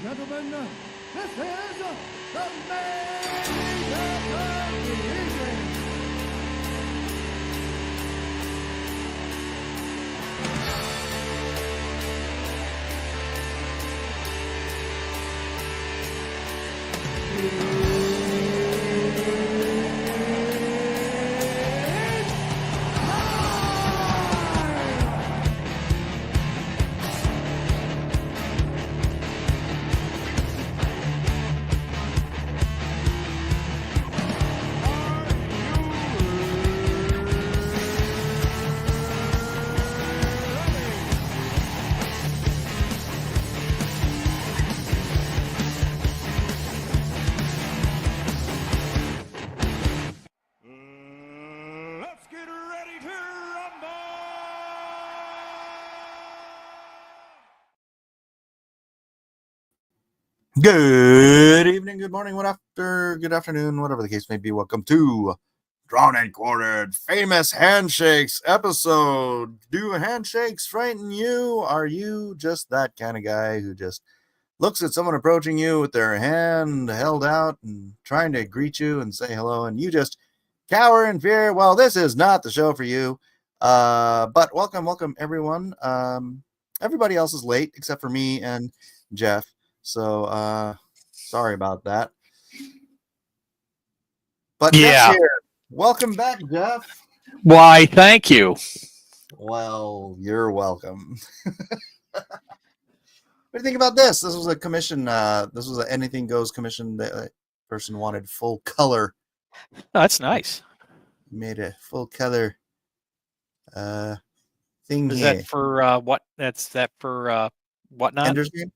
gentlemen, this is the main event of the evening. Let's get ready to rumble! Good evening, good morning, good afternoon, whatever the case may be. Welcome to Drawn and Quartered Famous Handshakes episode. Do handshakes frighten you? Are you just that kind of guy who just looks at someone approaching you with their hand held out and trying to greet you and say hello, and you just cower in fear? Well, this is not the show for you. But welcome everyone. Everybody else is late except for me and Jeff. So, sorry about that. But yeah. Jeff's here. Welcome back, Jeff. Why, thank you. Well, you're welcome. What do you think about this? This was a commission. This was an Anything Goes commission. The person wanted full color. Oh, that's nice. Made a full color thing Is here. that for what? That's that for Whatnot? Ender's Game?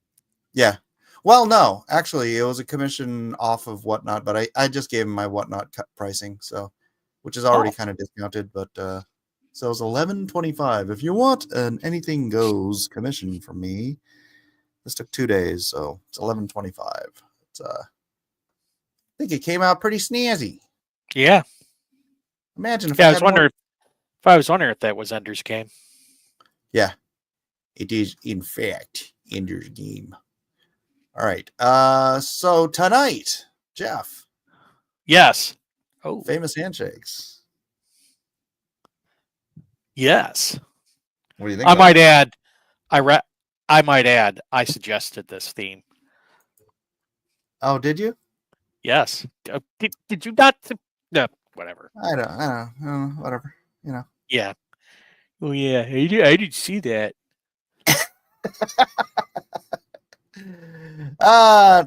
Yeah. Well, no, actually, it was a commission off of Whatnot, but I just gave him my Whatnot pricing, so which is already kind of discounted. But so it's $11.25. If you want an Anything Goes commission from me, this took 2 days, so it's $11.25. It's I think it came out pretty snazzy. Yeah. Imagine if I was wondering if I was wondering if that was Ender's Game. Yeah, it is in fact Ender's Game. All right. So tonight, Jeff. Yes. Oh, Famous Handshakes. yes. What do you think? I might add. I might add. I suggested this theme. Oh, did you? Yes. Did you not? No. Whatever. I don't know. Whatever. You know. Yeah. Oh yeah. I didn't see that.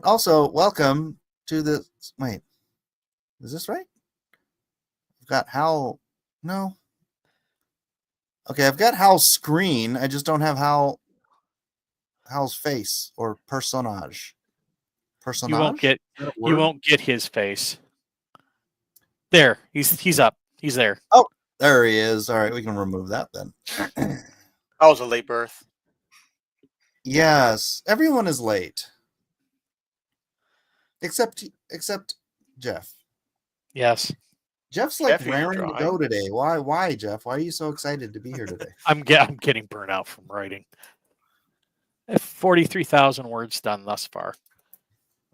Also, welcome to the. Wait, is this right? I've got Hal. No. Okay, I've got Hal's screen. I just don't have Hal's face or personage. You won't get his face. There. He's up. He's there. Oh, there he is. All right, we can remove that then. I was a late birth. Yes, everyone is late. Except Jeff. Yes. Jeff's like Jeff, are you raring to go drawing? today. Why, Jeff? Why are you so excited to be here today? I'm getting burnt out from writing. 43,000 words done thus far.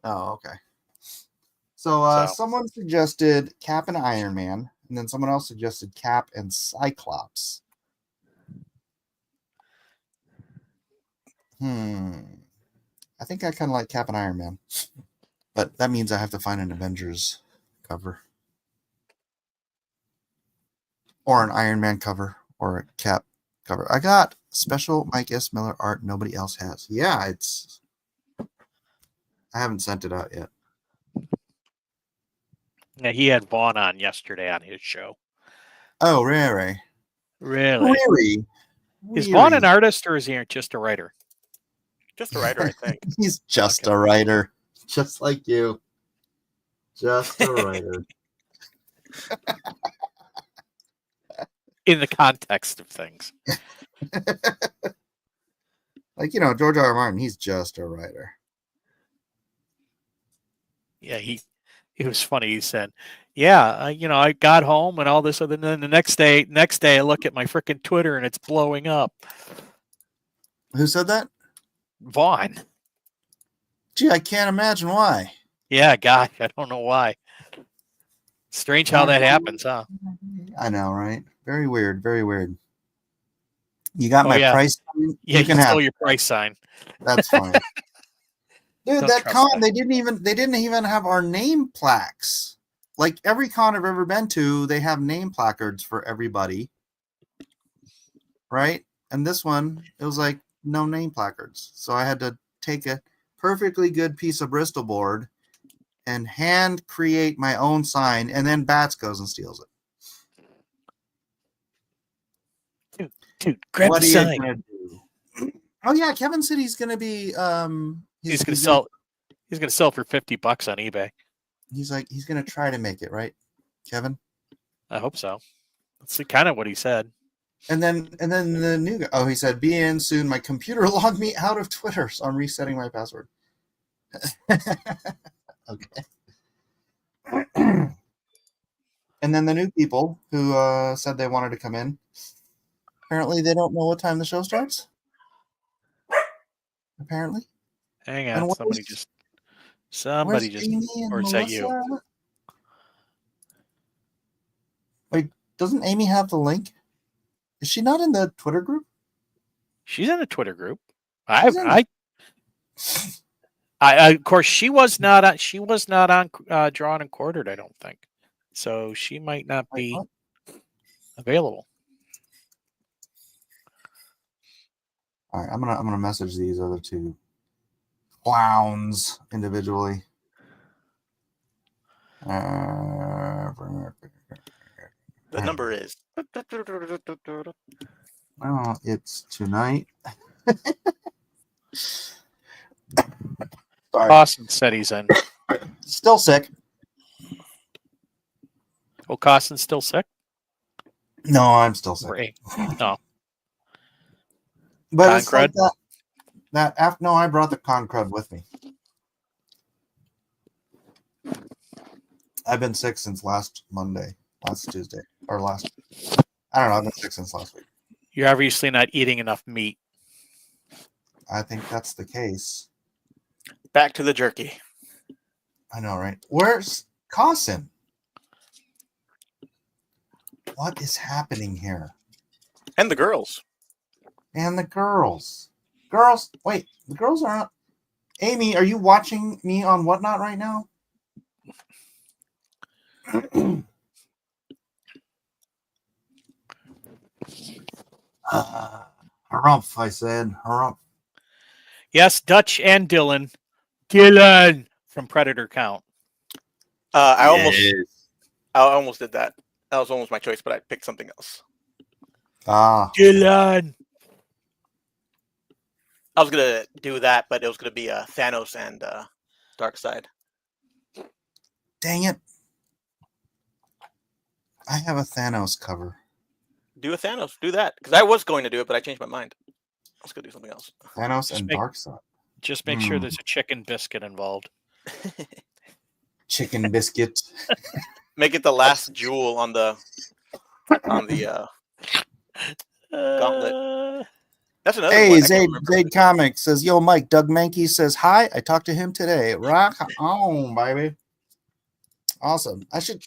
Oh, okay. So someone suggested Cap and Iron Man, and then someone else suggested Cap and Cyclops. I think I kind of like Cap and Iron Man, but that means I have to find an Avengers cover, or an Iron Man cover, or a Cap cover. I got special Mike S. Miller art nobody else has. Yeah, I haven't sent it out yet. Yeah, he had Vaughn on yesterday on his show. Oh, really? Really? Is Vaughn an artist or is he just a writer? Just a writer, I think. He's just a writer, just like you. Just a writer. In the context of things. Like, George R. R. Martin, he's just a writer. Yeah, it was funny. He said, "Yeah, I got home and all this other." And then the next day, I look at my freaking Twitter and it's blowing up. Who said that? Vaughn. Gee, I can't imagine why. Yeah, gosh, I don't know why. Strange how that happens, huh? I know, right? Very weird. Very weird. You got Oh, my yeah. price. Yeah, You can you have stole it. your price sign. That's fine. Dude, Don't that trust con, that. they didn't even have our name plaques. Like every con I've ever been to, they have name placards for everybody. Right? And this one, it was like no name placards. So I had to take a perfectly good piece of Bristol board and hand create my own sign, and then Bats goes and steals it. Dude, grab What the are you sign. gonna do? Oh yeah, Kevin said he's gonna be He's gonna sell. He's gonna sell for $50 on eBay. He's gonna try to make it, right, Kevin? I hope so. That's kind of what he said. And then the new guy, he said, be in soon. My computer logged me out of Twitter, so I'm resetting my password. Okay. And then the new people who said they wanted to come in, apparently they don't know what time the show starts. Apparently. Hang And on, somebody where's just, Amy and or is that you? Melissa? Wait, doesn't Amy have the link? Is she not in the Twitter group? She's in a Twitter group. She's in- Of course, she was not on. She was not on Drawn and Quartered. I don't think so. She might not be what? available. All right, I'm gonna message these other two clowns individually. The number is. Oh, it's tonight. Sorry. Costin said he's in. Still sick. Oh, Costin's still sick. No, I'm still sick. Or no. But it's like Concrud? no, I brought the concrud with me. I've been sick since last Tuesday, or I don't know. I've been sick since last week. You're obviously not eating enough meat. I think that's the case. Back to the jerky. I know, right? Where's Cossin? What is happening here? And the girls. And the girls. Girls, wait, the girls aren't. Amy, are you watching me on Whatnot right now? Harumph, I said. Harumph. Yes, Dutch and Dylan. Dylan from Predator Count. I almost did that. That was almost my choice, but I picked something else. Dylan. I was gonna do that, but it was gonna be Thanos and Darkseid. Dang it. I have a Thanos cover. Do a Thanos. Do that. Because I was going to do it, but I changed my mind. I was gonna do something else. Thanos and Darkseid. Just make sure there's a chicken biscuit involved. Chicken biscuit. Make it the last jewel on the gauntlet. That's another Hey, one. Zaid Comics says, yo, Mike, Doug Mankey says, hi. I talked to him today. Rock on, baby. Awesome. I should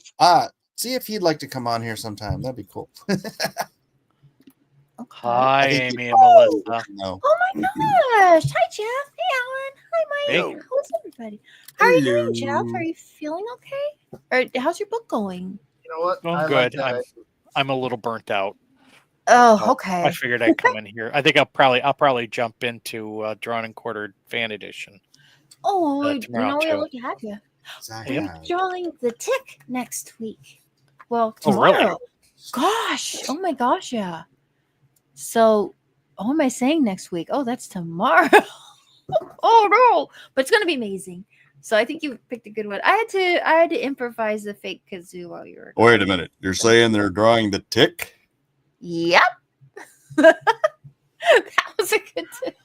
see if he'd like to come on here sometime. That'd be cool. Hi, Amy and Melissa. No. Oh my gosh. Hi, Jeff. Hey, Alan. Hi, Mike. Hey. How's everybody? How are you doing, Jeff? Are you feeling okay? Or how's your book going? You know what? I'm good. I'm a little burnt out. Oh, okay. I figured I'd come in here. I think I'll probably jump into Drawn and Quartered Fan Edition. Oh, you tomorrow, know, we're too. looking at you. Exactly. I'm drawing the Tick next week. Well, Oh, tomorrow. really? Gosh. Oh my gosh, yeah. So, what am I saying next week? Oh, that's tomorrow. Oh no. But it's gonna be amazing. So I think you picked a good one. I had to improvise the fake kazoo while you were Wait a minute. You're saying they're drawing the Tick? Yep. That was a good tip.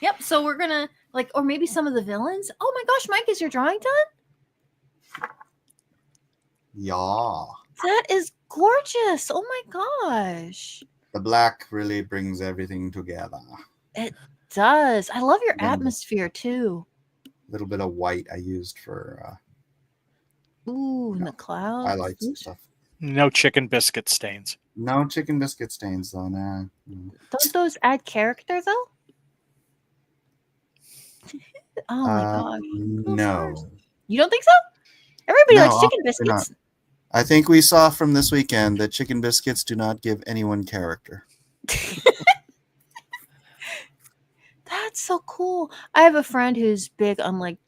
Yep. So we're gonna or maybe some of the villains. Oh my gosh, Mike, is your drawing done? Yeah. That is gorgeous. Oh my gosh. The black really brings everything together. It does. I love your Yeah. atmosphere too. little bit of white I used for Ooh, in the clouds. highlights and stuff. No chicken biscuit stains. No chicken biscuit stains though. Nah. Don't those add character though? Oh my gosh. No. You don't think so? Everybody No, likes chicken obviously not. biscuits. I think we saw from this weekend that chicken biscuits do not give anyone character. That's so cool. I have a friend who's big on like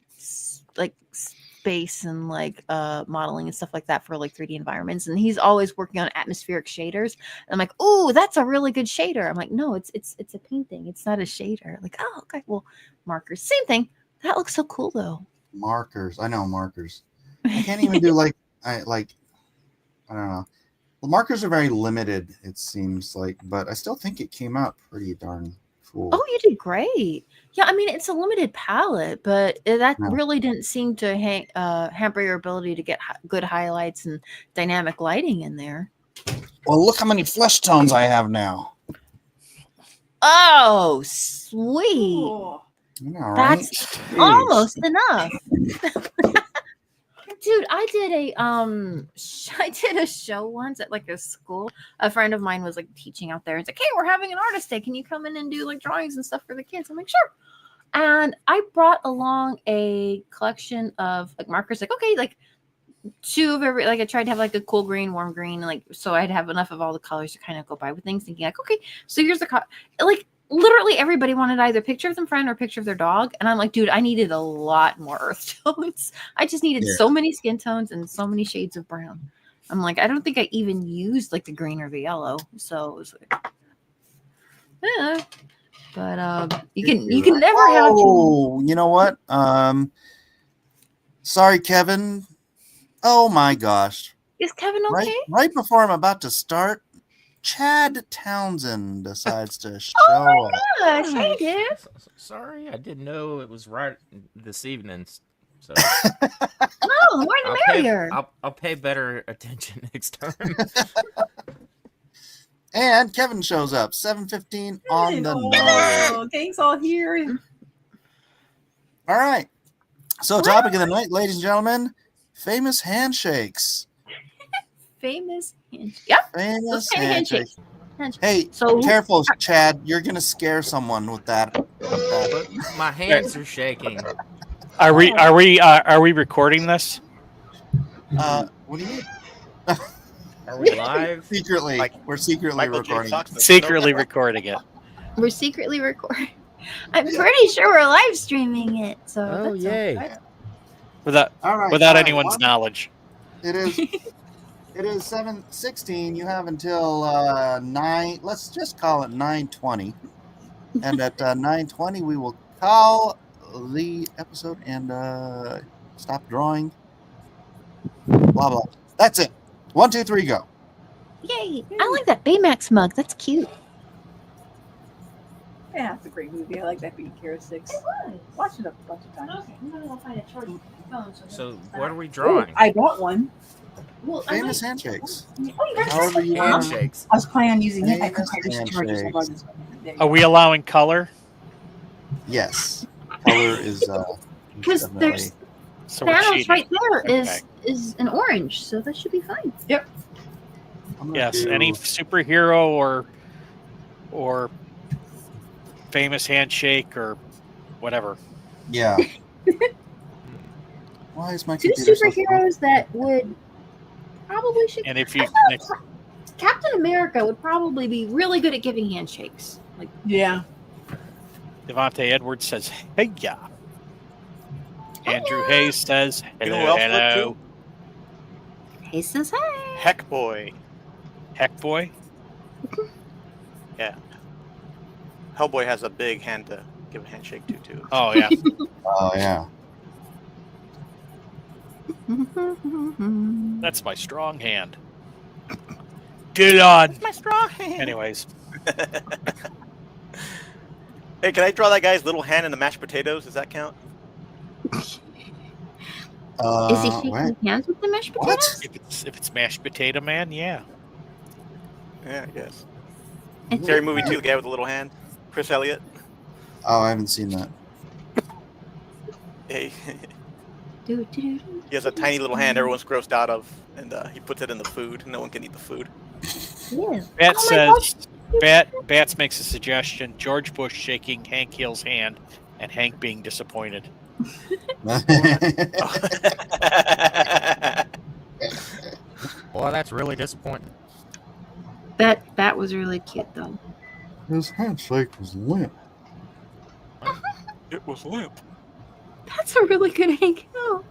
space and like modeling and stuff like that for like 3D environments, and he's always working on atmospheric shaders. And I'm like, oh, that's a really good shader. I'm like, no, it's a painting. It's not a shader. Like, oh, okay, well, markers, same thing. That looks so cool though. Markers. I know markers. I can't even do I don't know. Well, markers are very limited, it seems like, but I still think it came out pretty darn cool. Oh, you did great. Yeah, I mean, it's a limited palette, but that No. really didn't seem to hamper your ability to get good highlights and dynamic lighting in there. Well, look how many flesh tones I have now. Oh, sweet. Oh, I know, right? That's Jeez. almost enough. Dude, I did a show once at like a school. A friend of mine was like teaching out there. It's like, hey, we're having an artist day. Can you come in and do like drawings and stuff for the kids? I'm like, sure. And I brought along a collection of like markers. Like, okay, like 2 of every. Like I tried to have like a cool green, warm green, and like so I'd have enough of all the colors to kind of go by with things. Thinking like, okay, so here's the like. Literally everybody wanted either a picture of their friend or a picture of their dog. And I'm like, dude, I needed a lot more earth tones. I just needed so many skin tones and so many shades of brown. I'm like, I don't think I even used like the green or the yellow. So it was like, yeah. But you can never have. Oh, you know what? Sorry, Kevin. Oh my gosh. Is Kevin okay? Right before I'm about to start, Chad Townsend decides to show Oh up. my gosh, hey dude. Sorry, I didn't know it was right this evening. So Oh, more the merrier. I'll pay better attention next time. And Kevin shows up, 7:15 on the nose. oh, gang's all here. All right. So, topic of the night, ladies and gentlemen, famous handshakes. Famous handshake. Yep. Famous Those kind of handshakes. handshake. Hey, So careful, Chad. You're going to scare someone with that. But my hands are shaking. Are we recording this? What do you mean? Are we live? Secretly. We're secretly Michael J. recording. Fox. Secretly recording it. we're secretly recording. I'm pretty sure we're live streaming it. So Oh, that's yay. okay. Without All right. without all right, anyone's well, knowledge. It is 7:16. You have until 9. Let's just call it 9:20. And at 9:20, we will call the episode and stop drawing. Blah blah. That's it. 1, 2, 3, go. Yay! I like that Baymax mug. That's cute. Yeah, it's a great movie. I like that beat Kara 6. Watched it a bunch of times. Okay, I'm gonna go find a charger for my phone. So what are we Ooh, drawing? I bought one. Well, Famous handshakes. Oh, you guys However you want. Handshakes. I was planning on using it. I couldn't Famous find the charger, so I bought this one. Are we allowing color? Yes. Color is because definitely- there's So we're Thanos cheating. right there Okay. is an orange, so that should be fine. I'm gonna Yes, do- any superhero or famous handshake or whatever. Yeah. Why is my 2 computer so slow? superheroes that would probably should. And if you I thought Captain America would probably be really good at giving handshakes. Like, Yeah. Devontae Edwards says, "Hey ya." Andrew Hayes says, You know "Hello, who else would, hello." too? he says, "Hey." Heck boy. Heck boy. Hellboy has a big hand to give a handshake to too. Oh yeah. Oh yeah. That's my strong hand. Get on. My strong hand. Anyways, Hey, can I draw that guy's little hand in the mashed potatoes? Does that count? Is he shaking what? hands with the mashed What? potatoes? if it's mashed potato man, yeah. Yeah, I guess. It's- Scary movie too. The guy with the little hand. Chris Elliott. Oh, I haven't seen that. Hey, Do, do, do, do. he has a tiny little hand everyone's grossed out of, and he puts it in the food. No one can eat the food. Yeah. Bat Oh my gosh. says, Bats makes a suggestion: George Bush shaking Hank Hill's hand, and Hank being disappointed. Well, that's really disappointing. That was really cute though. His handshake was limp. It was limp. That's a really good Hank Hill.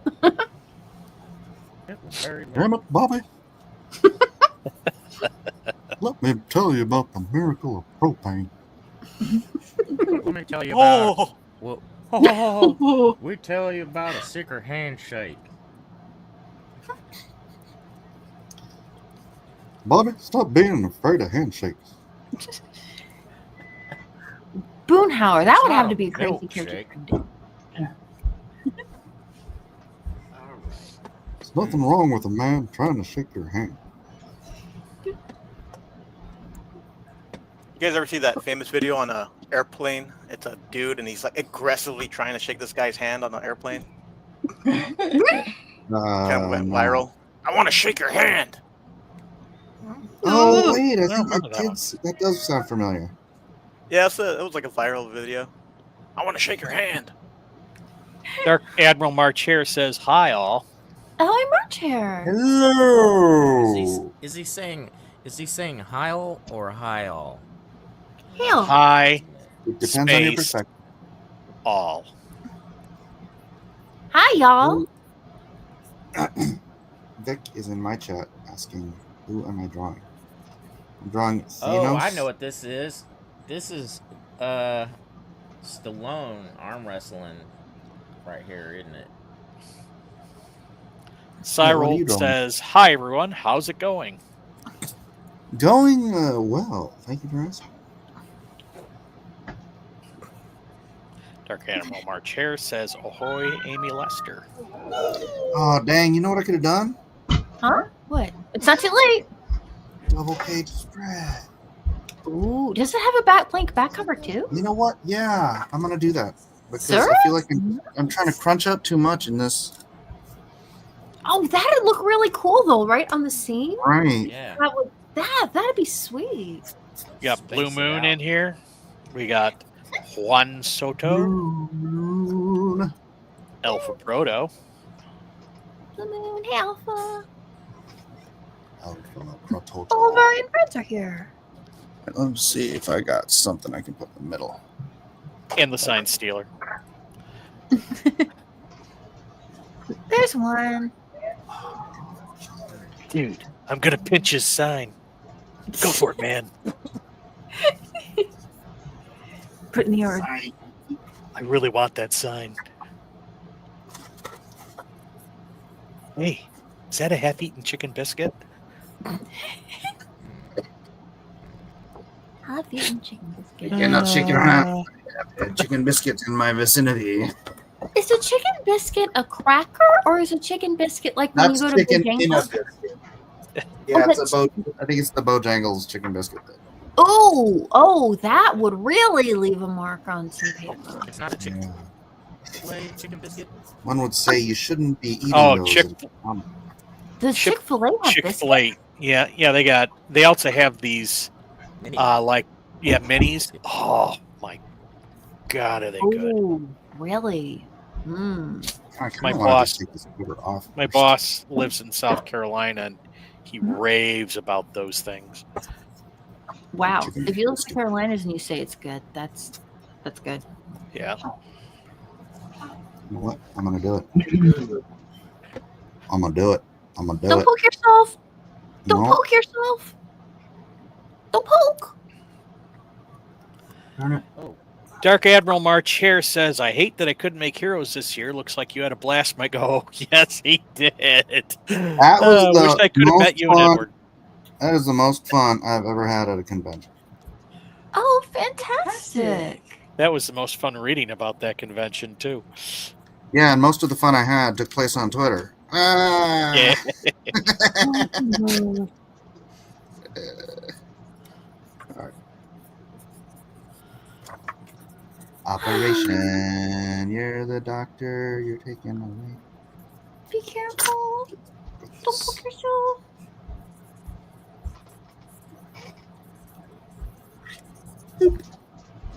It was very Damn it, Bobby. Let me tell you about the miracle of propane. Let me tell you about. Oh, Well, Oh. we tell you about a sicker handshake. Bobby, stop being afraid of handshakes. Boonhauer. That It's would not have a to be a crazy character. milkshake. There's nothing wrong with a man trying to shake your hand. you guys ever see that famous video on a airplane? It's a dude, and he's like aggressively trying to shake this guy's hand on an airplane. Kind of went No. viral. I want to shake your hand. Oh, wait, I I think don't my remember that one. kids, that does sound familiar. Yeah, it was like a viral video. I want to shake your hand. Dark Admiral March here says, "Hi all." Oh, March hair. Hello. Is he saying Heil or Heil? Hell. Hi It depends on your Space. perspective. all. Hi, y'all. Vic is in my chat asking, who am I drawing? I'm drawing Oh, Thanos. I know what this is. This is Stallone arm wrestling right here, isn't it? Cyril doing? says, "Hi everyone, how's it going?" Going well. Thank you for asking. Dark Animal March here says, "Ahoy, Amy Lester." Oh, dang. You know what I could have done? Huh? What? It's not too late. Double page spread. Ooh, does it have a blank back cover too? You know what? Yeah, I'm going to do that. Because Sir? I feel like I'm trying to crunch up too much in this. Oh, that'd look really cool though, right on the seam. Right. Yeah. That'd be sweet. We got Space Blue it Moon out. in here. We got Juan Soto, Moon. Alpha Proto, The moon alpha. Alpha Prototype. All of our friends are here. Let's see if I got something I can put in the middle. and the Sign Stealer. There's one. Dude, I'm gonna pinch his sign. Go for it, man. Put in the yard. I really want that sign. Hey, is that a half-eaten chicken biscuit? I've eaten chicken biscuit. You're not shaking around. Chicken biscuits in my vicinity. Is a chicken biscuit a cracker or is a chicken biscuit like when That's you go to chicken in a Bojangles? biscuit. Yeah, it's I think it's the Bojangles chicken biscuit. Oh, that would really leave a mark on some people. It's not a chicken Yeah. chicken biscuit. One would say you shouldn't be eating Oh, those. Does Chick- Chick-fil-A have Chick-fil-A. Yeah, they also have these Mini. minis. Oh my god, are they biscuits? good? Oh, really? I kinda My wanna boss- just take this cover off My first. boss lives in South Carolina and he raves about those things. Wow. Chicken If you live in biscuit. Carolinas and you say it's good, that's good. Yeah. You know what? I'm gonna do it. I'm gonna do it. I'm gonna do Don't it. poke yourself. Don't No. poke yourself. Don't poke. Darn it. Dark Admiral March here says, "I hate that I couldn't make Heroes this year. Looks like you had a blast." My go. Yes, he did. That was Wish the I could have most met you and fun. Edward. That is the most fun I've ever had at a convention. Oh, fantastic. That was the most fun reading about that convention too. Yeah, and most of the fun I had took place on Twitter. Ah. Yeah. Operation And you're the doctor. You're taking away. Be careful. Don't poke yourself.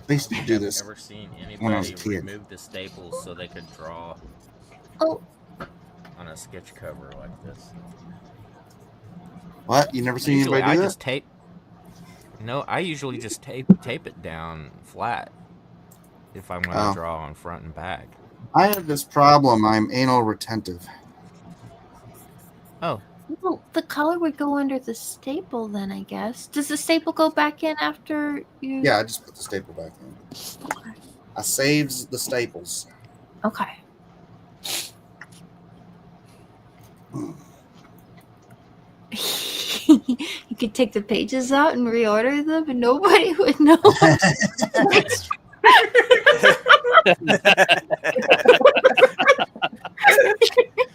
I used to do this. Ever seen when I was anybody a kid. remove the staples so they could draw Oh, on a sketch cover like this? What? You never seen Usually, anybody I do just that? tape. No, I usually just tape it down flat if I'm gonna Oh. draw on front and back. I have this problem. I'm anal retentive. Oh, well, the color would go under the staple then, I guess. Does the staple go back in after you? Yeah, I just put the staple back in. Okay. I saves the staples. Okay. You could take the pages out and reorder them, and nobody would know.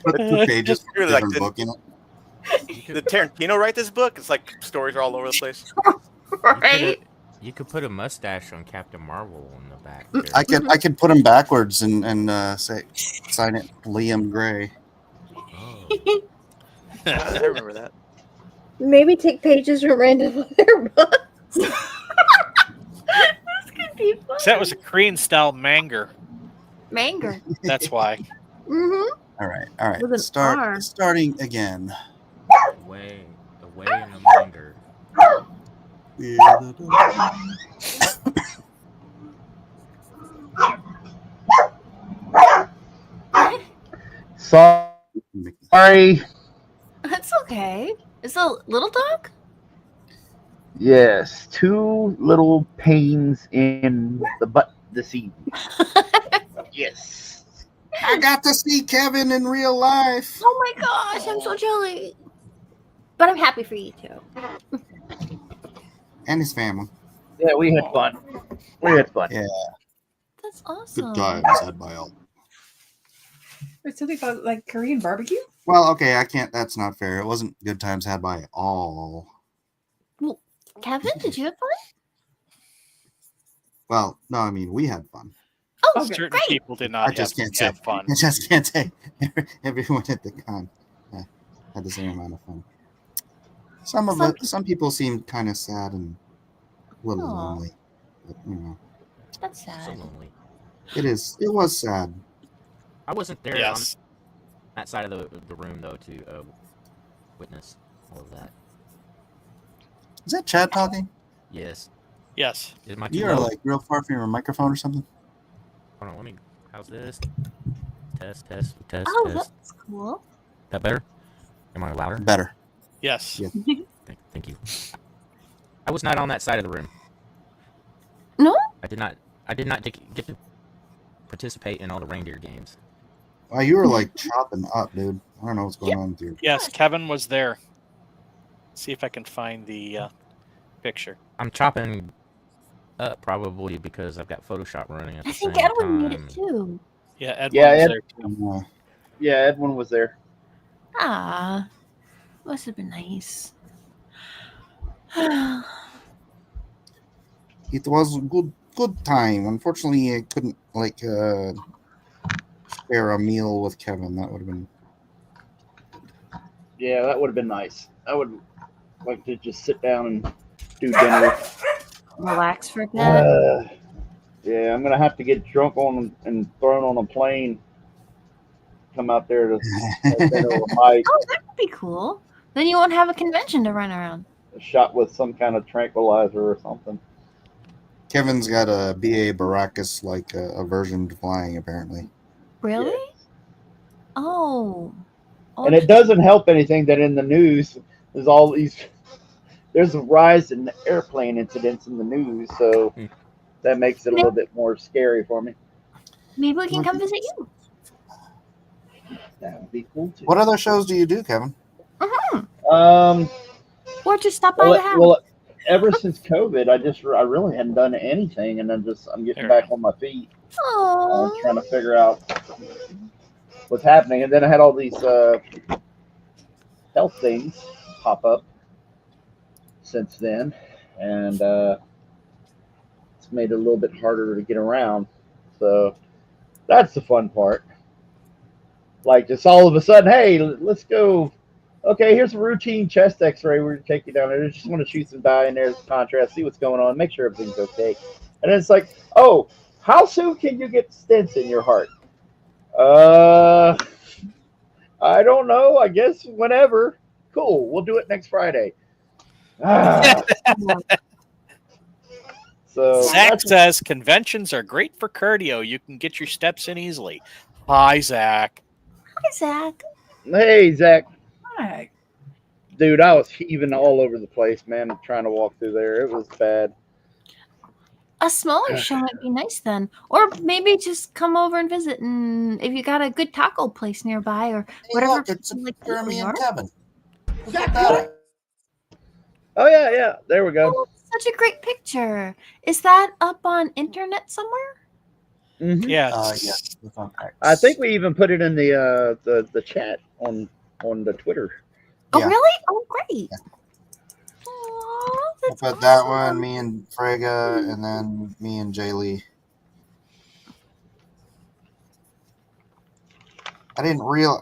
Put the pages from a Really, like, different book in it. Did Tarantino write this book? It's like stories are all over the place. Right? you could put a mustache on Captain Marvel on the back. I could put them backwards and say sign it Liam Gray. Oh. I remember that. Maybe take pages from random other books. This could be fun. That was a Korean style manga. Manger. That's why. Mm-hmm. All right. With an R. Starting again. Away in the manger. Sorry. That's okay. It's a little dog? Yes, 2 little pains in the butt this evening. Yes. I got to see Kevin in real life. Oh my gosh, I'm so jelly. But I'm happy for you too. And his family. Yeah, we had fun. Yeah. That's awesome. Good times had by all. There's something about like Korean barbecue. Well, okay, I can't. That's not fair. It wasn't good times had by all. Well, Kevin, did you have fun? Well, no, I mean we had fun. Oh, Okay. Certain great. people did not I just can't have say. fun. I just can't say everyone at the con had the same amount of fun. Some people seemed kind of sad and a little Aw. lonely. But, you know, That's So sad. lonely. it was sad. I wasn't there on Yes. that side of the room though to witness all of that. Is that Chad talking? Yes. Yes. Is my too You are low? like real far from your microphone or something. Hold on, let me. How's this? Test. Oh, Test. that's cool. That better? Am I louder? Better. Yes. Yeah. Thank you. I was not on that side of the room. No? I did not get to participate in all the reindeer games. Wow, you were like chopping up, dude. I don't know what's going on with you. Yes. Kevin was there. See if I can find the picture. I'm chopping up probably because I've got Photoshop running at the I think same Edwin time. made it too. Yeah, Edwin Yeah, was Ed- there too. Yeah, Edwin was there. Ah, must have been nice. It was a good time. Unfortunately, I couldn't share a meal with Kevin. That would have been. Yeah, that would have been nice. I would like to just sit down and do dinner. Relax for a bit. Yeah, I'm gonna have to get drunk on and thrown on a plane. Come out there to have dinner with Mike. Oh, that would be cool. Then you won't have a convention to run around. Shot with some kind of tranquilizer or something. Kevin's got a BA Baracus aversion to flying, apparently. Really? Yeah. Oh. And it doesn't help anything that in the news there's all these. There's a rise in airplane incidents in the news, so that makes it a little bit more scary for me. Maybe we can come visit you. That would be cool too. What other shows do you do, Kevin? Or just stop by the house. Well, ever since COVID, I really hadn't done anything, and I'm getting back on my feet, Oh. trying to figure out what's happening. And then I had all these health things pop up since then, and it's made it a little bit harder to get around. So That's the fun part. Like just all of a sudden, hey, let's go. Okay, here's a routine chest X-ray. We're gonna take you down there. Just want to shoot some dye in there, contrast, see what's going on, make sure everything's okay. And then it's like, oh, how soon can you get stents in your heart? I don't know. I guess whenever. Cool. We'll do it next Friday. Ah. So Zach says conventions are great for cardio. You can get your steps in easily. Hi, Zach. Hi, Zach. hey, Zach. Hi. Dude, I was heaving all over the place, man, trying to walk through there. It was bad. A smaller show might be nice then, or maybe just come over and visit. And if you got a good taco place nearby, or whatever, Look, it's a like picture of me and York. Kevin. Look Zach, at that. Oh, yeah. There we go. Oh, such a great picture. Is that up on internet somewhere? Mhm. Yes. Yes. Look on X. I think we even put it in the chat on the Twitter. Oh, Yeah. really? Oh, great. Yeah. Aw, I that's put that awesome. one, me and Frega, and then me and Jay Lee. I didn't real.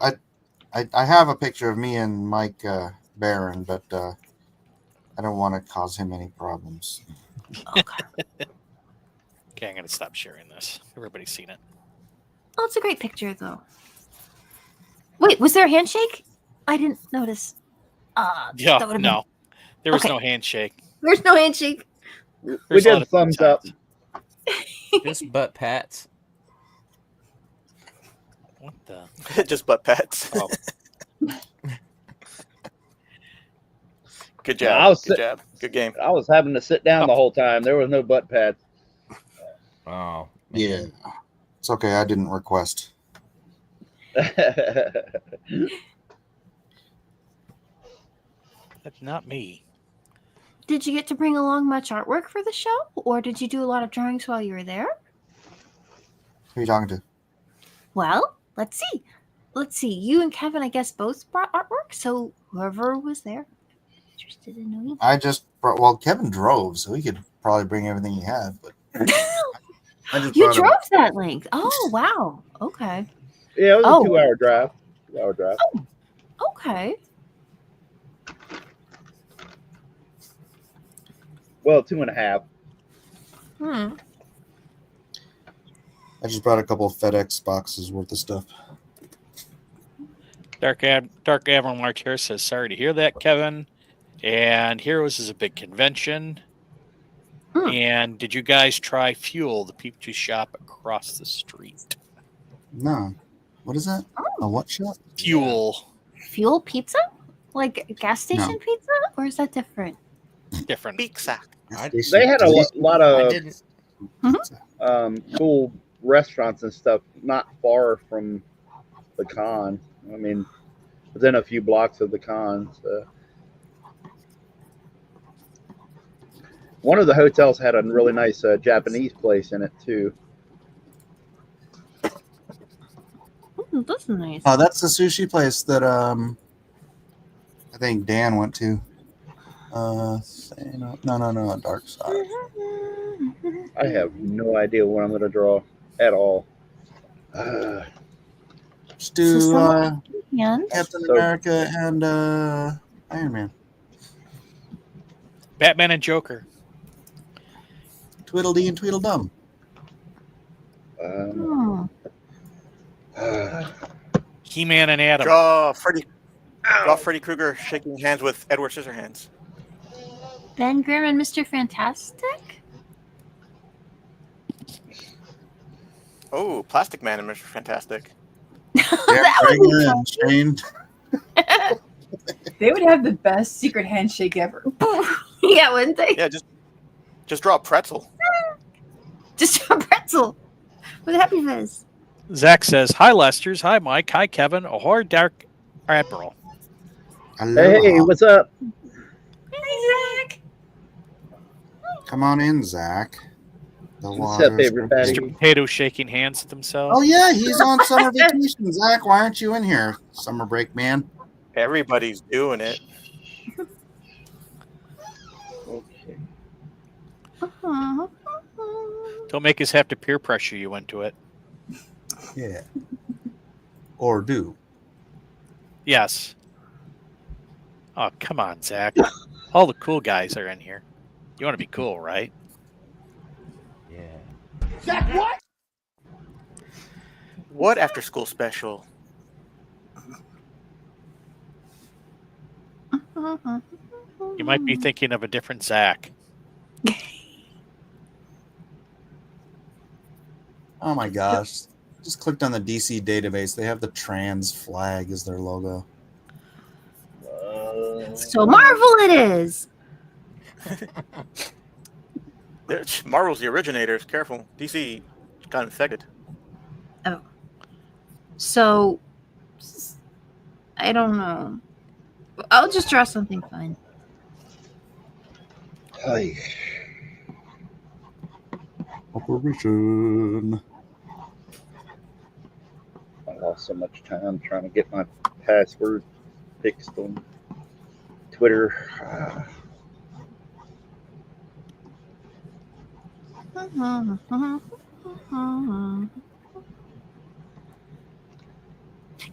I have a picture of me and Mike Barron, but I don't want to cause him any problems. Okay. Okay, I'm going to stop sharing this. Everybody's seen it. Oh, it's a great picture, though. Wait, was there a handshake? I didn't notice. Yeah, that would've no. There was Okay. no handshake. There's no handshake. We There's a lot did of thumbs up. Just butt pats. What the? Just butt pats. Oh. Good Yeah, job. Good job. Good game. I was having to sit down the whole time. There was no butt pads. Oh, Yeah, man. it's okay. I didn't request. That's not me. Did you get to bring along much artwork for the show, or did you do a lot of drawings while you were there? Who are you talking to? Well, let's see. Let's see. You and Kevin, I guess, both brought artwork. So whoever was there, interested in knowing. I just brought. Well, Kevin drove, so he could probably bring everything he had. But I just You brought drove that length. Oh, wow. Okay. Yeah, it was Oh. a 2-hour drive. 2-hour drive. Okay. Well, 2.5. Hmm. I just brought a couple of FedEx boxes worth of stuff. Dark Admiral Mark here says, sorry to hear that, Kevin. And Heroes is a big convention. Hmm. And did you guys try Fuel, the pizza shop across the street? No, what is that? A what shop? Fuel. Fuel pizza? Like a gas station pizza? Or is that different? Different. Pizza. They had a lot I of didn't. cool restaurants and stuff not far from the con. I mean, within a few blocks of the con. So. One of the hotels had a really nice Japanese place in it too. That's nice. Oh, that's the sushi place that I think Dan went to. No, Dark Side. I have no idea what I'm going to draw at all. Just do And Captain So- America and Iron Man. Batman and Tweedledee and Tweedledum. Um, He-Man and Adam. Draw Freddy Krueger shaking hands with Edward Scissorhands. Ben Grimm and Mr. Fantastic? Oh, Plastic Man and Mr. Fantastic. That would be Frigga and Shane. They would have the best secret handshake ever. Yeah, wouldn't they? Yeah, just draw a pretzel. Just a pretzel with a happy face. Zach says, hi, Lesters. Hi, Mike. Hi, Kevin. Ahoy, Dark Admiral. hey, what's up? Hi, Zach. Come on in, Zach. The What's up, water's- everybody? Mr. Potato shaking hands with himself. Oh yeah, he's on summer vacation. Zach, why aren't you in here? Summer break, man. Everybody's doing it. Okay. Don't make us have to peer pressure you into it. Yeah. Or do. Yes. Oh, come on, Zach. All the cool guys are in here. You want to be cool, right? Yeah. Zach, what? What after school special? You might be thinking of a different Zach. Oh my gosh. Just clicked on the DC database. They have the trans flag as their logo. So Marvel it is. Marvel's the originators. Careful. DC got infected. So I don't know. I'll just draw something fun. Ay. Operation. I lost so much time trying to get my password fixed on Twitter.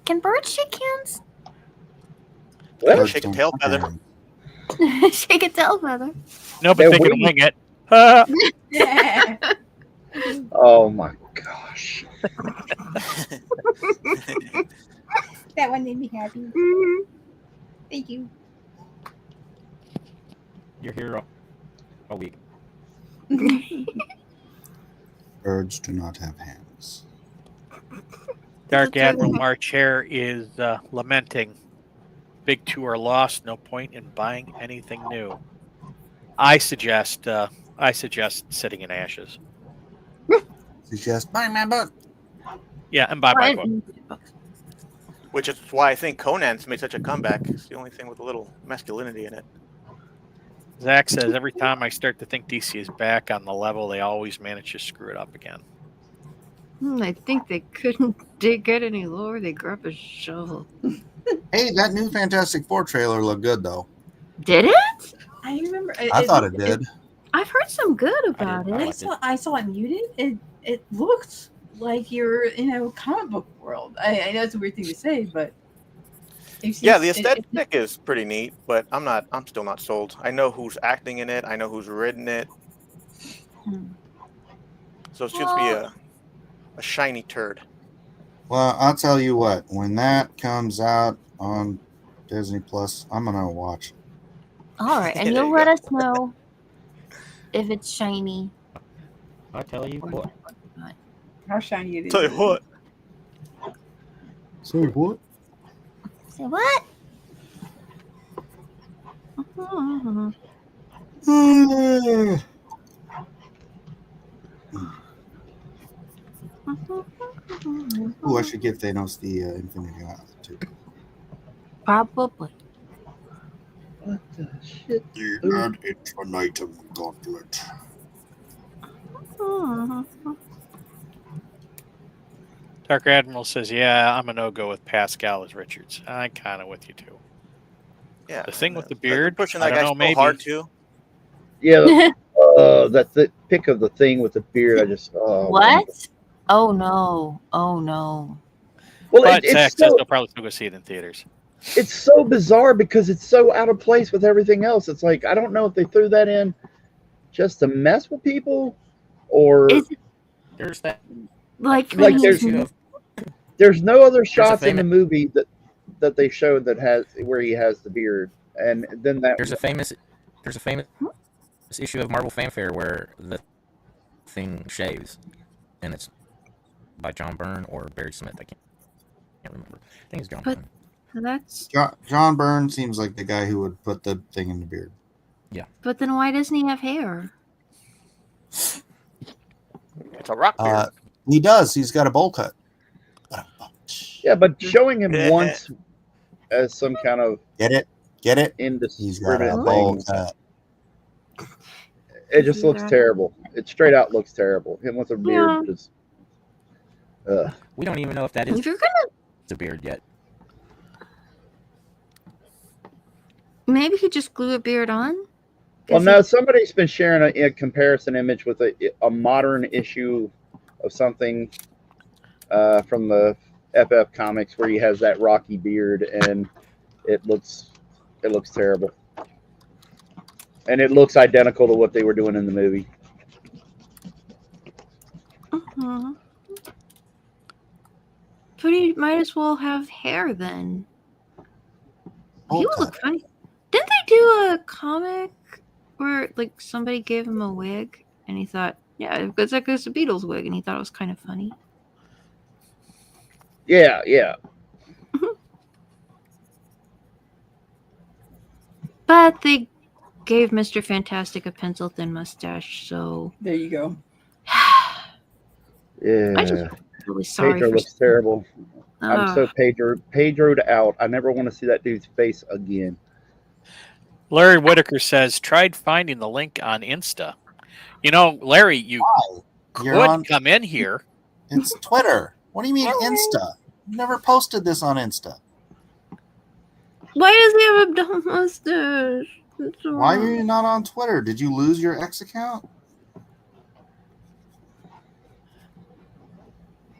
Can birds shake hands? What? Shake a tail feather. Shake a tail feather. No, but They're they can winged. wing it. Yeah. Oh my gosh. That one made me happy. Thank you. You're here all week. Birds do not have hands. Dark Admiral March Hare is lamenting. Big two are lost. No point in buying anything new. I suggest sitting in ashes. Suggest buy my book. Yeah, and buy my book. Which is why I think Conan's made such a comeback. It's the only thing with a little masculinity in it. Zach says every time I start to think DC is back on the level, they always manage to screw it up again. I think they couldn't dig it any lower. They grab a shovel. Hey, that new Fantastic Four trailer looked good though. Did it? I remember. I thought it did. I've heard some good about did. I it. liked it. I saw it muted. It looked like you're in a comic book world. I know it's a weird thing to say, but Yeah, the aesthetic is pretty neat, but I'm still not sold. I know who's acting in it. I know who's written it. So it's just be a shiny turd. Well, I'll tell you what. When that comes out on Disney Plus, I'm gonna watch. All right, and There you'll you let go. us know if it's shiny. I tell you what. how shiny it is. Tell you what. Say what? Say what? Ooh, I should give Thanos the Infinity Gauntlet too. Probably. What the shit? The Ad Infinitum Gauntlet. Dark Admiral says, yeah, I'm a no-go with Pascal as Richards. I'm kind of with you, too. Yeah. The thing with the They're beard, pushing I that don't guy know, so maybe. hard too. Yeah, that's the pick of the thing with the beard. I just What? Oh no! Oh no! Well, But Zach it's says so they'll probably still go see it in theaters. it's so bizarre because it's so out of place with everything else. It's like I don't know if they threw that in just to mess with people, or Is it There's that. like Like, when there's- he's there's no other shots in the famous- movie that they showed that has where he has the beard, and then that There's a famous issue of Marvel Fanfare where the thing shaves, and it's by John Byrne or Barry Smith. I can't remember. I think it's John But- Byrne. that's. John Byrne seems like the guy who would put the thing in the beard. But then why doesn't he have hair? It's a rock beard. He does. He's got a bowl cut. yeah, but showing him Yeah. once as some kind of Get it? Get it? He's got a indiscriminate bowl thing, cut. it just looks terrible. It straight out looks terrible. Him with a beard, Yeah. just. We don't even know if that If is you're gonna, the beard yet. maybe he just glue a beard on. Well, 'Cause no, somebody's been sharing a comparison image with a modern issue of something. from the FF comics where he has that rocky beard, and it looks terrible, and it looks identical to what they were doing in the movie. Uh-huh. But he might as well have hair then. He would look funny. Didn't they do a comic where like somebody gave him a wig and he thought, yeah, it's like it's a Beatles wig, and he thought it was kind of funny. Yeah. But they gave Mr. Fantastic a pencil thin mustache, so There you go. I just Yeah. really sorry Pedro for. looks terrible. I'm so Ugh. Pedro'd out. I never want to see that dude's face again. Larry Whitaker says, tried finding the link on Insta. You know, Larry, you Why? You're could on. come in here. It's Twitter. What do you mean Insta? You never posted this on Insta. Why does he have a dumb mustache? Why are you not on Twitter? Did you lose your X account?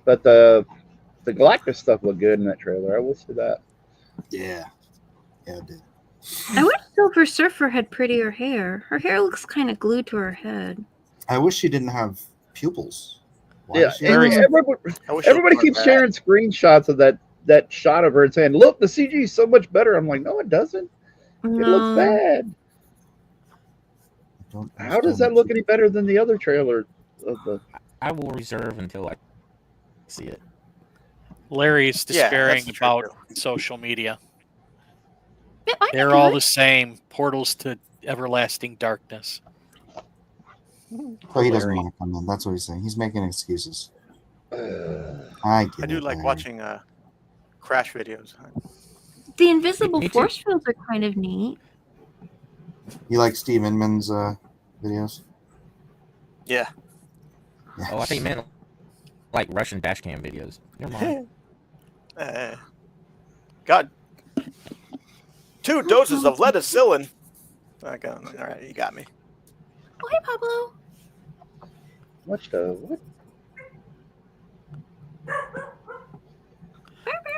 But the Galactus stuff looked good in that trailer. I will say that. Yeah, it did. I wish Silver Surfer had prettier hair. Her hair looks kind of glued to her head. I wish she didn't have pupils. Why Yeah, does she and have- everybody keeps sharing screenshots of that shot of her and saying, "Look, the CG is so much better." I'm like, no, it doesn't. It looks bad. How does that look any better than the other trailer of the? I will reserve until I see it. Larry's Yeah, despairing that's true, about too. social media. Yeah, I They're can all do the it. same. Portals to everlasting darkness. So he doesn't Larry. want to come in. That's what he's saying. He's making excuses. Uh, I get I do it, like Larry. watching crash videos. The invisible Me too. force fields are kind of neat. You like Steve Inman's videos? Yeah. Yeah. Oh, I thought you meant like Russian dashcam videos. Never mind. Got 2 doses of lettucillin. Okay, all right, you got me. Oh, hey, Pablo. what the what?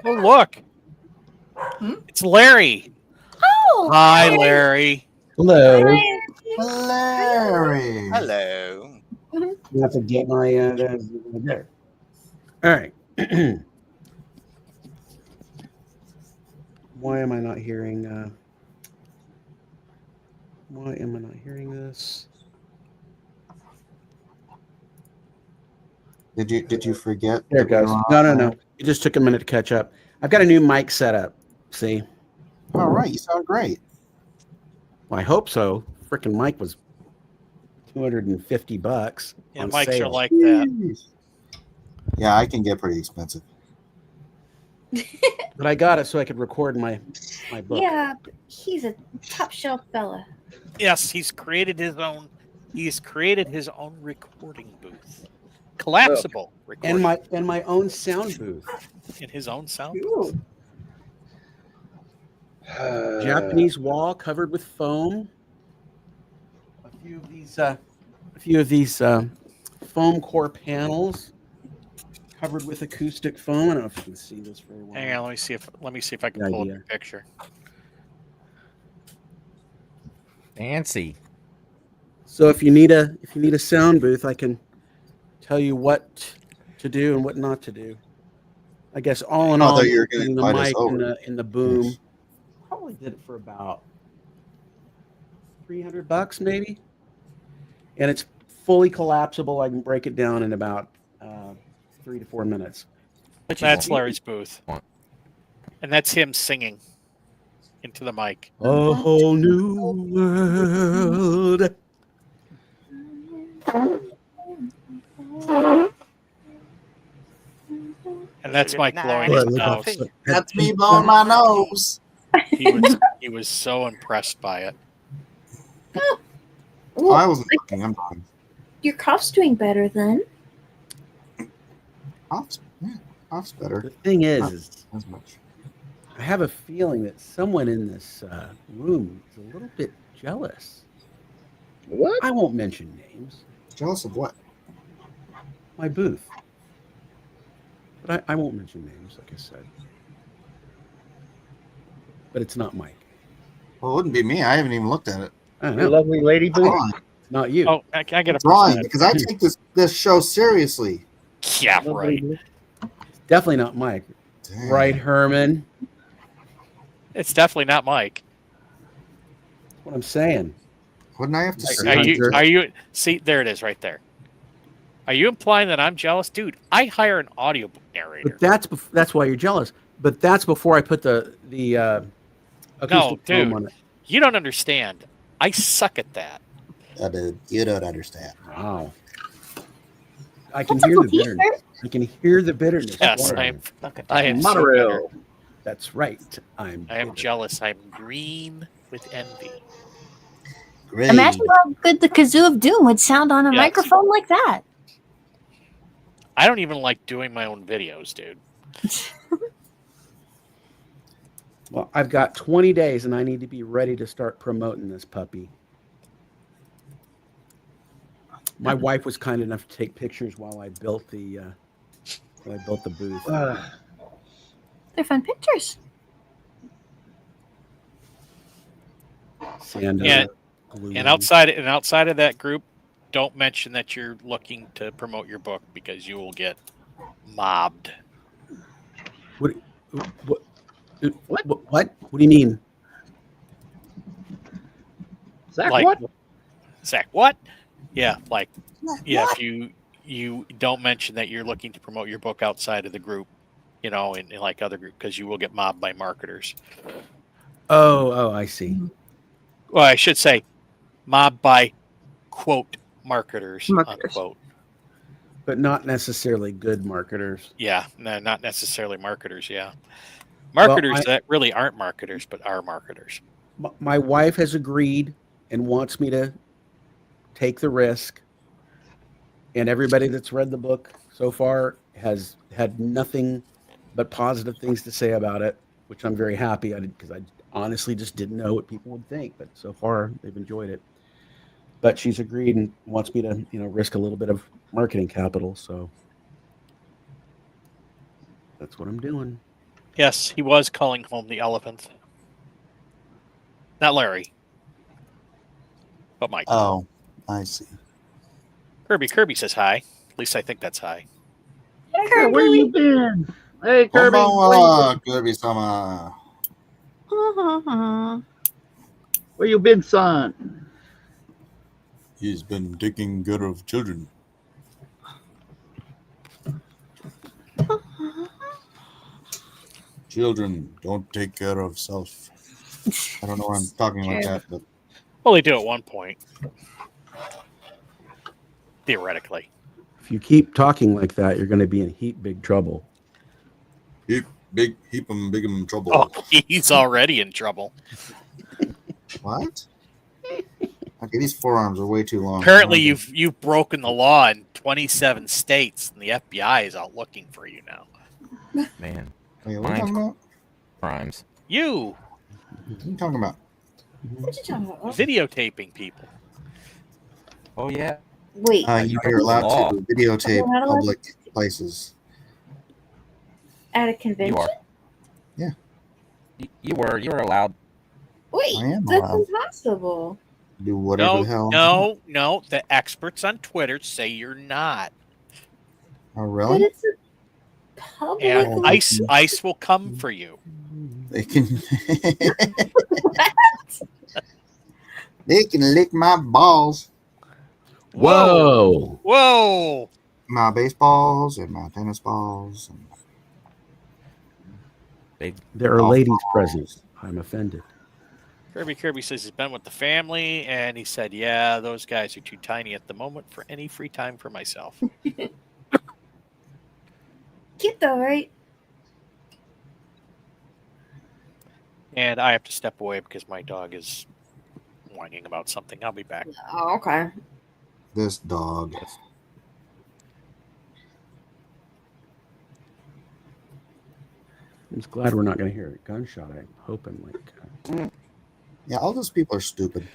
Oh, look. It's Larry. Oh, Hi, Larry. Hello. Larry. Hello. I have to get my there. All right. Why am I not hearing? Why am I not hearing this? Did you forget? There it that we goes. were on? No. It just took a minute to catch up. I've got a new mic set up. See? All right, you sound great. Well, I hope so. Freaking mic was $250 Yeah, on mics are sale. like that. Yeah, I can get pretty expensive. But I got it so I could record my book. yeah, he's a top shelf fella. Yes, he's created his own. He's created his own recording booth, collapsible recording And my own sound booth. in his own sound. Ooh. Japanese wall covered with foam. A few of these foam core panels covered with acoustic foam. I don't know if you can see this very well. Hang on, let me see if I can Good pull up idea. your picture. Fancy. So if you need a sound booth, I can tell you what to do and what not to do. I guess all in I all, thought you were gonna the invite us mic over. and the boom. Probably did it for about $300 maybe, and it's fully collapsible. I can break it down in about 3 to 4 minutes. But you That's won't. Larry's booth, and that's him singing into the mic. A whole new world. And that's Mike blowing Well, his look nose. at- That's me blowing my nose. He was so impressed by it. Well, I wasn't looking. I'm talking. your cough's doing better then. Off's better. The thing is As much. I have a feeling that someone in this room is a little bit jealous. What? I won't mention names. Jealous of what? My booth. But I won't mention names, like I said. But it's not Mike. Well, it wouldn't be me. I haven't even looked at it. I don't Your know. lovely lady boo. Fine. It's not you. Oh, I get a It's fine, percent. because I take this show seriously. Yeah, Lovely right. boo. It's definitely not Mike. Damn. Right, Herman? It's definitely not Mike. That's what I'm saying. Wouldn't I have to see Are it? you? Are you? See, there it is, right there. Are you implying that I'm jealous, dude? I hire an audiobook narrator. But that's why you're jealous. But that's before I put the acoustic foam dude. on it. You don't understand. I suck at that. Dude, you don't understand. Wow. I can That's a hear cool the bitterness. t-shirt. I can hear the bitterness. Yes, Wow. I am so Monorail. bitter. That's right. I am I am jealous. I'm green with envy. Great. Imagine how good the kazoo of doom would sound on a Yes. microphone like that. I don't even like doing my own videos, dude. Well, I've got 20 days and I need to be ready to start promoting this puppy. My wife was kind enough to take pictures while I built the booth. They're fun pictures. Sand And- glue. And outside of that group, don't mention that you're looking to promote your book because you will get mobbed. What? What do you mean? Zach, Like, what? Zach, what? Yeah, like, yeah, if you don't mention that you're looking to promote your book outside of the group, in like other group, because you will get mobbed by marketers. Oh, I see. Well, I should say mobbed by, quote, marketers, Marketers. unquote. But not necessarily good marketers. Yeah, no, not necessarily marketers, yeah. Marketers that really aren't marketers, but are marketers. My wife has agreed and wants me to take the risk. And everybody that's read the book so far has had nothing but positive things to say about it, which I'm very happy. Because I honestly just didn't know what people would think, but so far they've enjoyed it. But she's agreed and wants me to, risk a little bit of marketing capital. So that's what I'm doing. Yes, he was calling home the elephant. Not Larry, but Mike. Oh, I see. Kirby says hi. At least I think that's hi. Hey, where you been? Hey, Kirby. Konbanwa, Kirby-sama. Where you been, son? He's been taking care of children. Children don't take care of self. I don't know why I'm talking like that, but Well, they do at one point. Theoretically. If you keep talking like that, you're going to be in big trouble. heap him big in trouble. Oh, he's already in trouble. What? Okay, these forearms are way too long. Apparently, you've broken the law in 27 states, and the FBI is out looking for you now. Man, Wait, what are you talking about? crimes. You What are you talking about? What you talking about? videotaping people. Oh yeah. Wait, You're allowed to videotape You're not allowed public places. at a convention? You are. Yeah. You were allowed. Wait, I am that's allowed. impossible. Do whatever the hell. No. The experts on Twitter say you're not. Oh, But really? it's a public. And ICE will come for you. They can. They can lick my balls, Whoa. Whoa! my baseballs, and my tennis balls. And There are Oh, ladies balls. present. I'm offended. Kirby says he's been with the family, and he said, yeah, those guys are too tiny at the moment for any free time for myself. Cute though, right? And I have to step away because my dog is whining about something. I'll be back. Oh, okay. This dog. I'm just glad we're not going to hear a gunshot. I'm hoping Yeah, all those people are stupid.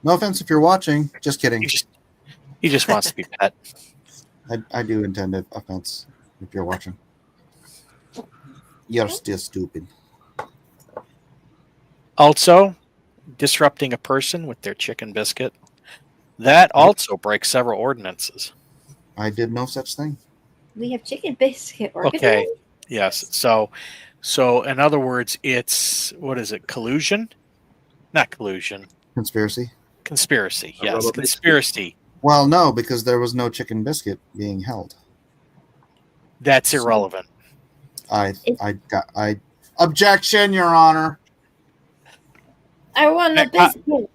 No offense if you're watching. Just kidding. He just wants to be pet. I do intend offense if you're watching. You're still stupid. Also, disrupting a person with their chicken biscuit. That also breaks several ordinances. I did no such thing. We have chicken biscuit Okay. ordinance. Yes. So in other words, it's what is it? Collusion? Not collusion. Conspiracy? Conspiracy. A Yes, rubber conspiracy. Well, no, because there was no chicken biscuit being held. That's irrelevant. I objection, Your Honor. I want a Matt biscuit.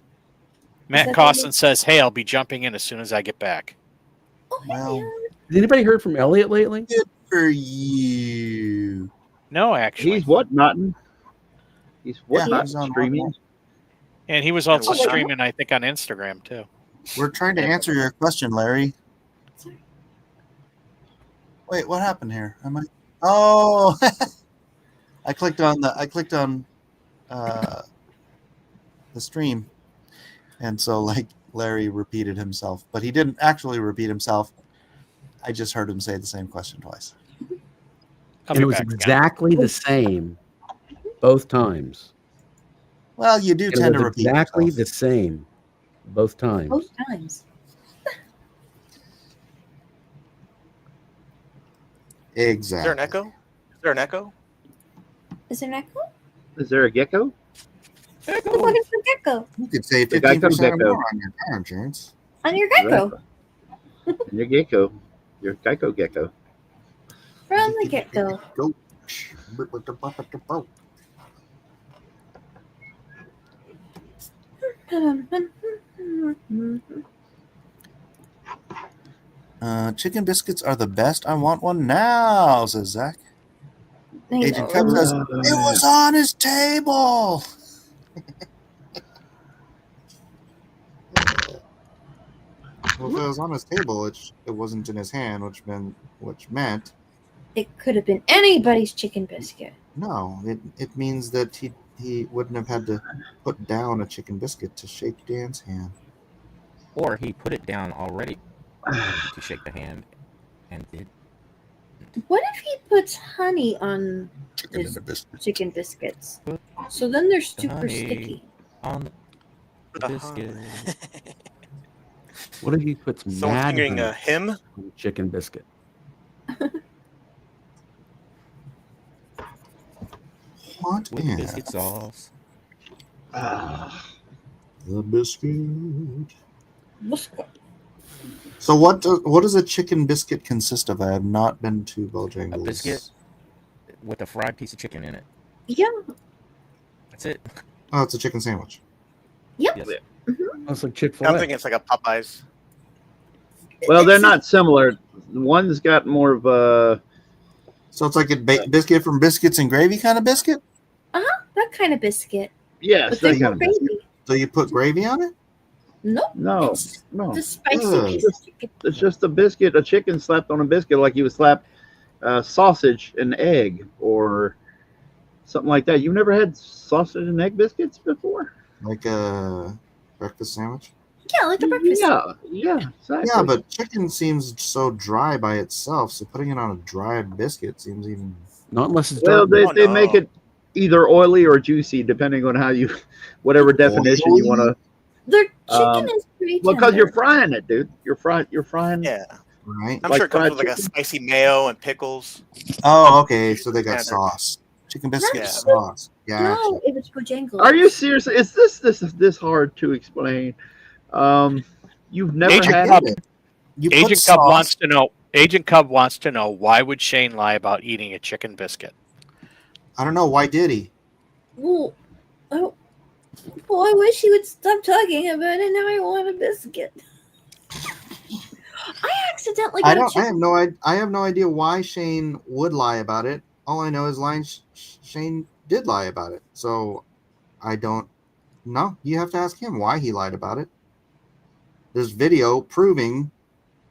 Matt that Costin says, "Hey, I'll be jumping in as soon as I get back." Oh, Well, Has anybody heard from Elliot lately? good for you. No, actually, He's what notting? He's what Yeah, not he's on streaming? what and he was also Oh, wait. streaming, I think, on Instagram too. We're trying to answer your question, Larry. Wait, what happened here? Am I? Oh, I clicked on the stream, and so like Larry repeated himself, but he didn't actually repeat himself. I just heard him say the same question twice. I'll And be it was back again. exactly the same both times. Well, you do It tend to was repeat exactly yourself. the same both times. Both times. Exactly. Is there an echo? Is there an echo? Is there an echo? Is there a gecko? What is the gecko? You could save The Geico 15% Gecko. more on your car insurance. On your gecko. And your gecko. Your Geico gecko. From the get-go. Go. Chicken biscuits are the best. I want one now, says Zach. Agent Cub says, it was on his table. Well, if it was on his table, it wasn't in his hand, which meant It could have been anybody's chicken biscuit. no. It means that he wouldn't have had to put down a chicken biscuit to shake Dan's hand. Or he put it down already to shake the hand and did. What if he puts honey on Chicken His in the biscuit. chicken biscuits? So then they're super honey. sticky. On the biscuit. What if he puts Someone mad fingering honey a hymn? on the chicken biscuit? What With is biscuit sauce. the biscuit? Biscuit. So what does a chicken biscuit consist of? I have not been to A Bojangles. biscuit with a fried piece of chicken in it. Yeah. That's it. Oh, it's a chicken sandwich. Yep. Yes. That's like I'm Chick-fil-A. thinking it's like a Popeyes. Well, they're It's not similar. One's got more of a. So it's like a biscuit from Biscuits and Gravy kind of biscuit? that kind of biscuit. Yes, But that there's kind no of biscuit. gravy. So you put gravy on it? Nope. No, It's no. the spicy Ugh. piece of chicken. It's just a biscuit, a chicken slapped on a biscuit, like you would slap sausage and egg or something like that. You've never had sausage and egg biscuits before? Like a breakfast sandwich? Yeah, like a breakfast. Yeah, exactly. Yeah, but chicken seems so dry by itself, so putting it on a dry biscuit seems even... Not unless it's Well, dark. they no. make it either oily or juicy, depending on how you, whatever definition you want to. Their chicken Um, is pretty Well, because tender. you're frying it, dude. You're frying. Yeah. Right? I'm Like sure it comes fried with like a chicken? spicy mayo and pickles. Oh, okay, so they got Yeah, sauce. Chicken biscuit Yeah. sauce. Gotcha. No, it was Bojangles. Are you serious? Is this hard to explain? You've never Agent had Cub. it? You put Agent Cub sauce- wants to know. Agent Cub wants to know why would Shane lie about eating a chicken biscuit? I don't know, why did he? Well, I wish he would stop talking about it. Now I want a biscuit. I accidentally got a chicken. I have no idea why Shane would lie about it. All I know is Shane did lie about it. So I don't know. You have to ask him why he lied about it. There's video proving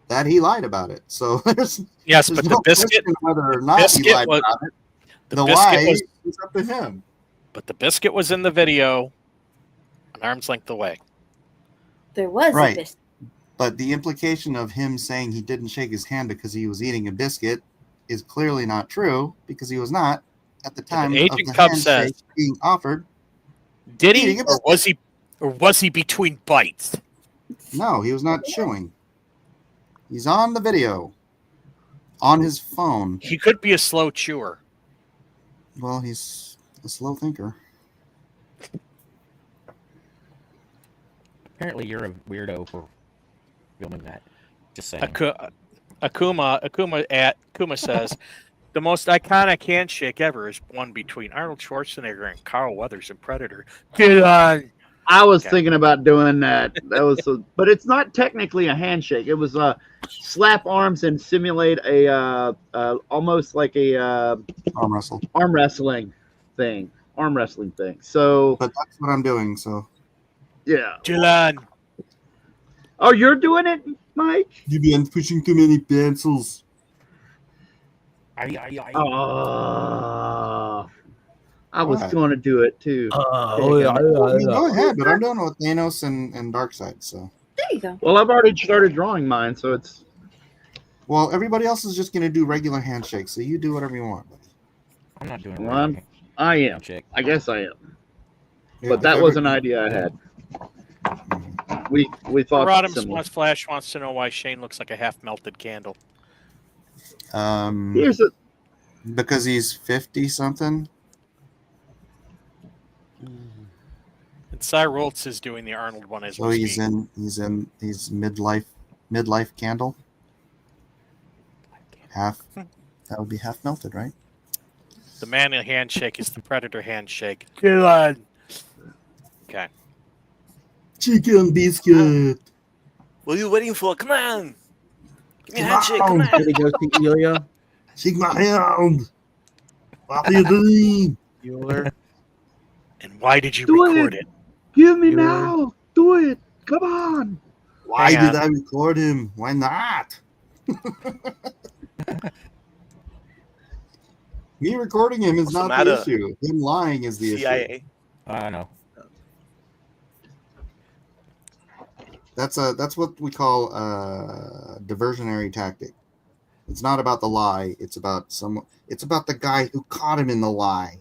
that he lied about it. So there's Yes, no but the biscuit, question whether or not he biscuit lied was- about it. the The biscuit why was, is up to him. but the biscuit was in the video, an arm's length away. There was Right. a biscuit. But the implication of him saying he didn't shake his hand because he was eating a biscuit is clearly not true, because he was not at the time of Agent the Cub handshake says, being offered. did Eating he, a or was he between bites? No, he was not chewing. He's on the video. On his phone. He could be a slow chewer. Well, he's a slow thinker. Apparently, you're a weirdo for filming that. Just saying. Akuma says, the most iconic handshake ever is one between Arnold Schwarzenegger and Carl Weathers in Predator. Get on. I was Okay. thinking about doing that. That was, but it's not technically a handshake. It was slap arms and simulate a almost like a Arm wrestle. arm wrestling thing. So, But that's what I'm doing. So yeah. Dylan. Oh, you're doing it, Mike? you've been pushing too many pencils. Oh, I was What? going to do it too. Go ahead, but I'm doing it with Thanos and Darkseid. So There you go. Well, I've already started drawing mine, so it's. well, everybody else is just going to do regular handshakes. So you do whatever you want. I'm not doing Well, it. I am. Handshake. I guess I am. If But that ever- was an idea I had. We thought Rodhams similar. Flash wants to know why Shane looks like a half melted candle. Here's a. Because he's 50 something. And Cy Roltz is doing the Arnold one as So we he's speak. he's midlife candle. Half. That would be half melted, right? The man handshake is the Predator handshake. Get on. Okay. Chicken biscuit. What are you waiting for? Come on. Give me a Come handshake. on. Come on. Did he go see Elia? Shake my hand. What are you doing? Bueller? And why did you Do record it. it? Give me You now. Do it. Come on. Why Hang did on. I record him? Why not? Me recording him is What's not the the matter? issue. Him lying is the issue. CIA. I know. That's what we call a diversionary tactic. It's not about the lie. It's about the guy who caught him in the lie.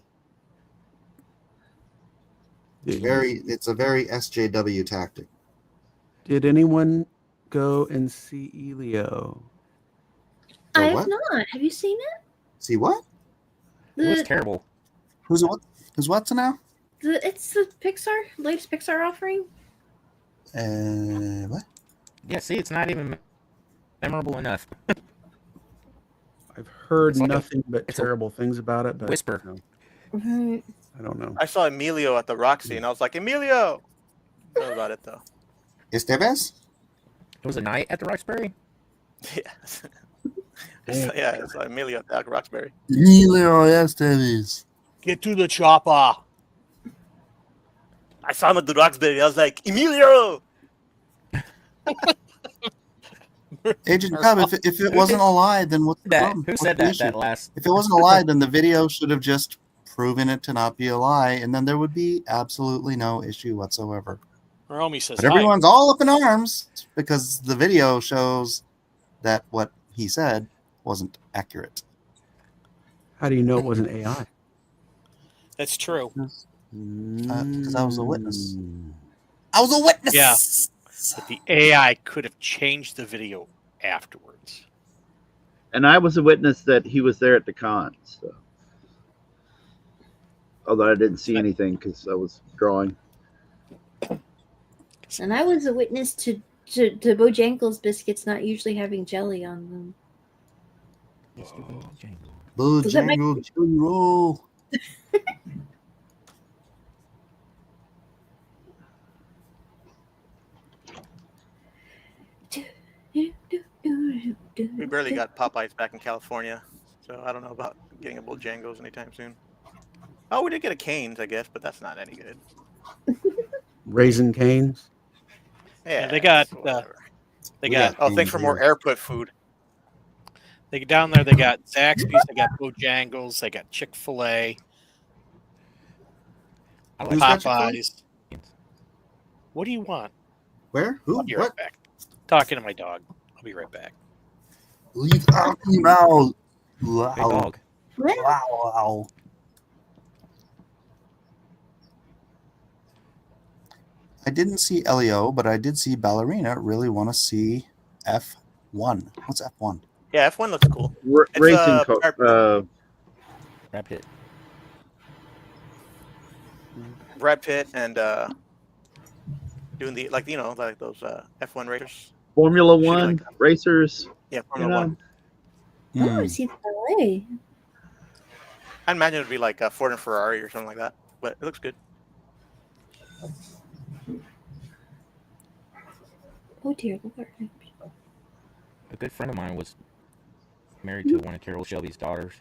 It's a very SJW tactic. Did anyone go and see Elio? So I have what? not. Have you seen it? See what? It was The, terrible. Who's what? Who's what's now? it's the latest Pixar offering. What? Yeah, see, it's not even memorable enough. I've heard It's like nothing but it's a terrible things about it. But whisper. no, Right. I don't know. I saw Emilio at the Roxy, and I was like, Emilio. Know about it though. Esteves? It was a night at the Roxbury. Yeah. I saw Emilio at the Roxbury. Emilio Esteves. Get to the chopper. I saw him at the Roxbury. I was like, Emilio. Agent Cub, if it wasn't a lie, then what's the problem? Who What's said the that? issue? That last. If it wasn't a lie, then the video should have just proven it to not be a lie, and then there would be absolutely no issue whatsoever. Romy says, But everyone's all up in arms because the video shows that what he said wasn't accurate. How do you know it wasn't AI? Hi. That's true. Because I was a witness. I was a witness. Yeah. But the AI could have changed the video afterwards. And I was a witness that he was there at the con. So. Although I didn't see anything because I was drawing. And I was a witness to Bojangles biscuits not usually having jelly on them. Does that make- Bojangle Jelly Roll. We barely got Popeyes back in California, so I don't know about getting a Bojangles anytime soon. Oh, we did get a Cane's, I guess, but that's not any good. Raisin Canes. Yeah, they got, whatever. They We got got Oh, thanks for more airput food. they down there. They got Zaxby's. They got Bojangles. They got Chick-fil-A. I Who's got Popeyes. What do you want? Where? Who? I'll be right What? back. Talking to my dog. I'll be right back. Leave out now. Hey, Wow. dog. Wow. I didn't see Leo, but I did see Ballerina. Really want to see F1. What's F1? Yeah, F1 looks cool. It's, Racing Brad Pitt. Brad Pitt and doing the like those F1 racers. Formula Should be One like that. racers. Yeah, Formula One. I want to see the ballet. I imagine it'd be like Ford and Ferrari or something like that, but it looks good. Oh dear Lord. A good friend of mine was married to one of Carol Shelby's daughters.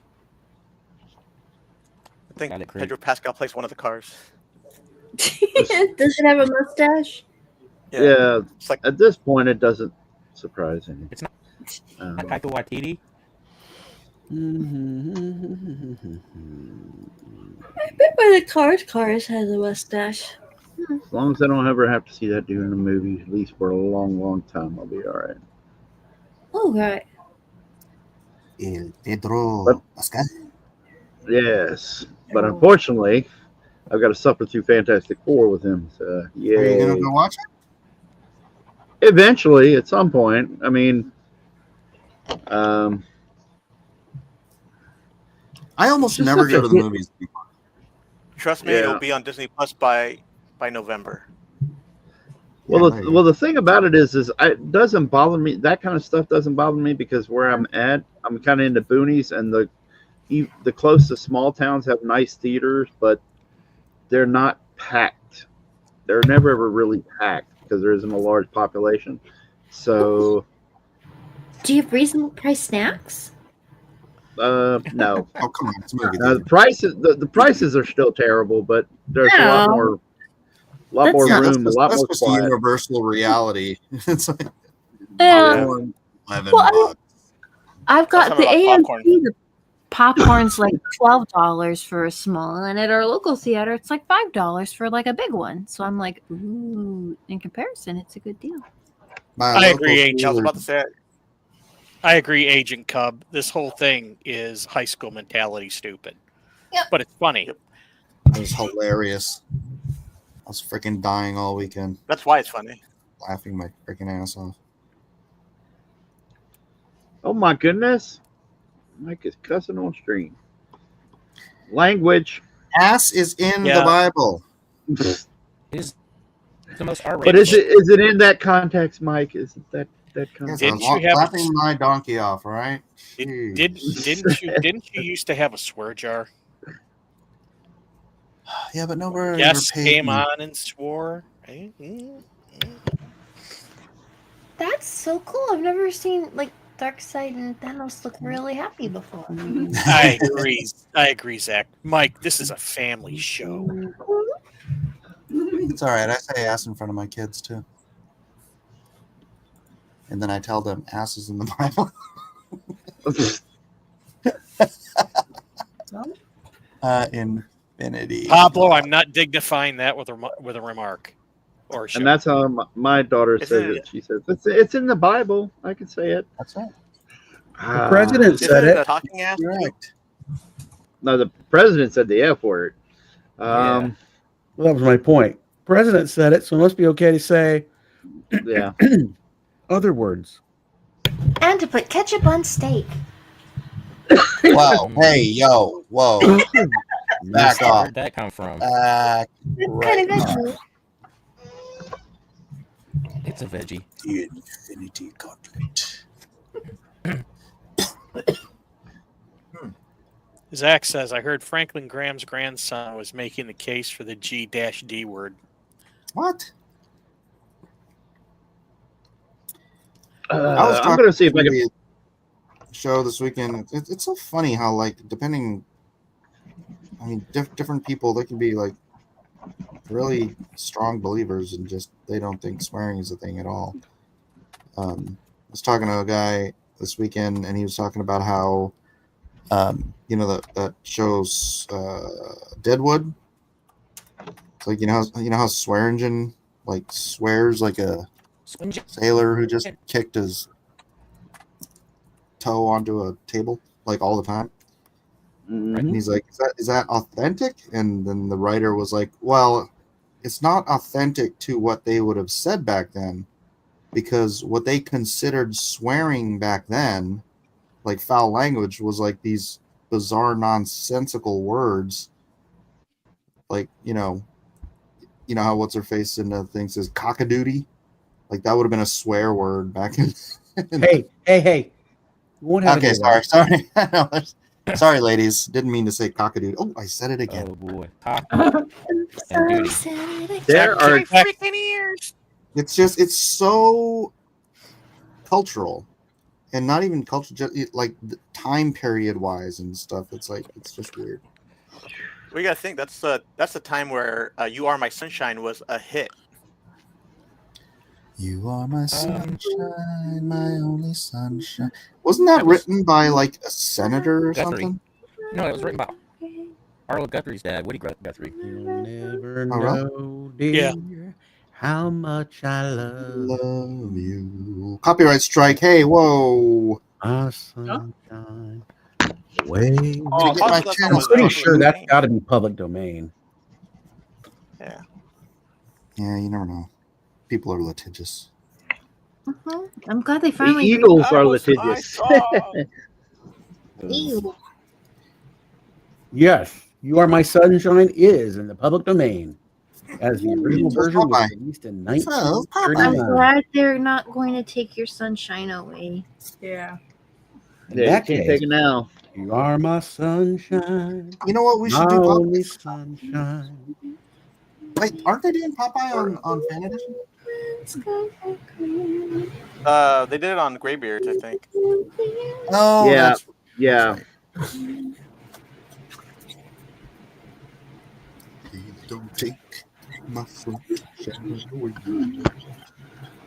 I think Got it, Craig. Pedro Pascal plays one of the cars. Does it have a mustache? Yeah. It's like At this point, it doesn't surprise me. It's not Taika Waititi. I bet by the Cars has a mustache. As long as I don't ever have to see that dude in a movie, at least for a long, long time, I'll be all right. Oh right. El Pedro But- Pascal. Yes, but unfortunately, I've got to suffer through Fantastic Four with him. So, Are you going yeah. to go watch it? Eventually, at some point. I mean, I almost Just never such go a to the hit. movies. trust me, Yeah. it'll be on Disney Plus by November. well, Yeah, the thing about it is it doesn't bother me. That kind of stuff doesn't bother me because where I'm at, I'm kind of in the boonies, and the closest small towns have nice theaters, but they're not packed. They're never ever really packed because there isn't a large population. So, Do you have reasonable price snacks? no. Oh, come on. It's a movie. The prices are still terrible, but there's a lot No. more That's more not- room, a lot that's more just a quiet. universal reality. It's like Yeah. popcorn, $11. Well, I mean, I've got That's the not a lot of popcorn. AMC. The popcorn's like $12 for a small, and at our local theater, it's like $5 for like a big one. So I'm like, ooh, in comparison, it's a good deal. My I local agree, H. I was theater- about to say, I agree, Agent Cub. This whole thing is high school mentality stupid. Yep. But it's funny. Yep. It was hilarious. I was freaking dying all weekend, that's why it's funny. laughing my freaking ass off. Oh my goodness. Mike is cussing on stream. Language. Ass is in the Yeah. Bible. Is the most R-rated. But is it in that context, Mike? Is it that Yes, context? Didn't I was you have- laughing my donkey off, all right? Jeez. Didn't you used to have a swear jar? Yeah, but nobody ever Yes, paid came me. on and swore. That's so cool. I've never seen like Darkseid and Thanos look really happy before. I agree, Zach. Mike, this is a family show. It's all right. I say ass in front of my kids too, and then I tell them ass is in the Bible. Infinity. Pablo, I'm not dignifying that with a remark. Or And that's how my daughter says Isn't it. She says, it's in the Bible. I can say it. That's right. The president Isn't said it a it. talking ass? Correct. No, the president said the F word. Well, that was my point. President said it, so it must be okay to say Yeah. other words. And to put ketchup on steak. Wow. Hey, yo. Whoa. Back off. Where'd that come from? Back That's right kind of off. good. It's a veggie. The Infinity Gauntlet. Zach says, I heard Franklin Graham's grandson was making the case for the G-D word. What? I'm going to see if I can. can show this weekend. It's so funny how, like, depending, I mean, different people, they can be like really strong believers and just they don't think swearing is a thing at all. I was talking to a guy this weekend, and he was talking about how, that shows Deadwood. It's like you know how Swearingen like swears like a sailor who just kicked his toe onto a table like all the time. And he's like, is that authentic? And then the writer was like, well, it's not authentic to what they would have said back then, because what they considered swearing back then, like foul language, was like these bizarre, nonsensical words. Like, you know how what's her face in the thing says cockadoodie? Like that would have been a swear word back in. Hey. You won't have Okay, sorry. Sorry, ladies. Didn't mean to say cockadoodie. Oh, I said it again. Oh boy. There are freaking ears. It's so cultural, and not even cultural, just like time period wise and stuff. It's just weird. We gotta think that's the time where "You Are My Sunshine" was a hit. You are my sunshine, my only sunshine. Wasn't that written by like a senator or Guthrie. something? No, it was written by Arlo Guthrie's dad, Woody Guthrie. You'll never Oh, really? know, dear, how much I love you. Copyright strike. Hey, whoa. my sunshine. Way. Oh, Get my Hot channel I'm pretty was sure that's domain. got to be public domain. Yeah. Yeah, you never know. People are litigious. I'm glad they the finally. Eagles are litigious. Ew. Yes, You Are My Sunshine is in the public domain, as the original version was Popeye. released in I'm 1939. glad they're not going to take your sunshine away. Yeah. In Yeah, you that can't case, take it now. You are my sunshine, You know what we should my do? only Popeye? sunshine. Wait, aren't they doing Popeye on Fan Edition? They did it on Greybeard, I think. Oh, Yeah, that's yeah. right. Please don't take my sunshine away.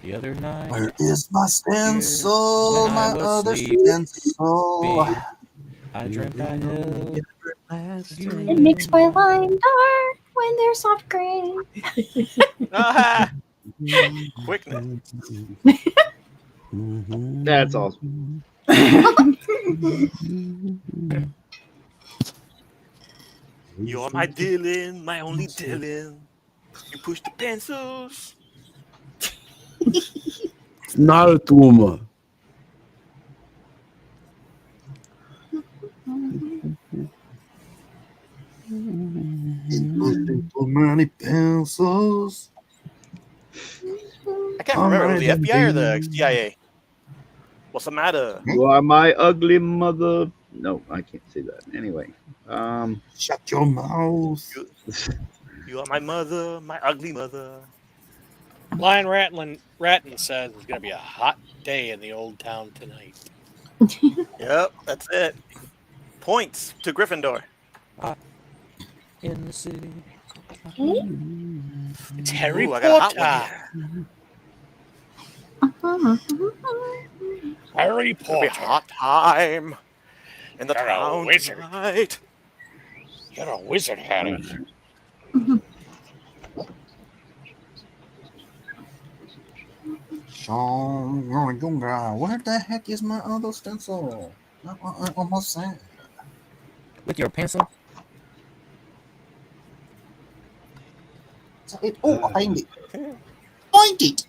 The other night. Where is my stencil? When I My was other sleeping, stencil. I dreamt I held It makes my line dark when they're soft gray. Ah, quickness. That's awesome. You're my Dylan, my only Dylan. You push the pencils. Not a tumor. Too many pencils. I can't remember. Was it the FBI or the CIA? What's the matter? You are my ugly mother. No, I can't say that. Anyway, Shut your mouth. You are my mother, my ugly mother. Lion Ratton says it's going to be a hot day in the old town tonight. Yep, that's it. Points to Gryffindor. in the city. It's Harry Ooh, I got a hot Potter. one here. Harry It'll be a Potter. hot time in the You're a town wizard. tonight. You're a wizard, Harry. Where the heck is my other stencil? I almost said. With your pencil? Oh, I find it. Find it.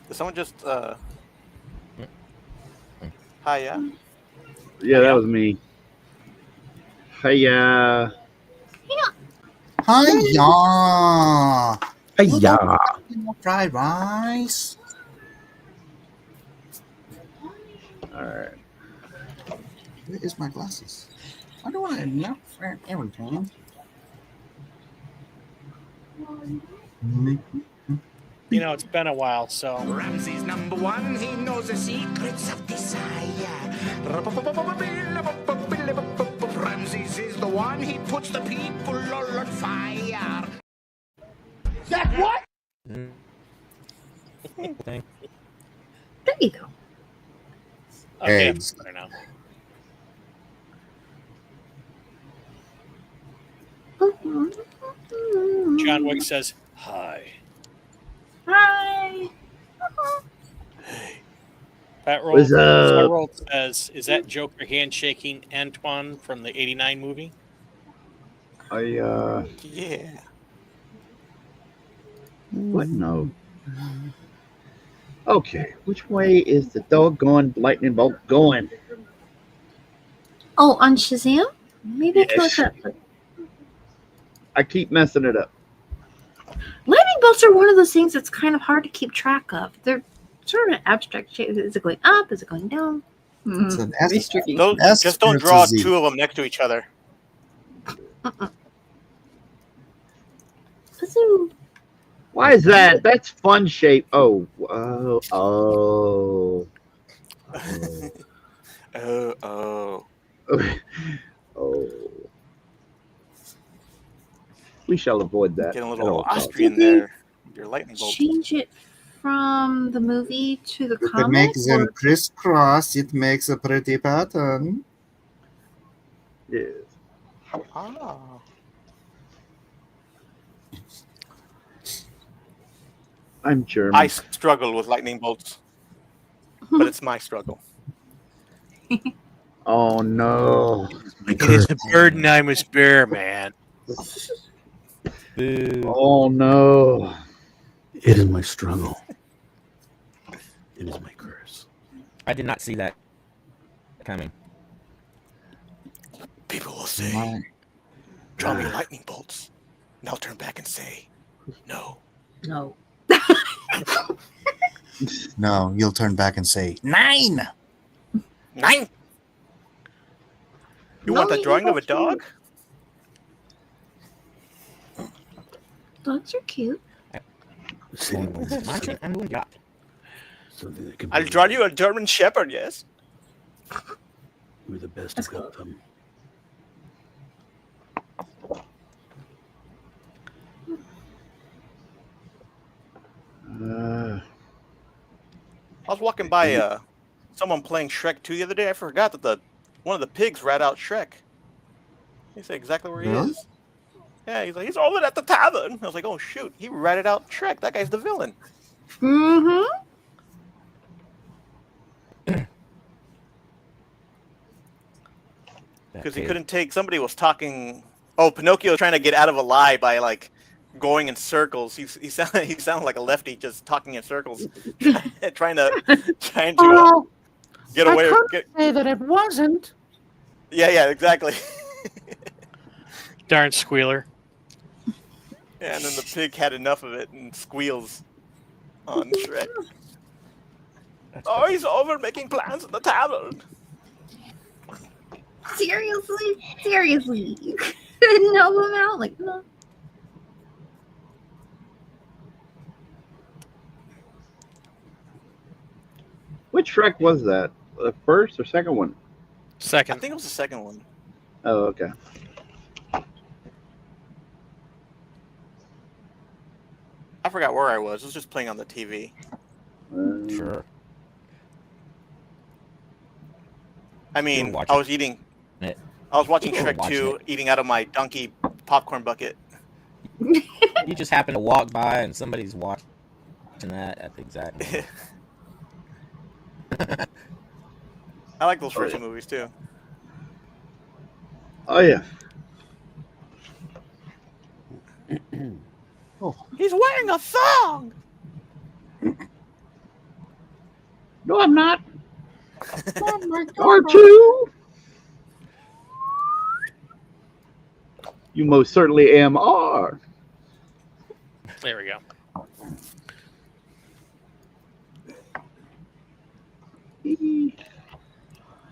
Did someone just hi, yeah? Yeah, that was me. Hiya. Hiya. Fried rice. All right. Where is my glasses? I don't want to knock for everything. You know, it's been a while, so. Ramsey's number one, he knows the secrets of desire. Ramses is the one, he puts the people all on fire. That what? Thing. There you go. Okay, Eggs. better now. John Wick says, "Hi." Hi. Pat What's up? Roll says, "Is that Joker handshaking Antoine from the '89 movie?" Yeah. What? No. Okay, which way is the doggone lightning bolt going? Oh, on Shazam? Maybe I can look Yes. that up. I keep messing it up. Lightning bolts are one of those things that's kind of hard to keep track of. They're sort of an abstract shape. Is it going up? Is it going down? It's an Very S. tricky. Those, S just don't it's a draw Z. two of them next to each other. Kazoo. Why is that? That's fun shape. Oh. Oh. Oh. We shall avoid that. Get a at little all costs. Austrian there. Your lightning bolt. Change it from the movie to the If you comic? make them Or... crisscross, it makes a pretty pattern. Yes. Ah. I'm German. I struggle with lightning bolts, but it's my struggle. Oh no. It is the burden I must bear, man. Oh no. It is my struggle. It is my curse. I did not see that coming. People will say, My- "Draw me lightning bolts," and I'll turn back and say, "No." No. No, you'll turn back and say 9. 9. You want a Lightning drawing of a bolts dog? Dogs are cute. Something that can I'll be- draw you a German Shepherd. Yes. We're the best of them. I was walking by someone playing Shrek 2 the other day. I forgot that one of the pigs rat out Shrek. He said exactly where he Really? is. Yeah, he's like, he's over at the tavern. I was like, oh shoot, he ratted out Shrek. That guy's the villain. Mm-hmm. Because he couldn't take. Somebody was talking. Oh, Pinocchio was trying to get out of a lie by like going in circles. He sounded like a lefty, just talking in circles, trying to get away. Say that it wasn't. Yeah, exactly. Darn squealer. Yeah, and then the pig had enough of it and squeals on Shrek. Oh, he's over making plans at the tavern. Seriously. You couldn't help him out? Like, no. Which Shrek was that? The first or second one? I Second. think it was the second one. Oh, okay. I forgot where I was. It was just playing on the TV. Sure. I mean, watch I it. was eating. It- I was watching You were Shrek watching 2, it. eating out of my donkey popcorn bucket. You just happen to walk by and somebody's watching that at the exact moment. I like those first two movies too. Oh yeah. He's wearing a thong. No, I'm not. Aren't you? You most certainly are. There we go.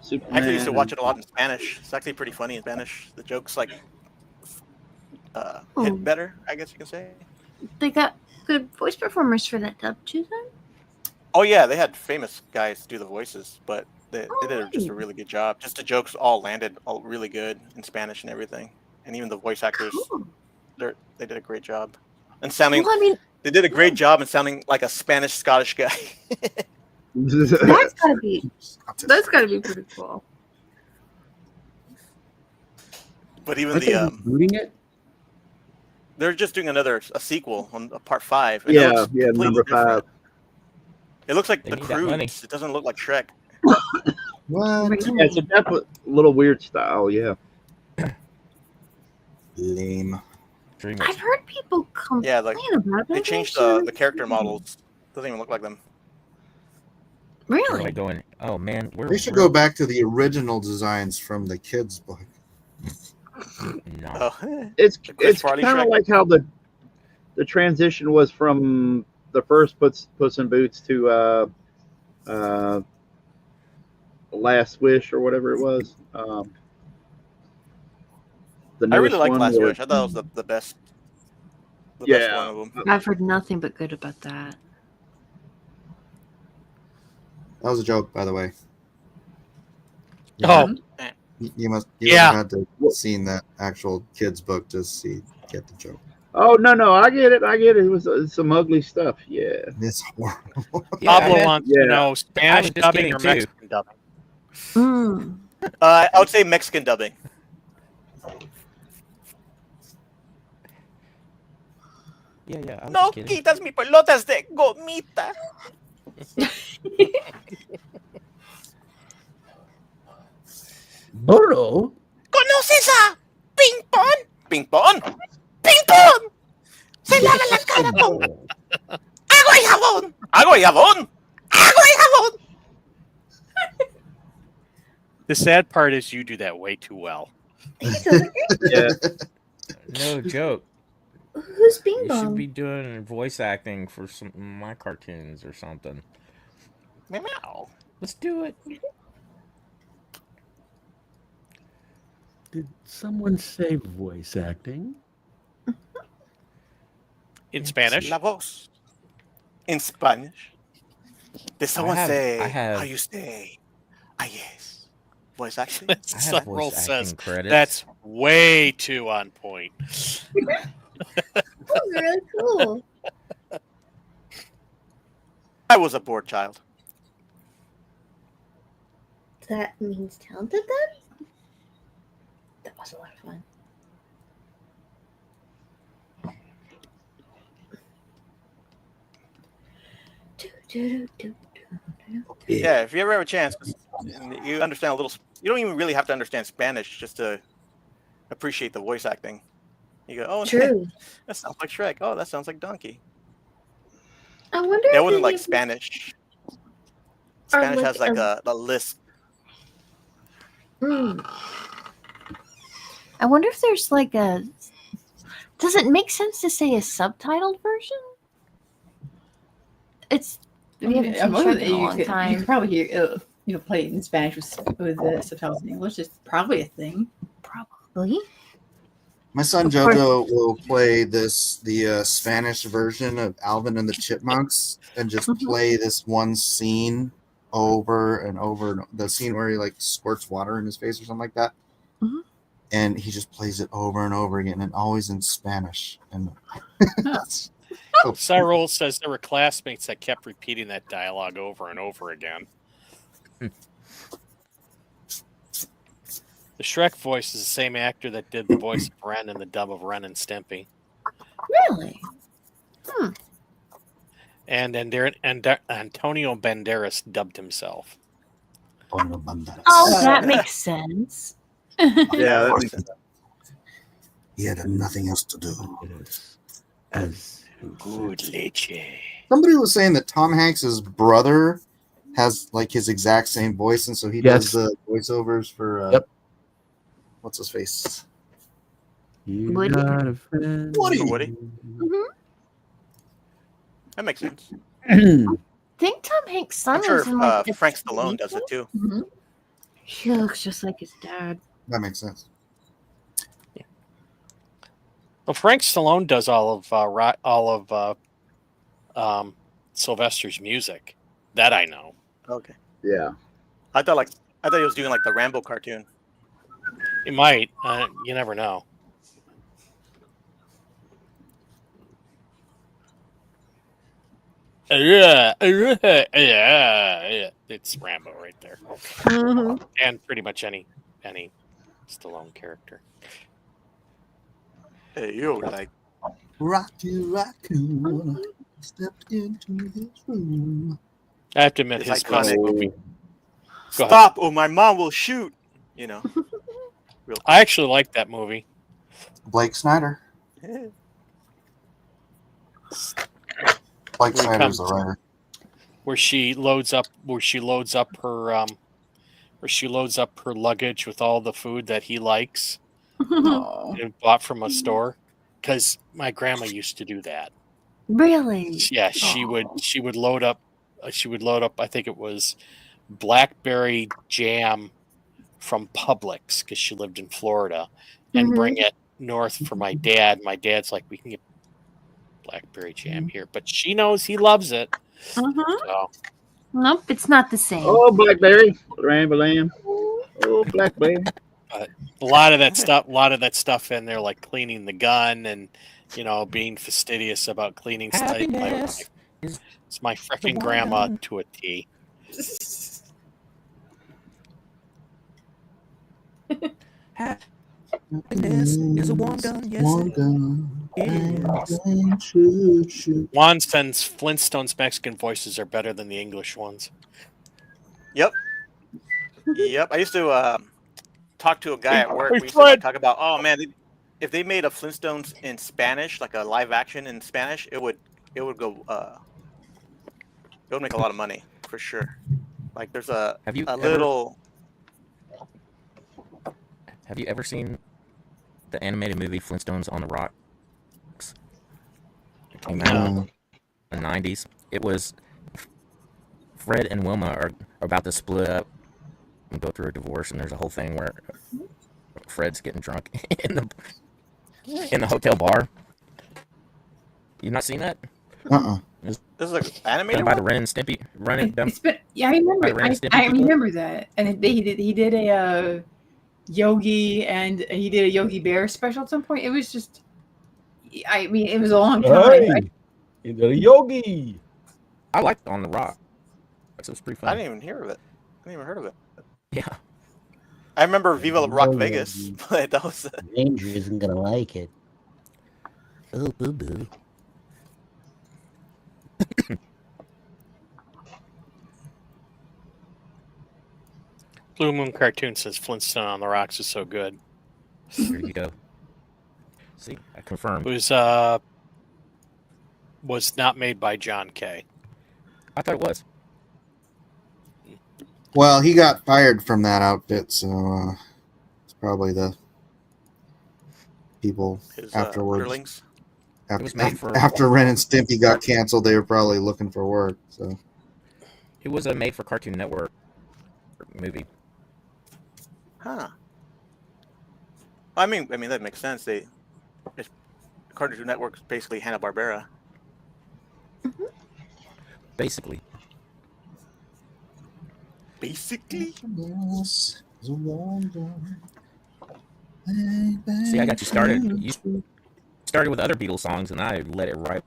Superman. I actually used to watch it a lot in Spanish. It's actually pretty funny in Spanish. The jokes like hit better, I guess you can say. They got good voice performers for that dub too, then? Oh yeah, they had famous guys do the voices, but they did just a really good job. Just the jokes all landed all really good in Spanish and everything, and even the voice actors, Cool. they did a great job. And sounding, Well, I mean, they did a great job in sounding like a Spanish Scottish guy. that's gotta be pretty cool. But even Aren't they the rebooting it? They're just doing a sequel on part 5. And Yeah, it looks completely number different. 5. It looks like They the need that money. Croods. It doesn't look like Shrek. What? Yeah, it's a definitely little weird style. Yeah. Lame. Dreamers. I've heard people complain Yeah, like about it. they changed the character models. Doesn't even look like them. They're Really? like going, oh man, They should go back to the original designs from the kids' book. No. Oh, It's Chris Farley kind of Shrek. like how the transition was from the first Puss in Boots to Last Wish or whatever it was. The I really newest like one Last where- Wish. I thought it was the best. The Yeah. best one of them. I've heard nothing but good about that. That was a joke, by the way. Oh, You must Yeah. have had to have seen that actual kids' book to get the joke. Oh no, I get it. It was some ugly stuff. Yeah. It's horrible. Pablo Yeah, wants yeah. to know Spanish just dubbing kidding, or too. Mexican dubbing. Mm. I would say Mexican dubbing. Yeah. I was No just kidding. quitas mi pelotas de gomita. Burro? ¿Conoces a Ping Pong? Ping Pong. Ping Pong. Se lava la cara con agua y jabón. Agua y jabón. Agua y jabón. The sad part is you do that way too well. Yeah. No joke. Who's Bing You Bong? should be doing voice acting for some of my cartoons or something. Meow. Let's do it. Did someone say voice acting? In Spanish. La voz. In Spanish. Did someone say I have- how you say? Ah, yes. Voice acting. I have Several voice says acting credits. that's way too on point. Oh, really cool. I was a bored child. That means talented then? That was a lot of fun. Yeah, if you ever have a chance, and you understand a little. You don't even really have to understand Spanish just to appreciate the voice acting. You go, oh, True. that sounds like Shrek. Oh, that sounds like Donkey. I wonder That if wasn't they like give- Spanish. Or Spanish like has like a lisp. I wonder if there's like a. Does it make sense to say a subtitled version? It's. We haven't seen Shrek in a long You time. could probably hear, play it in Spanish with the subtitles in English. It's probably a thing. Probably. My son Of course. Jojo will play the Spanish version of Alvin and the Chipmunks and just play this one scene over and over. And the scene where he like squirts water in his face or something like that. Mhm. And he just plays it over and over again and always in Spanish. And Cyril says there were classmates that kept repeating that dialogue over and over again. The Shrek voice is the same actor that did the voice of Ren in the dub of Ren and Stimpy. Really? And Antonio Banderas dubbed himself. Oh, that makes sense. Yeah, that makes sense. He had nothing else to do. As Good leche. Somebody was saying that Tom Hanks's brother has like his exact same voice, and so he Yes. does the voiceovers for Yep. what's his face? you Woody. got a friend. Woody. Mhm. That makes sense. I think Tom Hanks' son I'm sure is in like the Frank Stallone does it too. He looks just like his dad. That makes sense. Well, Frank Stallone does all of Sylvester's music. That I know. Okay. Yeah. I thought he was doing like the Rambo cartoon. He might. You never know. Yeah. It's Rambo right there, and pretty much any Stallone character. Hey, you like Rocky Raccoon stepped into his room. I have to admit, It's his iconic. classic movie. Go ahead. Stop, or my mom will shoot. You know. Real I actually like that movie. Blake Snyder. quick. Blake Where he Snyder's the comes- writer. where she loads up her luggage with all the food that he likes Oh. and bought from a store. Because my grandma used to do that. Really? Yeah, she would load up. I think it was blackberry jam from Publix because she lived in Florida, and bring it north for my dad. My dad's like, we can get blackberry jam here, but she knows he loves it. So Nope, it's not the same. Oh, blackberry, lamb. Oh, blackberry. a lot of that stuff in there, like cleaning the gun and being fastidious about cleaning stuff. Happiness is It's my freaking the grandma one. to a T. Happiness is a warm gun. Yes, Warm it gun. is. Bang, shoot, shoot. Juan says Flintstones Mexican voices are better than the English ones. Yep. I used to talk to a guy at work. Hey, We used to like, Fred. talk about, oh man, if they made a Flintstones in Spanish, like a live action in Spanish, it would go. It would make a lot of money for sure. Like there's a Have you ever- little. Have you ever seen the animated movie Flintstones on the Rocks? It came out in the 90s. It was Fred and Wilma are about to split up and go through a divorce, and there's a whole thing where Fred's getting drunk in the hotel bar. You not seen that? This is like animated. Done by the Ren and Stimpy. It's been, yeah, I remember. Ren and Stimpy I people. remember that, and he did a Yogi, and he did a Yogi Bear special at some point. It was just, I mean, it was a long time. Hey, the yogi. I liked On the Rock. It was pretty I fun. didn't even hear of it. I didn't even heard of it. Yeah. I remember Viva La Rock Oh, Vegas, yeah. but that was. Andrew isn't gonna like it. Oh, boo boo. Blue Moon Cartoon says Flintstone on the Rocks is so good. There you go. See, I confirmed. It was not made by John Kay. I thought it was. Well, he got fired from that outfit, so it's probably the people His afterwards. underlings. It was made for- After Ren and Stimpy got canceled, they were probably looking for work. So It was a made for Cartoon Network movie. Huh. I mean that makes sense. Cartoon Network's basically Hanna-Barbera. Basically. Basically. Happiness is a warm gun. See, I got you started. You started with other Beatles songs, and I let it right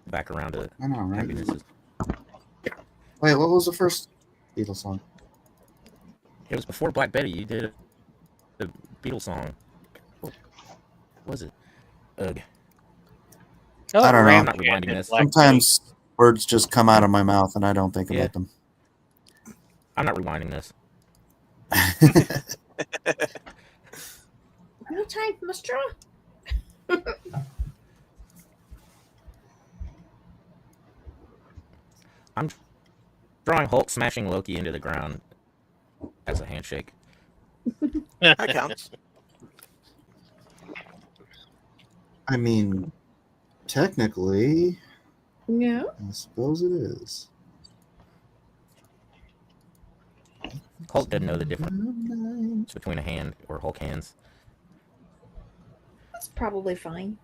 back around to I know, right? Happiness. Wait, what was the first Beatles song? It was before Black Betty. You did the Beatles song. What was it? Ugh. I don't know. I'm not rewinding this. Sometimes words just come out of my mouth and I don't think Yeah. about them. I'm not rewinding this. No time, mister. I'm drawing Hulk smashing Loki into the ground as a handshake. That counts. I mean, technically, Yeah. I suppose it is. Hulk doesn't know the difference between a hand or Hulk hands. That's probably fine.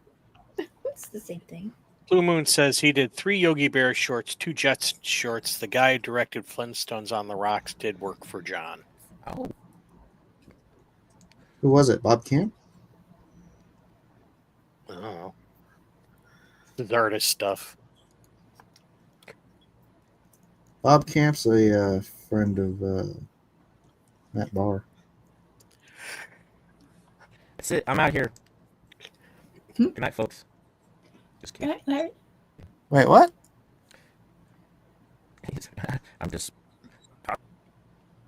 It's the same thing. Blue Moon says he did 3 Yogi Bear shorts, 2 Jets shorts. The guy who directed Flintstones on the Rocks did work for John. Oh, Who was it? Bob Camp? I don't know. His artist stuff. Bob Camp's a friend of Matt Barr. that's it. I'm out here. Good night, folks. Just kidding. Wait, what? I'm just talking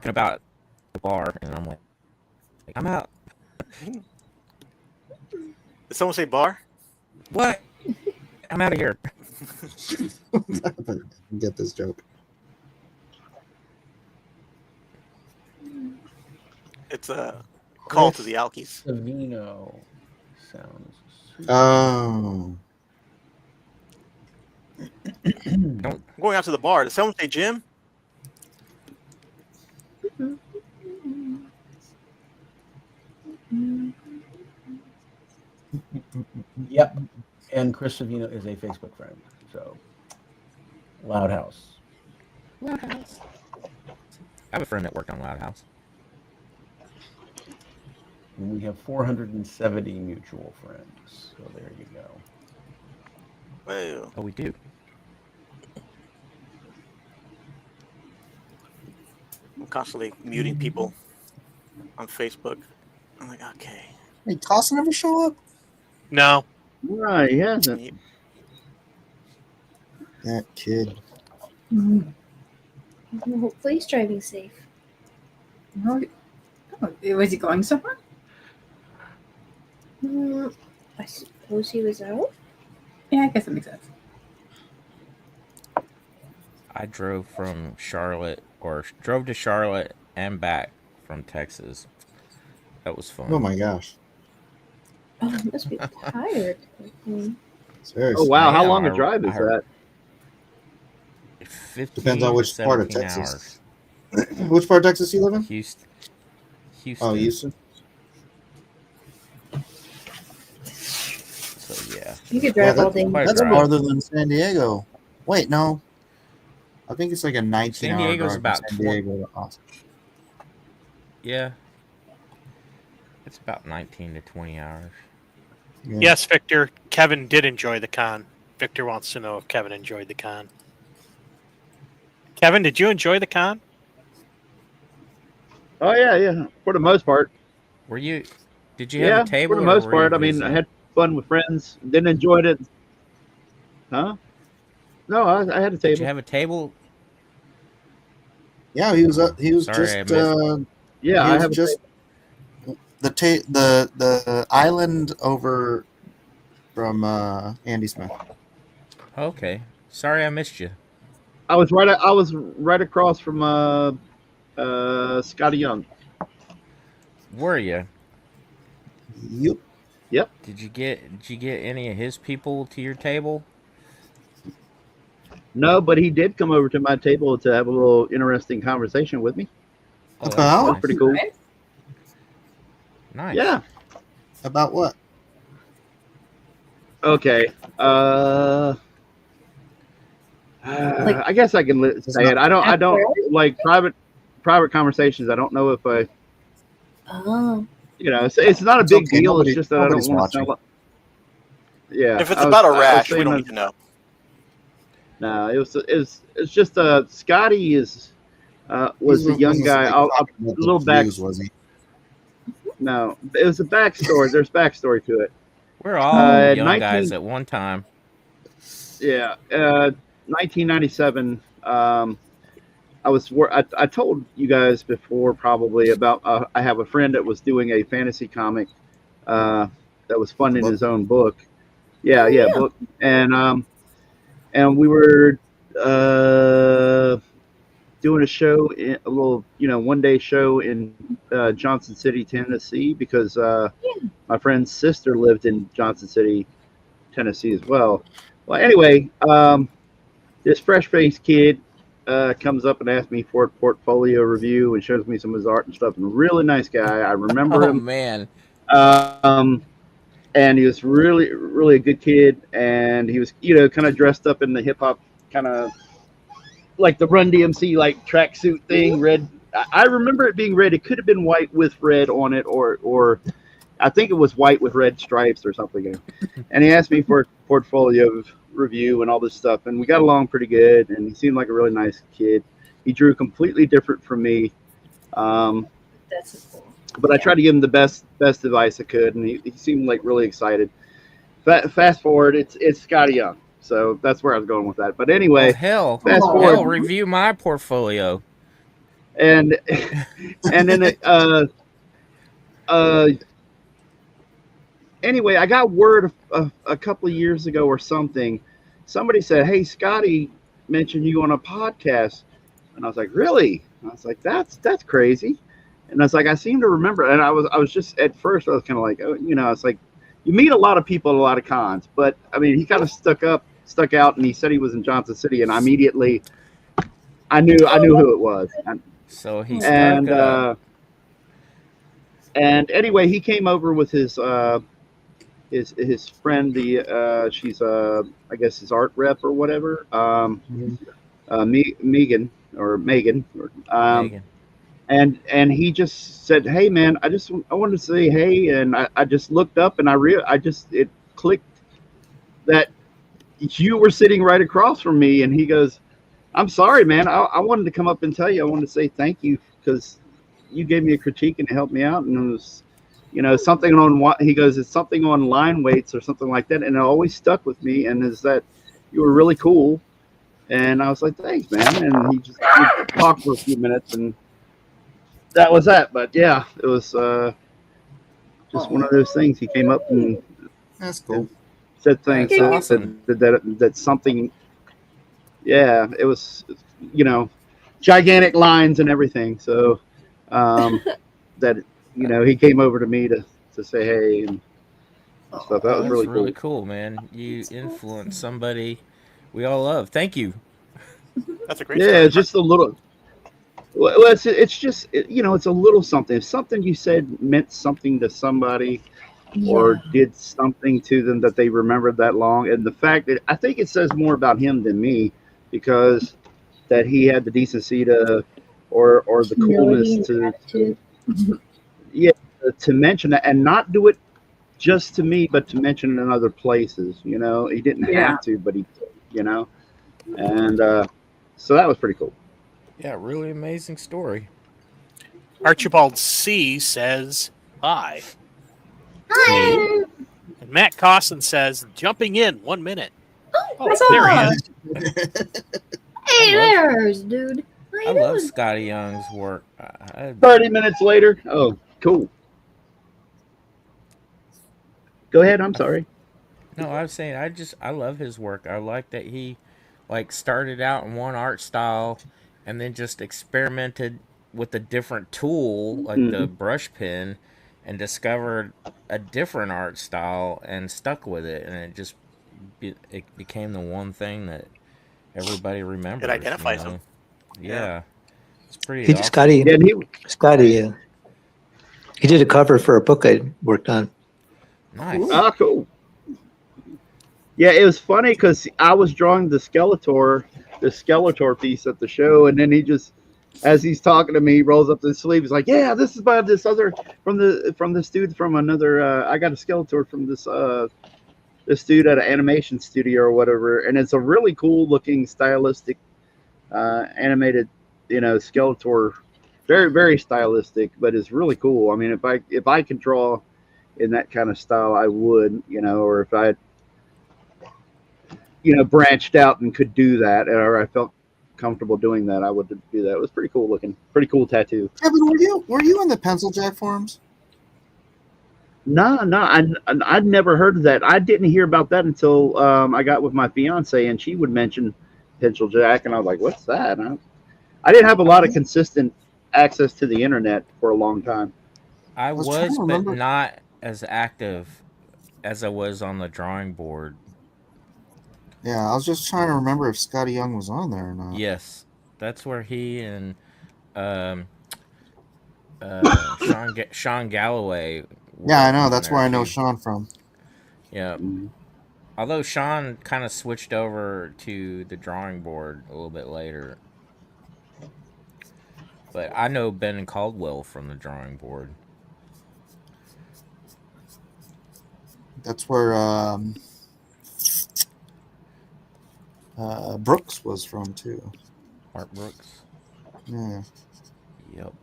about the bar, and I'm like I'm out. Did someone say bar? What? I'm out of here. Get this joke. It's a call to the Alkies. Savino sounds. Oh. I'm going out to the bar. Did someone say Jim? Yep. And Chris Savino is a Facebook friend. So, Loud House. I have a friend that worked on Loud House. And we have 470 mutual friends. So there you go. Well, Oh, we do. I'm constantly muting people on Facebook. I'm like, okay. Hey, Carson ever show up? No. Right, he hasn't. That kid. Hopefully he's driving safe. Oh, was he going somewhere? I suppose he was out. Yeah, I guess that makes sense. I drove to Charlotte and back from Texas. That was fun. Oh my gosh. Oh, he must be tired. Seriously. Oh wow, how Yeah, long a drive is that? 15 Depends on which to part of 17 Texas. hours. Which part of Texas you live in? Houston. Oh, Houston. So yeah. You could drive all day. That's drive. farther than San Diego. Wait, no. I think it's like a 19-hour San Diego's drive about from San Diego to Austin. Yeah. It's about 19 to 20 hours. Yeah. Yes, Victor. Kevin did enjoy the con. Victor wants to know if Kevin enjoyed the con. Kevin, did you enjoy the con? Oh yeah, for the most part. Did you have a table? For the most part. I mean, I had fun with friends. Didn't enjoy it. Huh? No, I had a table. Did you have a table? Yeah, he was. He was Sorry, just. I missed Yeah, he I was have just the island over from Andy Smith. Okay. Sorry, I missed you. I was right across from Scotty Young. Were you? Yep. Did you get any of his people to your table? No, but he did come over to my table to have a little interesting conversation with me. Oh, About? That was nice. pretty cool. Nice. Yeah. About what? Okay. I guess I can say it. I don't like private conversations. I don't know if I. Oh. It's not a It's big okay. deal. It's just that I don't Nobody's want to watching. sound like. Yeah. If it's about a rash, we saying don't that- need to know. No, it's just Scotty was the young guy. A little back. Was he? No, it was a backstory. There's backstory to it. We're all young 19 guys at one time. Yeah, 1997. I told you guys before probably about. I have a friend that was doing a fantasy comic that was funding his own book. Yeah, book, and we were doing a show, a little, one-day show in Johnson City, Tennessee, because my friend's sister lived in Johnson City, Tennessee as well. Well, anyway, this fresh-faced kid comes up and asks me for a portfolio review and shows me some of his art and stuff. And really nice guy. I remember Oh him. man. And he was really, really a good kid. And he was, kind of dressed up in the hip-hop kind of like the Run DMC like tracksuit thing, red. I remember it being red. It could have been white with red on it, or I think it was white with red stripes or something. And he asked me for a portfolio review and all this stuff, and we got along pretty good. And he seemed like a really nice kid. He drew completely different from me, That's cool. but I tried to give him the best advice I could, and he seemed like really excited. fast forward, it's Scotty Young. So that's where I was going with that. But Well, anyway, hell, fast Oh. forward, hell, review my portfolio. and then uh, anyway, I got word a couple of years ago or something. Somebody said, "Hey, Scotty mentioned you on a podcast," and I was like, "Really?" And I was like, "That's crazy." And I was like, "I seem to remember." And I was just at first I was kind of like, "Oh, it's like you meet a lot of people at a lot of cons," but I mean, he kind of stuck out, and he said he was in Johnson City, and I immediately I knew who it was, So he stuck and up. and anyway, he came over with his friend, she's I guess his art rep or whatever, Megan or Megan, Megan. and he just said, "Hey man, I wanted to say hey," and I just looked up and it clicked that you were sitting right across from me, and he goes, "I'm sorry, man. I wanted to come up and tell you. I wanted to say thank you because you gave me a critique and helped me out, and it was." Something on what he goes, it's something on line weights or something like that. And it always stuck with me. And is that you were really cool. And I was like, thanks, man. And he talked for a few minutes and that was that. But yeah, it was just one of those things. He came up and That's cool. said thanks. That's awesome. That something, yeah, it was, gigantic lines and everything. So that, he came over to me to say hey and stuff. That was That's really cool, man. You influenced somebody we all love. Thank you. That's a great Yeah, story. it's just a little. Well, it's just it's a little something. If something you said meant something to somebody or did something to them that they remembered that long, and the fact that I think it says more about him than me because that he had the decency to or the coolness to yeah to mention that and not do it just to me, but to mention it in other places. He didn't have to, but he, and so that was pretty cool. Yeah, really amazing story. Archibald C says hi. Hi. And Matt Cosson says, jumping in 1 minute. Oh, That's there he all. is. Hey, there's dude. I love Scotty Young's work. 30 minutes later. Oh, cool. Go ahead. I'm sorry. No, I was saying I love his work. I like that he started out in one art style and then just experimented with a different tool like the brush pen and discovered a different art style and stuck with it, and it became the one thing that everybody remembers. It identifies him. Yeah. It's pretty awesome. Scotty, Yeah, Scotty, he did a cover for a book I worked on. Nice. Ah, cool. Yeah, it was funny because I was drawing the Skeletor piece at the show, and then he just, as he's talking to me, he rolls up his sleeve. He's like, "Yeah, this is by this other from this dude from another. I got a Skeletor from this dude at an animation studio or whatever, and it's a really cool looking, stylistic, animated, Skeletor, very very stylistic, but it's really cool. I mean, if I could draw in that kind of style, I would, or if I branched out and could do that, or I felt comfortable doing that, I would do that. It was pretty cool looking, pretty cool tattoo. Kevin, were you in the Pencil Jack forums? No, I'd never heard of that. I didn't hear about that until I got with my fiance, and she would mention Pencil Jack, and I was like, "What's that?" I didn't have a lot of consistent access to the internet for a long time. I was trying was, to but remember. not as active as I was on the drawing board. Yeah, I was just trying to remember if Scotty Young was on there or not. Yes, that's where he and Sean Galloway. Yeah, I know. on That's there where I know too. Sean from. Yeah. Although Sean kind of switched over to the drawing board a little bit later. But I know Ben Caldwell from the drawing board. That's where Brooks was from too. Art Brooks. Yeah. Yep.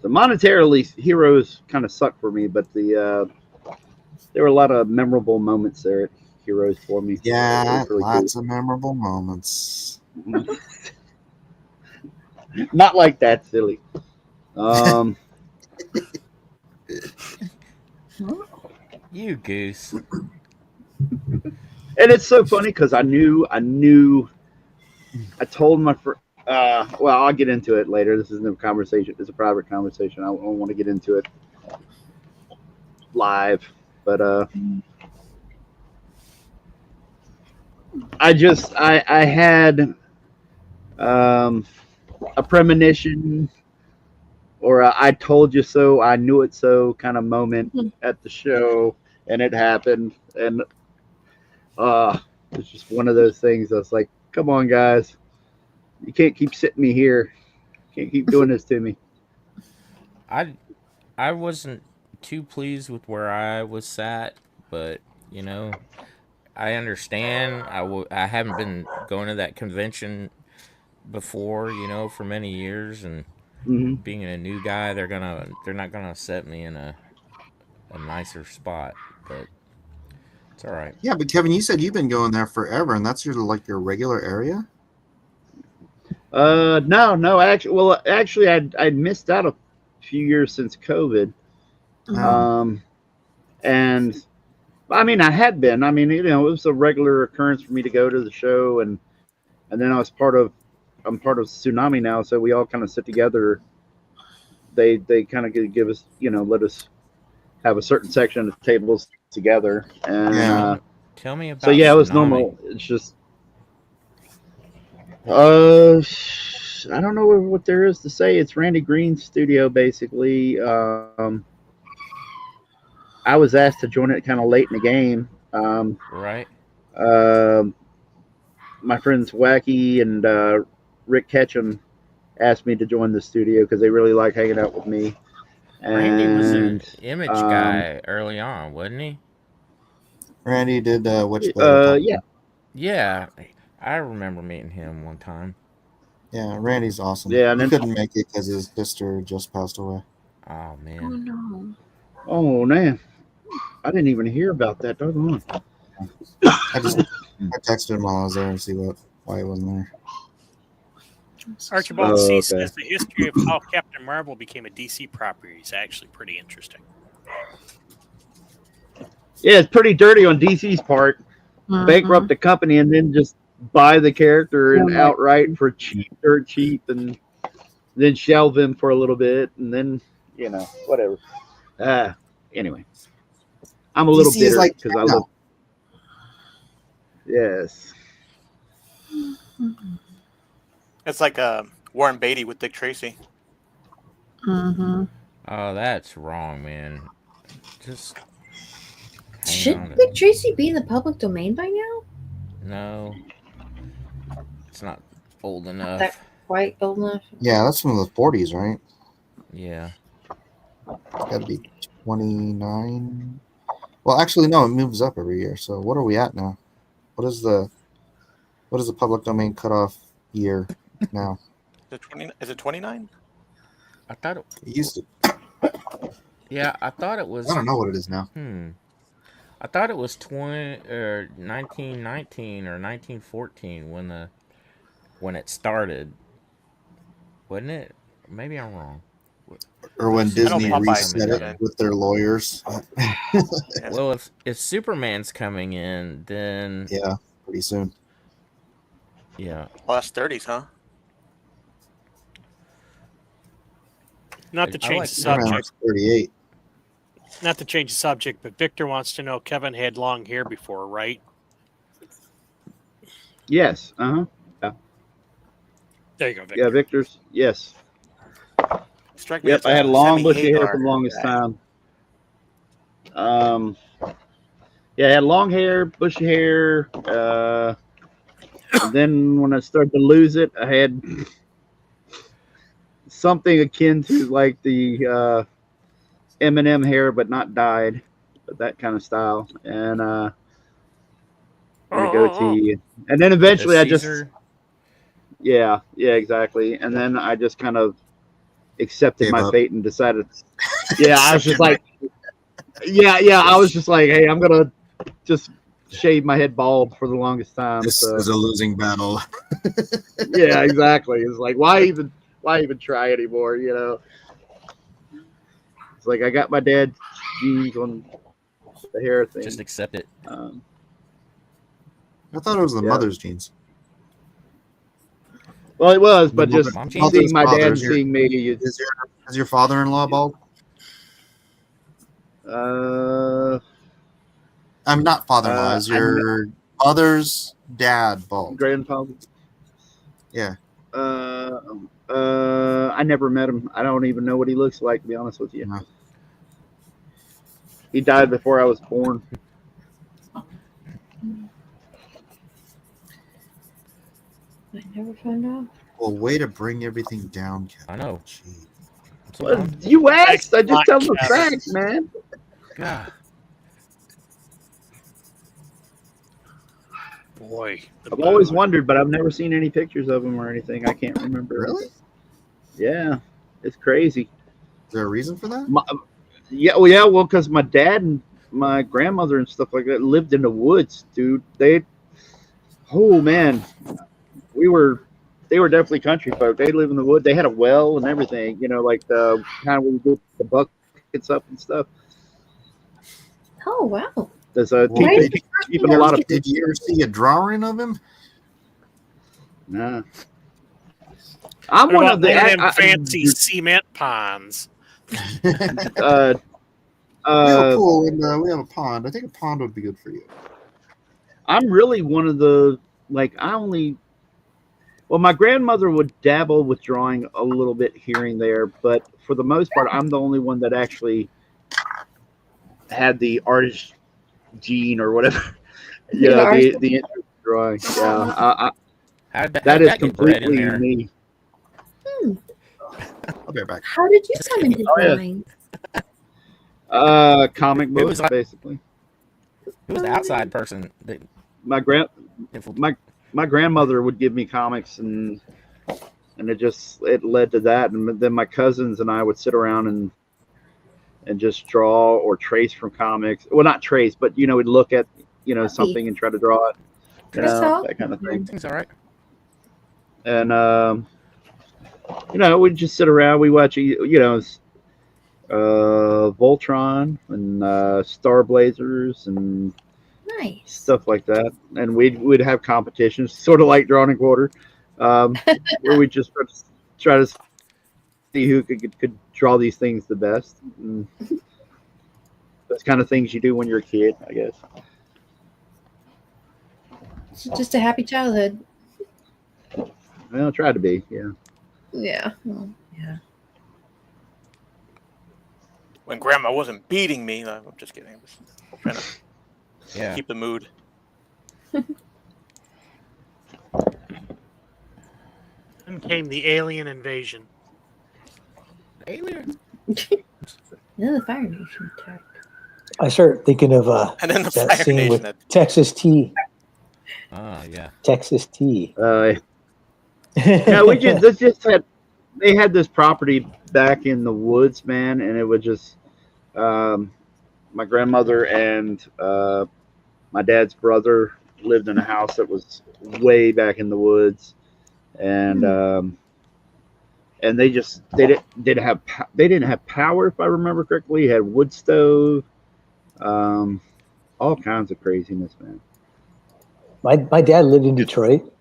So monetarily, Heroes kind of sucked for me, but the there were a lot of memorable moments there at Heroes for me. It Yeah, was really lots of memorable moments. cool. Not like that, silly. Um, You goose. and it's so funny because I told my friend. Well, I'll get into it later. This isn't a conversation. It's a private conversation. I don't want to get into it live, but I had a premonition or a I told you so, I knew it so kind of moment at the show, and it happened, and it's just one of those things. I was like, come on, guys, you can't keep sitting me here. You can't keep doing this to me. I wasn't too pleased with where I was sat, but you know, I understand. I haven't been going to that convention before, you know, for many years, and Hmm. being a new guy, they're not gonna set me in a nicer spot, but it's all right. Yeah, but Kevin, you said you've been going there forever, and that's your regular area. No, actually, I missed out a few years since COVID. Um, and I mean, I had been. I mean, you know, it was a regular occurrence for me to go to the show, and then I'm part of Tsunami now, so we all kind of sit together. They kind of give us, you know, let us have a certain section of tables together, and Yeah. Tell me about so yeah, it was Tsunami. normal. It's just, I don't know what there is to say. It's Randy Green's studio, basically. I was asked to join it kind of late in the game. Right? Um my friends Wacky and Rick Ketchum asked me to join the studio because they really like hanging out with me. Randy was an And image guy early on, wasn't he? Randy did Witchblade. yeah, Yeah, I remember meeting him one time. Yeah, Randy's awesome. yeah, and He then couldn't make it because his sister just passed away. Oh Oh man, no. oh man, I didn't even hear about that. Doggone. I texted him while I was there to see why he wasn't there. Archibald Oh, C okay. says the history of how Captain Marvel became a DC property is actually pretty interesting. Yeah, it's pretty dirty on DC's part. Bankrupt the company and then just buy the character and outright for dirt cheap, and then shelve him for a little bit, and then whatever. Anyway, I'm a little DC is bitter like because I China. love. Yes. It's like Warren Beatty with Dick Tracy. oh that's wrong, man. Just hang on Shouldn't to Dick Tracy be in the public domain by now? No, it's not old enough. That quite old enough? Yeah, that's from the 40s, right? Yeah, Got to be 29. Well, actually, no, it moves up every year. So what are we at now? What is the public domain cutoff year now? Is it 29? I thought It used to. yeah, I thought it was. I don't know what it is now. I thought it was 1919 or 1914 when it started, wasn't it? Maybe I'm wrong. Or when Disney Popeye reset coming it in. with their lawyers. Well, if Superman's coming in, then Yeah, pretty soon. yeah. Well, that's 30s, huh? Not to I change like the Superman subject. was 38. Not to change the subject, but Victor wants to know Kevin had long hair before, right? Yes. There you go, Victor. Yeah, Victor's. Yes. Strike me Yep. as I had a long bushy hair semi-Hagar for the longest guy. time. Yeah, I had long hair, bushy hair. And then when I started to lose it, I had something akin to like the Eminem hair, but not dyed, but that kind of style, and a goatee. And then eventually, I just Caesar. yeah, exactly. And then I just kind of accepted Gave my up. fate and decided. Yeah, I was just like, Yeah. I was just like, hey, I'm gonna just shave my head bald for the longest time. This So is a losing battle. yeah, exactly. It's like why even try anymore? It's like I got my dad's genes on the hair thing. Just accept it. I thought it was the Yeah. mother's genes. Well, it was, but The just mom seeing genes? my dad and Father's your- seeing me, it's, Is your father-in-law bald? I'm not father-in-law. Is your mother's dad bald? grandpa. Yeah. I never met him. I don't even know what he looks like, to be honest with you. No. He died before I was born. I never found out. Well, way to bring everything down, Kevin. I know. Gee. I'm so Well, bummed. you asked. I just tell the Kevin. facts, man. God. Boy, the I've always mood. wondered, but I've never seen any pictures of him or anything. I can't remember. Really? Yeah, it's crazy. Is there a reason for that? Well, because my dad and my grandmother and stuff like that lived in the woods, dude. Oh man, they were definitely country folk. They live in the wood. They had a well and everything. Like the kind of where you get the buckets up and stuff. Oh wow. There's Why is keeping a lot of. Did you ever see a drawing of him? Nah. I'm What one about of the one of them fancy cement ponds? We have a pool and we have a pond. I think a pond would be good for you. I'm really one of the well, my grandmother would dabble with drawing a little bit here and there, but for the most part, I'm the only one that actually had the artist gene or whatever. The interest in drawing. Yeah, that is completely me. I'll be right back. How did you come into yeah. drawing? Comic It books, was like- basically. Who was the outside person? That, My grandmother would give me comics, and it led to that, and then my cousins and I would sit around and just draw or trace from comics. Well, not trace, but we'd look at something and try to draw it. That kind of thing. Things all right. And we'd just sit around. We watch Voltron and Star Blazers and Nice. stuff like that, and we'd have competitions, sort of like Drawn and Quarter, where we just try to see who could draw these things the best. And those kind of things you do when you're a kid, I guess. It's just a happy childhood. Well, I tried to be, yeah. Yeah. Well, yeah. When Grandma wasn't beating me, no, I'm just kidding. I'm just trying to Yeah. keep the mood. Then came the alien invasion. Alien. No, the Fire Nation attacked. I start thinking of And then the that Fire scene Nation. with Texas Tea. Ah, yeah. Texas Tea. Yeah, they had this property back in the woods, man, and it was just my grandmother and my dad's brother lived in a house that was way back in the woods, and they didn't have power, if I remember correctly. He had wood stove, all kinds of craziness, man. My dad lived in Detroit,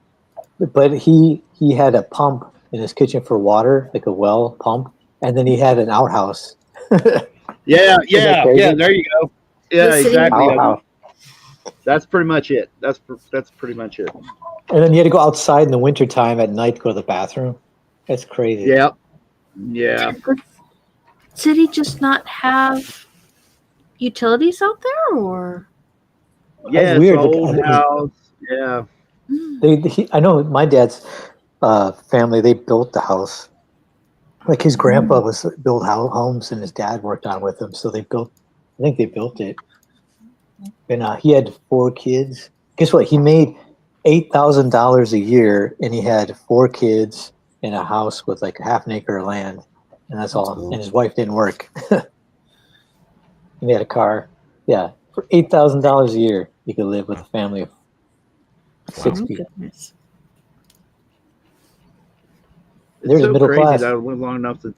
but he had a pump in his kitchen for water, like a well pump, and then he had an outhouse. Yeah, crazy? there you go. Yeah, The city- exactly. Outhouse. That's pretty much it. That's pretty much it. And then you had to go outside in the wintertime at night to go to the bathroom. That's crazy. Yep. Yeah. Did he just not have utilities out there, or? Yeah, weird. it's an old house. Yeah. I know my dad's family, they built the house. Like his grandpa was built homes and his dad worked on with him. So I think they built it. And he had 4 kids. Guess what? He made $8,000 a year and he had 4 kids in a house with like half an acre of land. And that's all. cool. And his wife didn't work. and he had a car. Yeah, for $8,000 a year, you could live with a family of six Oh, people. goodness. They're It's so middle crazy class. that I lived long enough to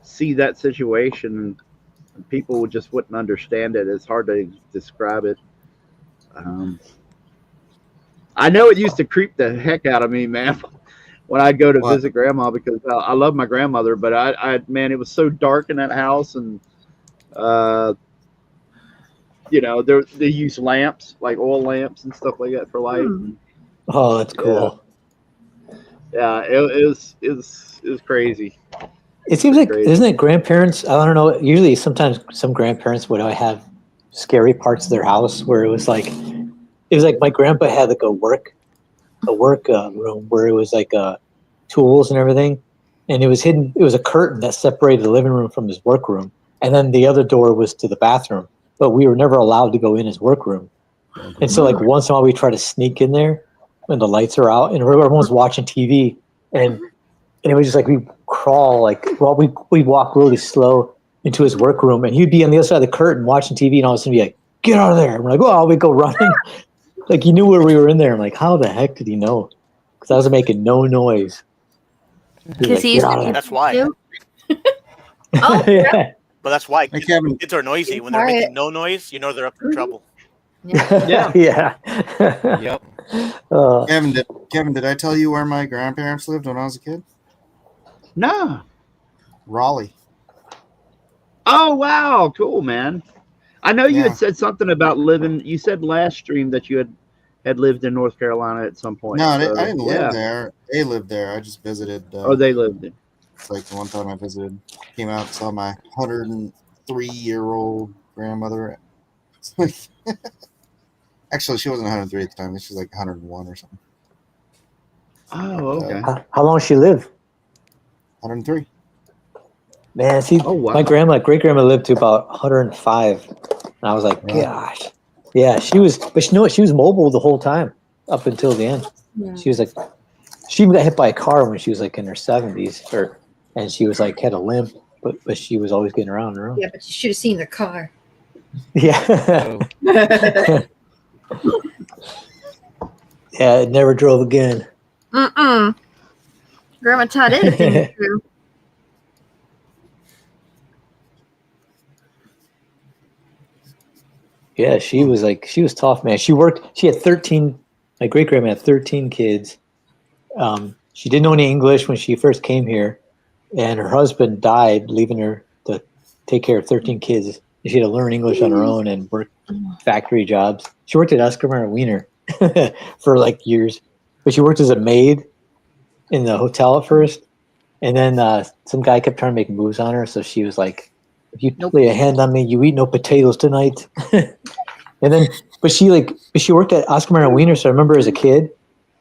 see that situation, and people just wouldn't understand it. It's hard to describe it. I know it used to creep the heck out of me, man, when I'd go to What? visit grandma because I love my grandmother, but man, it was so dark in that house, and uh, they use lamps like oil lamps and stuff like that for light. And, Oh, that's yeah, cool. yeah, it was crazy. It seems Pretty like, crazy. isn't it grandparents? I don't know. Usually, sometimes some grandparents would have scary parts of their house where it was like my grandpa had like a work room where it was like tools and everything, and it was hidden. It was a curtain that separated the living room from his work room, and then the other door was to the bathroom. But we were never allowed to go in his workroom, and so like once in a while we try to sneak in there when the lights are out and everyone's watching TV, and it was just like we crawl we walk really slow into his workroom, and he'd be on the other side of the curtain watching TV, and all of a sudden be like, "Get out of there!" And we're like, "Oh!" We go running. Like he knew where we were in there. I'm like, how the heck did he know? Because I was making no noise. Because he's That's why. Oh, Yeah. But that's why Hey, Kevin. kids are noisy. When they're Quiet. making no noise, you know they're up for trouble. Yeah. Yeah. Yep. Kevin, did I tell you where my grandparents lived when I was a kid? No. Raleigh. Oh wow, cool, man. I know you Yeah. had said something about living. You said last stream that you had lived in North Carolina at some point. No, so, I didn't live yeah. there. They lived there. I just visited. Oh, they lived in. Like the one time I visited, came out and saw my 103-year-old grandmother. Actually, she wasn't 103 at the time. She was like 101 or something. Oh, okay. How long she live? 103. Man, see, Oh, wow. my great grandma lived to about 105, and I was like, Really? gosh, yeah, she was. But you know what? She was mobile the whole time up until the end. Yeah. She was like, she got hit by a car when she was like in her 70s, and she was like had a limp, but she was always getting around her own. Yeah, but you should have seen the car. Yeah. Oh, Yeah, it never drove again. Grandma taught anything true. Yeah, she was tough, man. She had 13, my great grandma had 13 kids. She didn't know any English when she first came here, and her husband died, leaving her to take care of 13 kids. She had to learn English on her own and work factory jobs. She worked at Oscar Mayer Wiener for like years, but she worked as a maid in the hotel at first, and then some guy kept trying to make moves on her, so she was like, "If you lay a hand on me, you eat no potatoes tonight." And then, but she worked at Oscar Mayer Wiener, so I remember as a kid,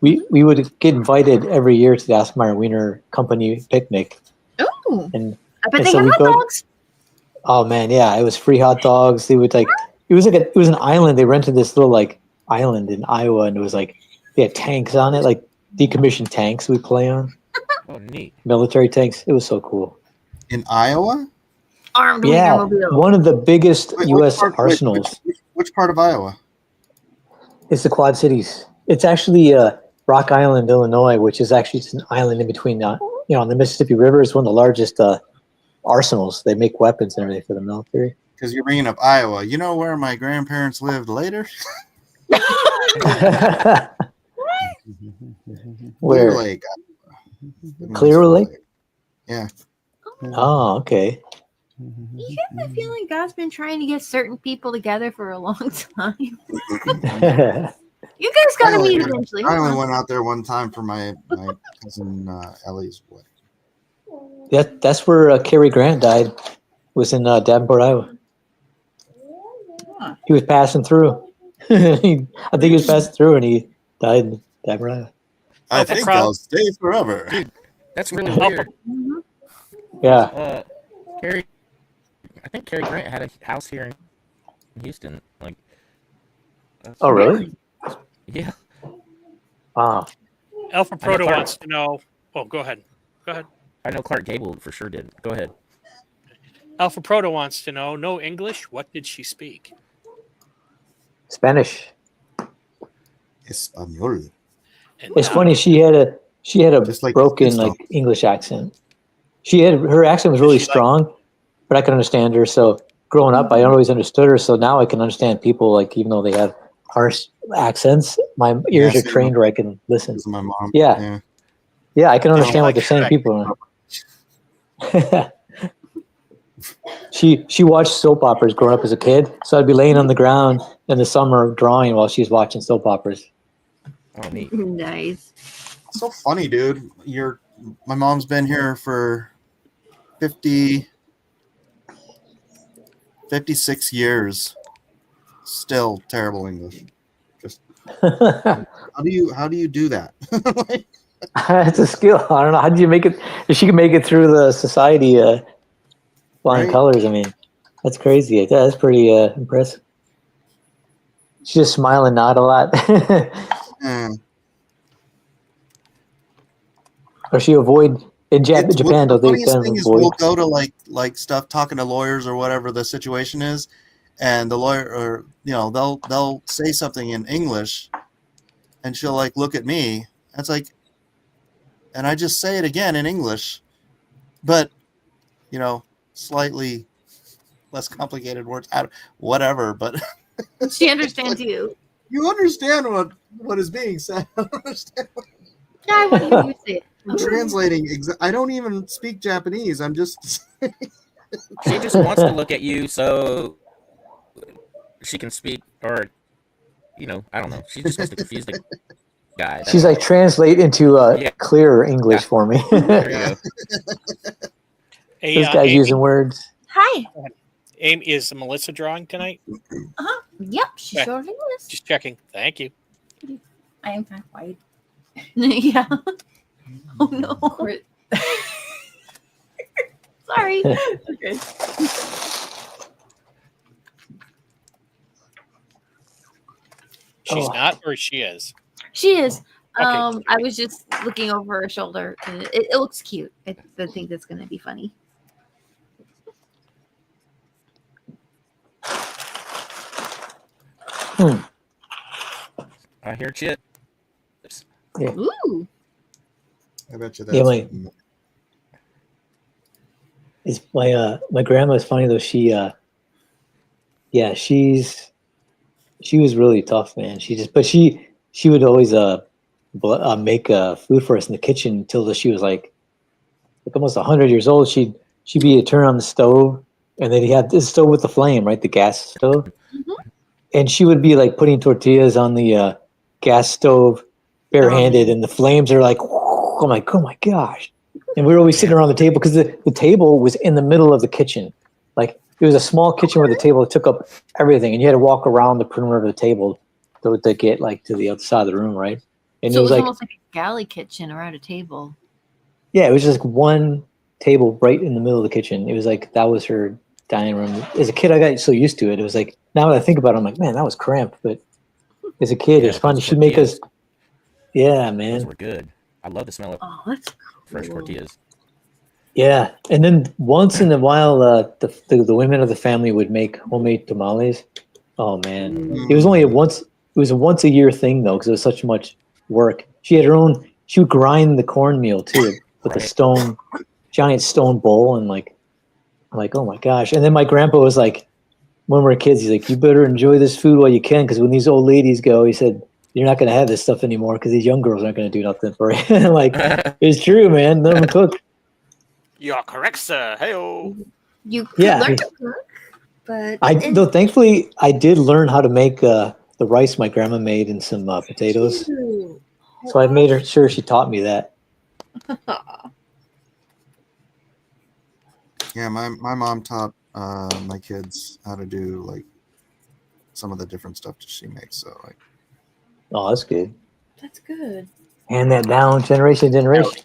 we would get invited every year to the Oscar Mayer Wiener company picnic. Oh, And I bet and they so have we hot go- dogs. Oh man, yeah, it was free hot dogs. They would it was an island. They rented this little like island in Iowa, and it was like they had tanks on it, like decommissioned tanks we play on, oh, neat. military tanks. It was so cool. In Iowa? Armed Yeah, Wienermobile. one of the biggest Wait, U.S. arsenals. Which part of Iowa? It's the Quad Cities. It's actually Rock Island, Illinois, which is actually just an island in between. On the Mississippi River is one of the largest arsenals. They make weapons and everything for the military. Because you're bringing up Iowa. You know where my grandparents lived later? Where? Clear Lake. Clear Lake? Yeah. Oh, okay. You get the feeling God's been trying to get certain people together for a long time. You guys gotta meet eventually. I only went out there one time for my cousin Ellie's wedding. That's where Cary Grant died. Was in Davenport, Iowa. He was passing through. I think he was passing through, and he died in Davenport, Iowa. I think I'll stay forever. Dude, that's really weird. Yeah. I think Cary Grant had a house here in Houston. Like. Oh, really? Yeah. Wow. Alpha Proto Clark- wants to know. Oh, go ahead. Go ahead. I know Clark Gable for sure did. Go ahead. Alpha Proto wants to know, no English, what did she speak? Spanish. Espanol. And It's now- funny. She had a Just like broken Flintstone. like English accent. Her accent was really she like- strong, but I could understand her. So growing up, I always understood her. So now I can understand people, like even though they have harsh accents, my ears Yeah, are trained where I can listen. This is my mom. Yeah. Yeah, I can understand what like they're saying. Shrek. People. She watched soap operas growing up as a kid, so I'd be laying on the ground in the summer drawing while she's watching soap operas. Oh, neat. Nice. So funny, dude. My mom's been here for 56 years. Still terrible English. Just how do you do that? It's a skill. I don't know. How did you make it? If she can make it through the society flying Right. colors, I mean, that's crazy. That's pretty impressive. She just smile and nod a lot. Mm. Or she avoid in Japan? The Don't they funniest kind of thing is avoid? we'll go to like stuff talking to lawyers or whatever the situation is, and the lawyer or they'll say something in English, and she'll like look at me. It's like, and I just say it again in English, but slightly less complicated words. Whatever, but She understands you. you understand what is being said. I understand. Yeah, I want to hear you say it. I'm translating. I don't even speak Japanese. I'm just. She just wants to look at you so she can speak, or I don't know. She just wants to confuse the guy. She's like, translate into clearer English for me. There you go. Hey, This guy's Amy, using words. Hi. Amy, is Melissa drawing tonight? Uh-huh. Yep, she Okay. sure is. Just checking. Thank you. I am kind of white. Yeah. Oh no. Sorry. Okay. She's Oh. not, or she is? She is. Okay. I was just looking over her shoulder, and it looks cute. I think that's going to be funny. I hear chit. Ooh. I bet you Yeah, that's. It's my grandma's funny though. She was really tough, man. She would always make food for us in the kitchen until she was like almost 100 years old. She'd be turn on the stove, and then he had this stove with the flame, right, the gas stove, and she would be like putting tortillas on the gas stove barehanded, and the flames are like, I'm like, oh my gosh. And we were always sitting around the table because the table was in the middle of the kitchen. Like it was a small kitchen where the table took up everything, and you had to walk around the perimeter of the table to get like to the other side of the room, right? And So it was like, almost like a galley kitchen around a table. yeah, it was just one table right in the middle of the kitchen. It was like that was her dining room. As a kid, I got so used to it. It was like now that I think about it, I'm like, man, that was cramped. But as a kid, Yeah, it's fun. those She'd make us. tortillas. Yeah, Those man. were good. I love the smell of Oh, that's fresh cool. tortillas. Yeah, and then once in a while, the women of the family would make homemade tamales. Oh man, it was only once. It was a once a year thing though, because it was such much work. She had her own. She would grind the cornmeal too with a giant stone bowl, and I'm like, oh my gosh. And then my grandpa was like, when we were kids, he's like, you better enjoy this food while you can, because when these old ladies go, he said, you're not going to have this stuff anymore because these young girls aren't going to do nothing for you. Like, it's true, man. Let them cook. You are correct, sir. Hey-o. You could Yeah. learn to cook, but Though thankfully, I did learn how to make the rice my grandma made and some potatoes. Ooh. So I made sure she taught me that. Yeah, my mom taught my kids how to do like some of the different stuff that she makes. So like, Oh, that's good. That's good. Hand that down, generation to generation.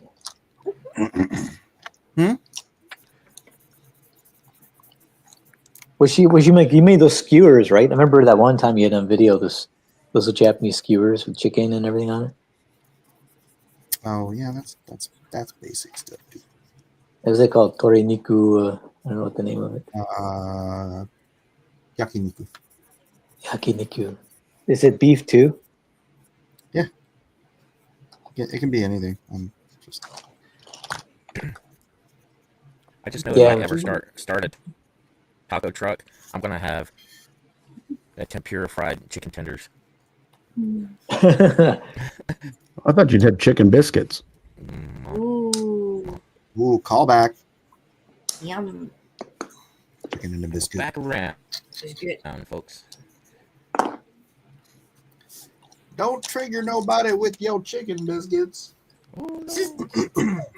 You made those skewers, right? I remember that one time you had on video those Japanese skewers with chicken and everything on it. oh yeah, that's basic stuff. Dude. What was it called? Toriniku I don't know what the name of it. Yakiniku. Yakiniku. Is it beef too? Yeah, it can be anything. Just I just know Yeah, if I ever start a taco truck, I'm gonna have a tempura fried chicken tenders. I thought you'd had chicken biscuits. Ooh, callback. yum. Chicken and a biscuit. Back around, It's good. folks. Don't trigger nobody with your chicken biscuits. Just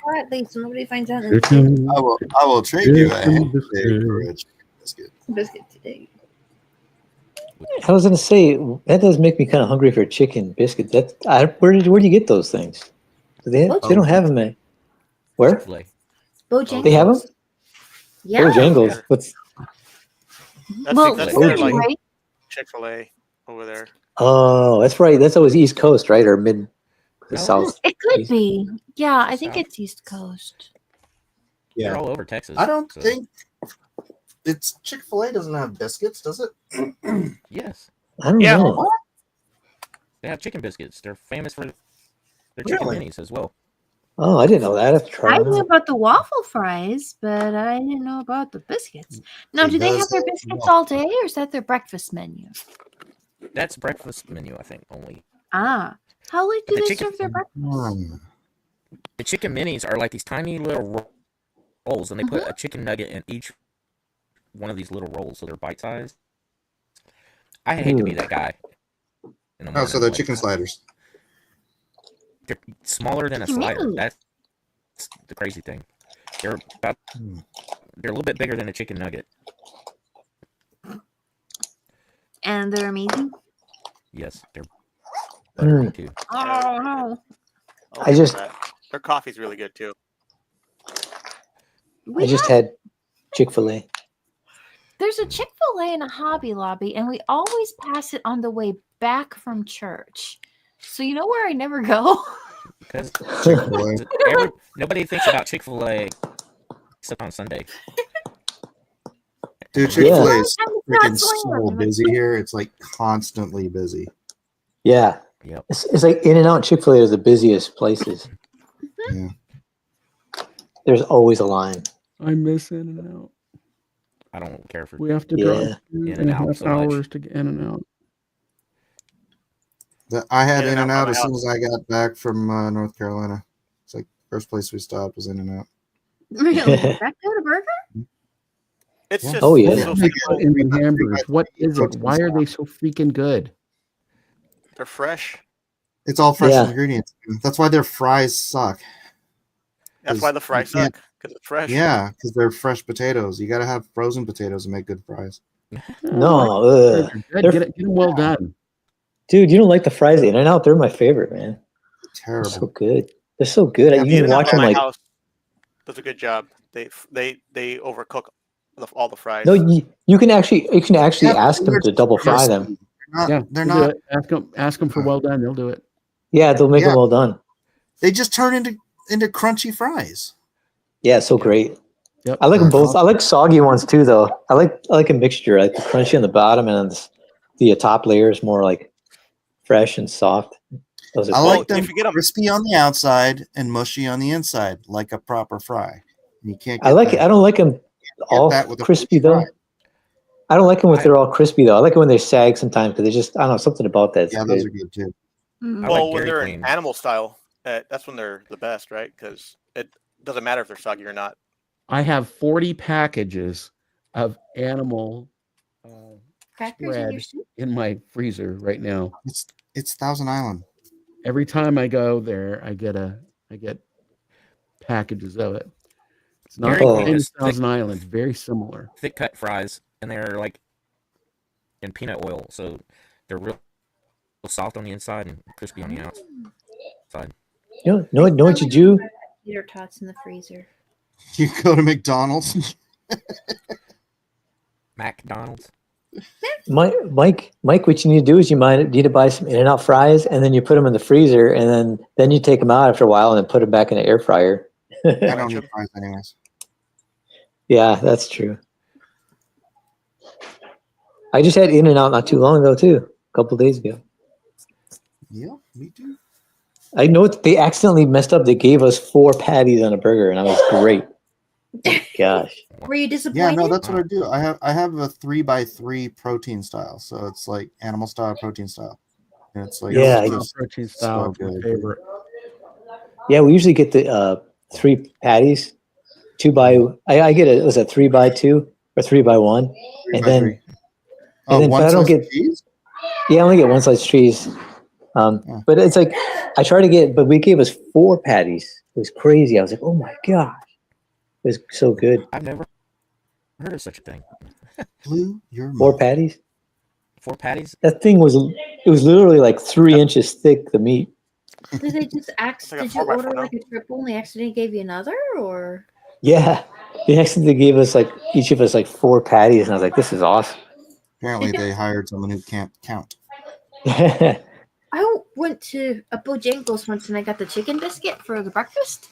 quietly, so nobody finds out. Chicken I will trade you a Chicken handshake for a chicken biscuit. Biscuit today. I was gonna say that does make me kind of hungry for chicken biscuits. Where do you get those things? They don't have them at where? Chick-fil-A. Bojangles. They have them? Yeah. Bojangles. What's Well, That's Bojangles. their like right? Chick-fil-A over there. Oh, that's right. That's always East Coast, right? Or mid No. south. It could East. be. Yeah, I think South. it's East Coast. They're all over Texas. I don't so- think it's Chick-fil-A doesn't have biscuits, does it? Yes, I don't Yeah. know. they have chicken biscuits. They're famous for their chicken Really? minis as well. Oh, I didn't know that. I have to try I them knew out. about the waffle fries, but I didn't know about the biscuits. Now, do they have Because their biscuits all day, or is that their breakfast menu? That's breakfast menu, I think, only. Ah, how late do The they chicken- serve their breakfast? The chicken minis are like these tiny little rolls, and they put a chicken nugget in each one of these little rolls, so they're bite-sized. I hate to be that guy. in the Oh, so morning, they're like, chicken sliders. They're smaller than a What do you slider. mean? That's the crazy thing. They're about. Hmm. They're a little bit bigger than a chicken nugget. And they're amazing. Yes, they're buttery too. Oh no! I'll I give just- them that. Their coffee's really good too. We I just have- had Chick-fil-A. There's a Chick-fil-A in a Hobby Lobby, and we always pass it on the way back from church. So you know where I never go? Because Chick-fil-A. nobody thinks about Chick-fil-A except on Sunday. Dude, Chick-fil-A is I'm freaking not so slammed. busy here. It's like constantly busy. Yeah. Yep. It's like In-N-Out and Chick-fil-A are the busiest places. Yeah. There's always a line. I miss In-N-Out. I don't care for. We have to Yeah. drive 2.5 In-N-Out so much. hours to get In-N-Out. I had In-N-Out In-N-Out by as my soon as I got back from North Carolina. It's like first place we stopped was In-N-Out. Really? That good a burger? It's Yeah. just Oh, yeah. so They simple. put in the hamburgers. What is it? Why are they so freaking good? They're fresh. It's all fresh Yeah. ingredients. That's why their fries suck. That's why the fries you can't- suck, because it's fresh. Yeah, because they're fresh potatoes. You got to have frozen potatoes to make good fries. No, They're ugh. good. They're- Get them well done. Dude, you don't like the fries at In-N-Out? They're my favorite, man. They're Terrible. so good. They're so good. Yeah, You can In-N-Out watch by them my like. house does a good job. They overcook all the fries. No, you can actually Yeah, ask them they're to double fry crispy. them. They're They'll not. do it. Ask them for well done. They'll do it. Yeah, they'll make Yeah. them well done. They just turn into crunchy fries. Yeah, it's so great. Yep. I like them both. I like soggy ones too, though. I like a mixture. I like the crunchy on the bottom, and the top layer is more like fresh and soft. Those are I great. like Well, them if you get 'em- crispy on the outside and mushy on the inside, like a proper fry. And you can't. Get I like it. that. I don't like them all that with a crispy French though. fry. I don't like them if they're all crispy though. I like it when they sag sometimes because they just I don't know something about that. Yeah, those are good too. Mm. I Well, like when Dairy they're Queen. in animal style, that's when they're the best, right? Because it doesn't matter if they're soggy or not. I have 40 packages of animal Crackers in your spread soup? in my freezer right now. It's Thousand Island. Every time I go there, I get packages of it. It's not Dairy the Queen same is as Thousand Island. It's very similar. Thick cut fries, and they're like in peanut oil, so they're real soft on the inside and crispy on the outside. You know what you do? Peter tots in the freezer. You go to McDonald's. McDonald's. Mike, what you need to do is you need to buy some In-N-Out fries, and then you put them in the freezer, and then you take them out after a while, and then put them back in the air fryer. I don't need fries anyways. Yeah, that's true. I just had In-N-Out not too long ago too, a couple days ago. Yeah, me too. I know they accidentally messed up. They gave us 4 patties on a burger, and I was great. Gosh. Were you Yeah, disappointed? no, that's what I do. I have a 3x3 protein style, so it's like animal style, protein style, and it's like Yeah, just protein style. so It's my good. favorite. Yeah, we usually get the 3 patties, 2 by. I get it. Was it 3x2 or 3x1? And then 3x3. Oh, then, one but I don't slice of get. cheese. Yeah, I only get 1 slice cheese. Yeah. But it's like I try to get, but we gave us 4 patties. It was crazy. I was like, oh my gosh, it was so good. I've never heard of such a thing. Blew your 4 mind. patties. 4 patties? That thing was. It was literally like 3 inches thick. The meat. Did they just It's like a did you 4x4 order now. like a triple and they accidentally gave you another, or? Yeah, they accidentally gave us like each of us like 4 patties, and I was like, this is awesome. Apparently, they hired someone who can't count. I went to a Bojangles once and I got the chicken biscuit for the breakfast,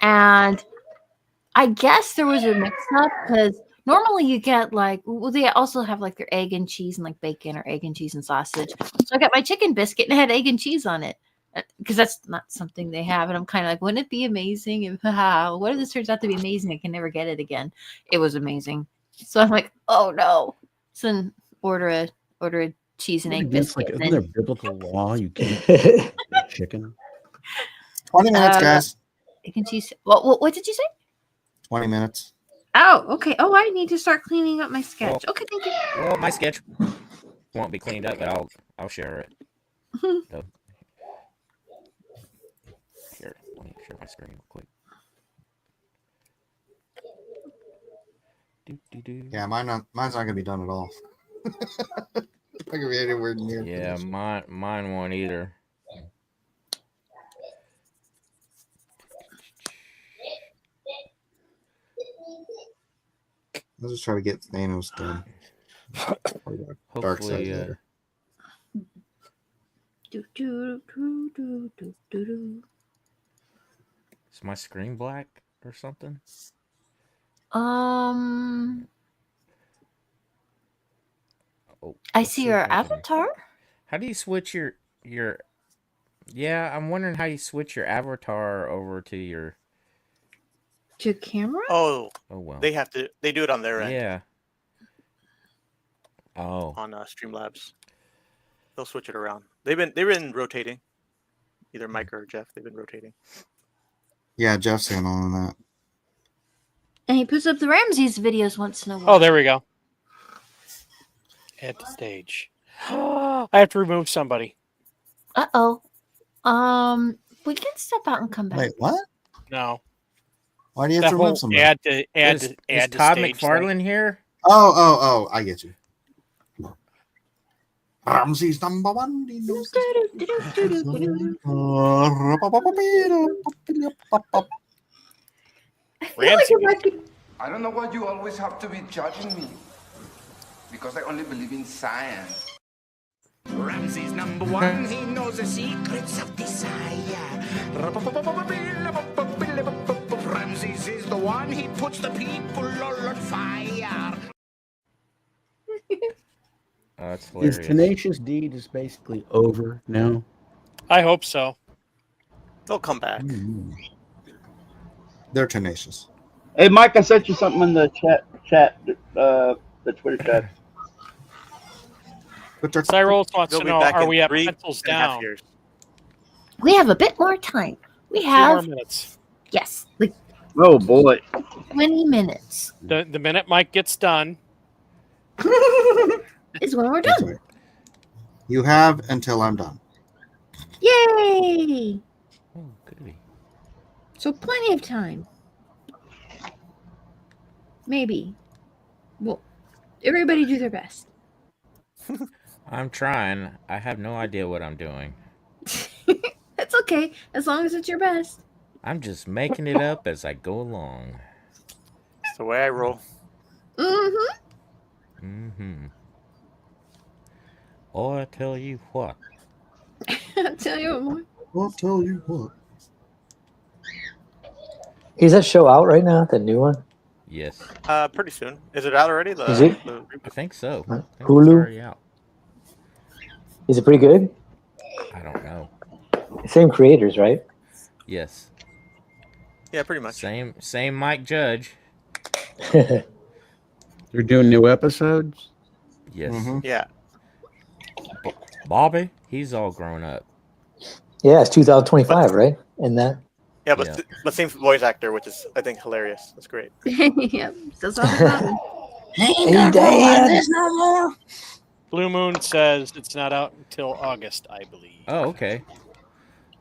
and I guess there was a mix-up because normally you get like, well, they also have like their egg and cheese and like bacon or egg and cheese and sausage. So I got my chicken biscuit and it had egg and cheese on it because that's not something they have. And I'm kind of like, wouldn't it be amazing if, what if this turns out to be amazing? I can never get it again. It was amazing. So I'm like, oh no. So then order a cheese and egg Against, biscuit. isn't and there biblical law? You can't eat chicken. 20 minutes, guys. egg and cheese. What did you say? 20 minutes. Oh, okay. Oh, I need to start cleaning up my sketch. Well- Okay, thank you. Well, my sketch won't be cleaned up, but I'll share it. So, here, let me share my screen real quick. Yeah, mine's not gonna be done at all. Not gonna be anywhere near. Yeah, finished. mine won't either. I'll just try to get Thanos done. Dark side Hopefully, later. is my screen black or something? Oh, I let's see if your I can- avatar. How do you switch your? Yeah, I'm wondering how you switch your avatar over to your. To camera? Oh, Oh well. they do it on their end. Yeah. Oh. On Streamlabs, they'll switch it around. They've been rotating. Either Mike or Jeff, they've been rotating. Yeah, Jeff's handling that. And he puts up the Ramses videos once in a while. Oh, there we go. At the stage. I have to remove somebody. Uh-oh. We can step out and come back. Wait, what? No. Why do you have That to whole remove somebody? add to Is add to Todd stage McFarlane thing. here? Oh, I get you. Ramses number 1. He knows I don't know why you always have to be judging me. Because I only believe in science. Ramses number 1, he knows the secrets of desire. Ramses is the one, he puts the people all on fire. That's His hilarious. tenacious deed is basically over now. I hope so. They'll come back. They're tenacious. Hey, Mike, I sent you something in the chat, the Twitter chat. Cyril wants They'll to be know, back are in we at 3 pencils and a half down? years. We have a bit more time. We 2 more have, minutes. yes, like Oh boy. 20 minutes The minute Mike gets done. is when we're That's done. right. You have until I'm done. Yay! Oh, goody. So plenty of time. Maybe. Well, everybody do their best. I'm trying. I have no idea what I'm doing. That's okay, as long as it's your best. I'm just making it up as I go along. It's the way I roll. Mm-hmm. Mm-hmm. Or I tell you what. I'll tell you what. I'll tell you what. Is that show out right now? The new one? Yes, Pretty soon. Is it out already? Is it? I think so. I think it's Hulu? already out. Is it pretty good? I don't know. Same creators, right? Yes, Yeah, pretty much. same Mike Judge. They're doing new episodes. Yes, Mhm. Yeah. Bobby, he's all grown up. Yeah, it's 2025, right? And that. Yeah, but Yeah. but same voice actor, which is I think hilarious. That's great. Yep. Still sounds Bobby. Hey, Dad. Blue Moon says it's not out until August, I believe. Oh, okay.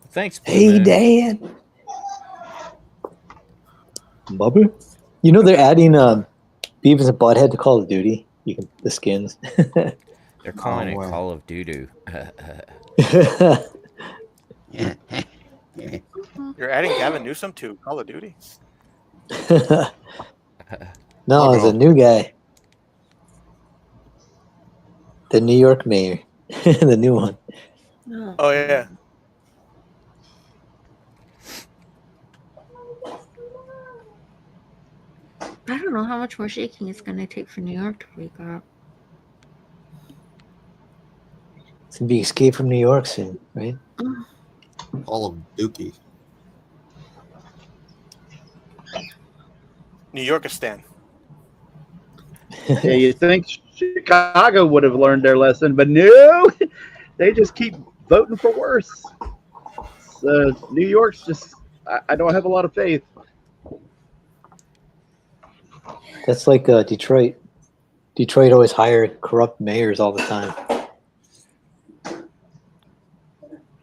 Thanks, Blue Hey, Moon. Dad. Bubba? You know they're adding Beavis and Butthead to Call of Duty. You can the skins. They're calling No it way. Call of Doo-Doo. You're adding Gavin Newsom to Call of Duty. No, it's a new guy. The New York mayor. The new one. Oh yeah. I don't know how much more shaking it's going to take for New York to wake up. It's gonna be Escape from New York soon, right? All of Dookie. New Yorkistan. Yeah, you think Chicago would have learned their lesson, but no, they just keep voting for worse. So New York's just, I don't have a lot of faith. That's like Detroit. Detroit always hired corrupt mayors all the time.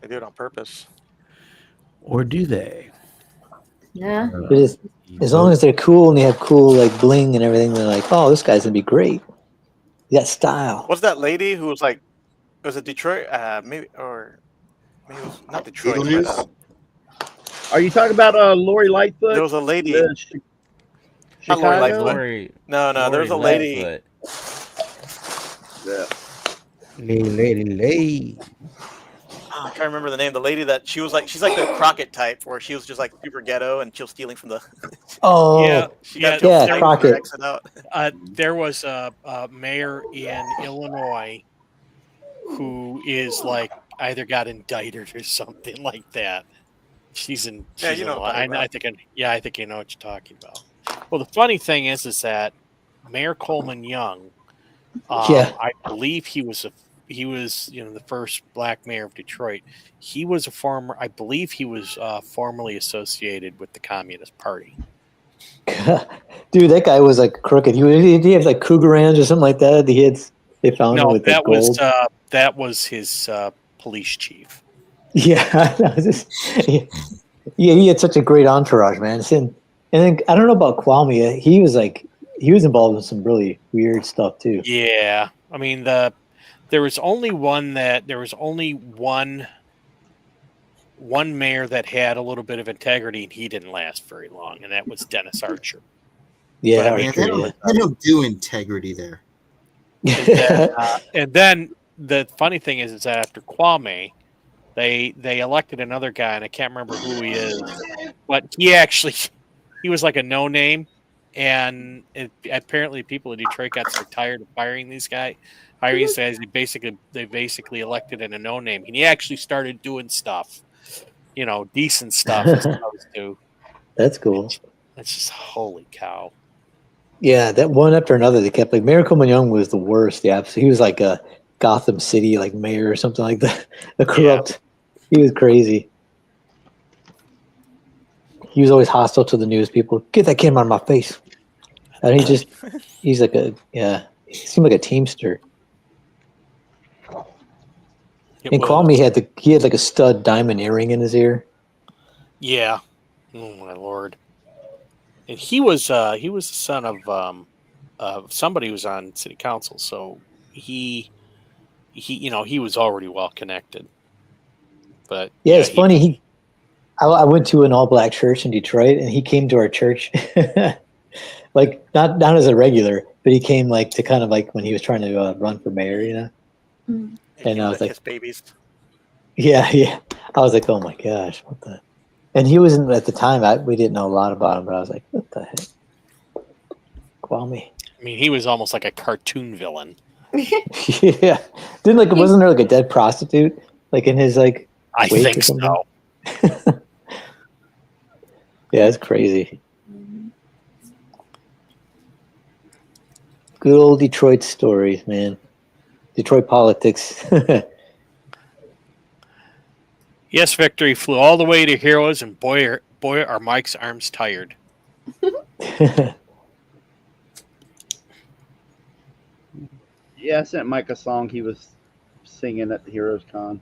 They do it on purpose. Or do they? Yeah. But as long as they're cool and they have cool like bling and everything, they're like, oh, this guy's gonna be great. You got style. What's that lady who was like? Was it Detroit? Maybe it was not Detroit. But, Are you talking about Lori Lightfoot? there was a lady. The Not Lori Chicago? Lightfoot. No, there was a lady. Yeah. Lady. I can't remember the name. The lady that she's like the Crockett type, where she was just like super ghetto and she was stealing from the. Oh, Yeah, She got yeah, to Crockett. exit out. There was a mayor in Illinois who is like either got indicted or something like that. She's in. Yeah, She's you know in, what I'm talking I think. I think you know what you're talking about. Well, the funny thing is that Mayor Coleman Young, Yeah. I believe he was the first black mayor of Detroit. He was I believe he was formerly associated with the Communist Party. dude, that guy was like crooked. He had like Cougarans or something like that. They found him No, with that the gold. that was his police chief. Yeah, that was just, yeah, he had such a great entourage, man. And then I don't know about Kwame. He was involved in some really weird stuff too. Yeah, I mean there was only one mayor that had a little bit of integrity, and he didn't last very long, and that was Dennis Archer. Yeah, But I mean, Archer, They don't do integrity there. And then the funny thing is that after Kwame, they elected another guy, and I can't remember who he is, but he was like a no name, and apparently people in Detroit got so tired of hiring these guys. They basically elected in a no name, and he actually started doing stuff, decent stuff as opposed to. That's cool. That's just holy cow. Yeah, that one after another, they kept like Mayor Coleman Young was the worst. Yeah, so he was like a Gotham City like mayor or something like that. The corrupt. Yeah. He was crazy. He was always hostile to the news people. Get that camera out of my face. And he's like he seemed like a teamster. And Kwame had like a stud diamond earring in his ear. Yeah. Oh my lord. And he was the son of somebody who was on city council, so he was already well connected. But yeah, it's funny. I went to an all black church in Detroit, and he came to our church, like not as a regular, but he came like to kind of like when he was trying to run for mayor, Mm. And I was like, his babies. Yeah. I was like, oh my gosh, what the? And he wasn't at the time. We didn't know a lot about him, but I was like, what the heck? while me. I mean, he was almost like a cartoon villain. Yeah. Wasn't there like a dead prostitute like in his like I wake think or something? so. Yeah, it's crazy. Good old Detroit stories, man. Detroit politics. Yes, Victor, he flew all the way to Heroes, and boy, are Mike's arms tired. Yeah, I sent Mike a song he was singing at the Heroes Con.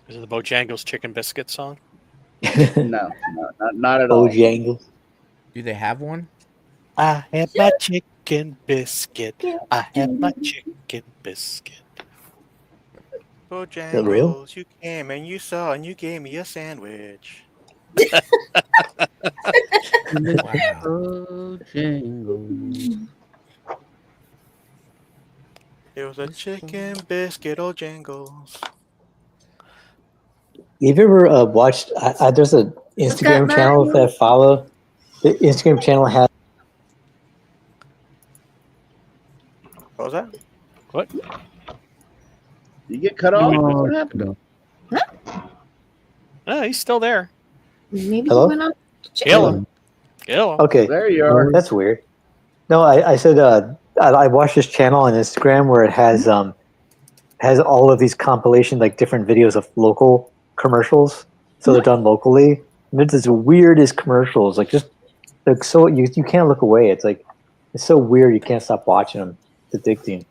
Is it the Bojangles Chicken Biscuit song? No, not at all. Bojangles. Do they have one? I had my chicken biscuit. I had my chicken biscuit. that real? Bojangles, you came and you saw and you gave me a sandwich. Oh, Jangles. It was a chicken biscuit, oh jangles. You've ever watched? There's an Instagram channel that I follow. The Instagram channel has. What was that? What? You get cut off? What happened? Oh, he's still there. Maybe Hello? he went on. Hello. Hello. Okay, There you are. that's weird. No, I said I watched this channel on Instagram where it has all of these compilation like different videos of local commercials. So they're done locally. And it's the weirdest commercials. Like just like so you can't look away. It's like it's so weird you can't stop watching them. It's addicting.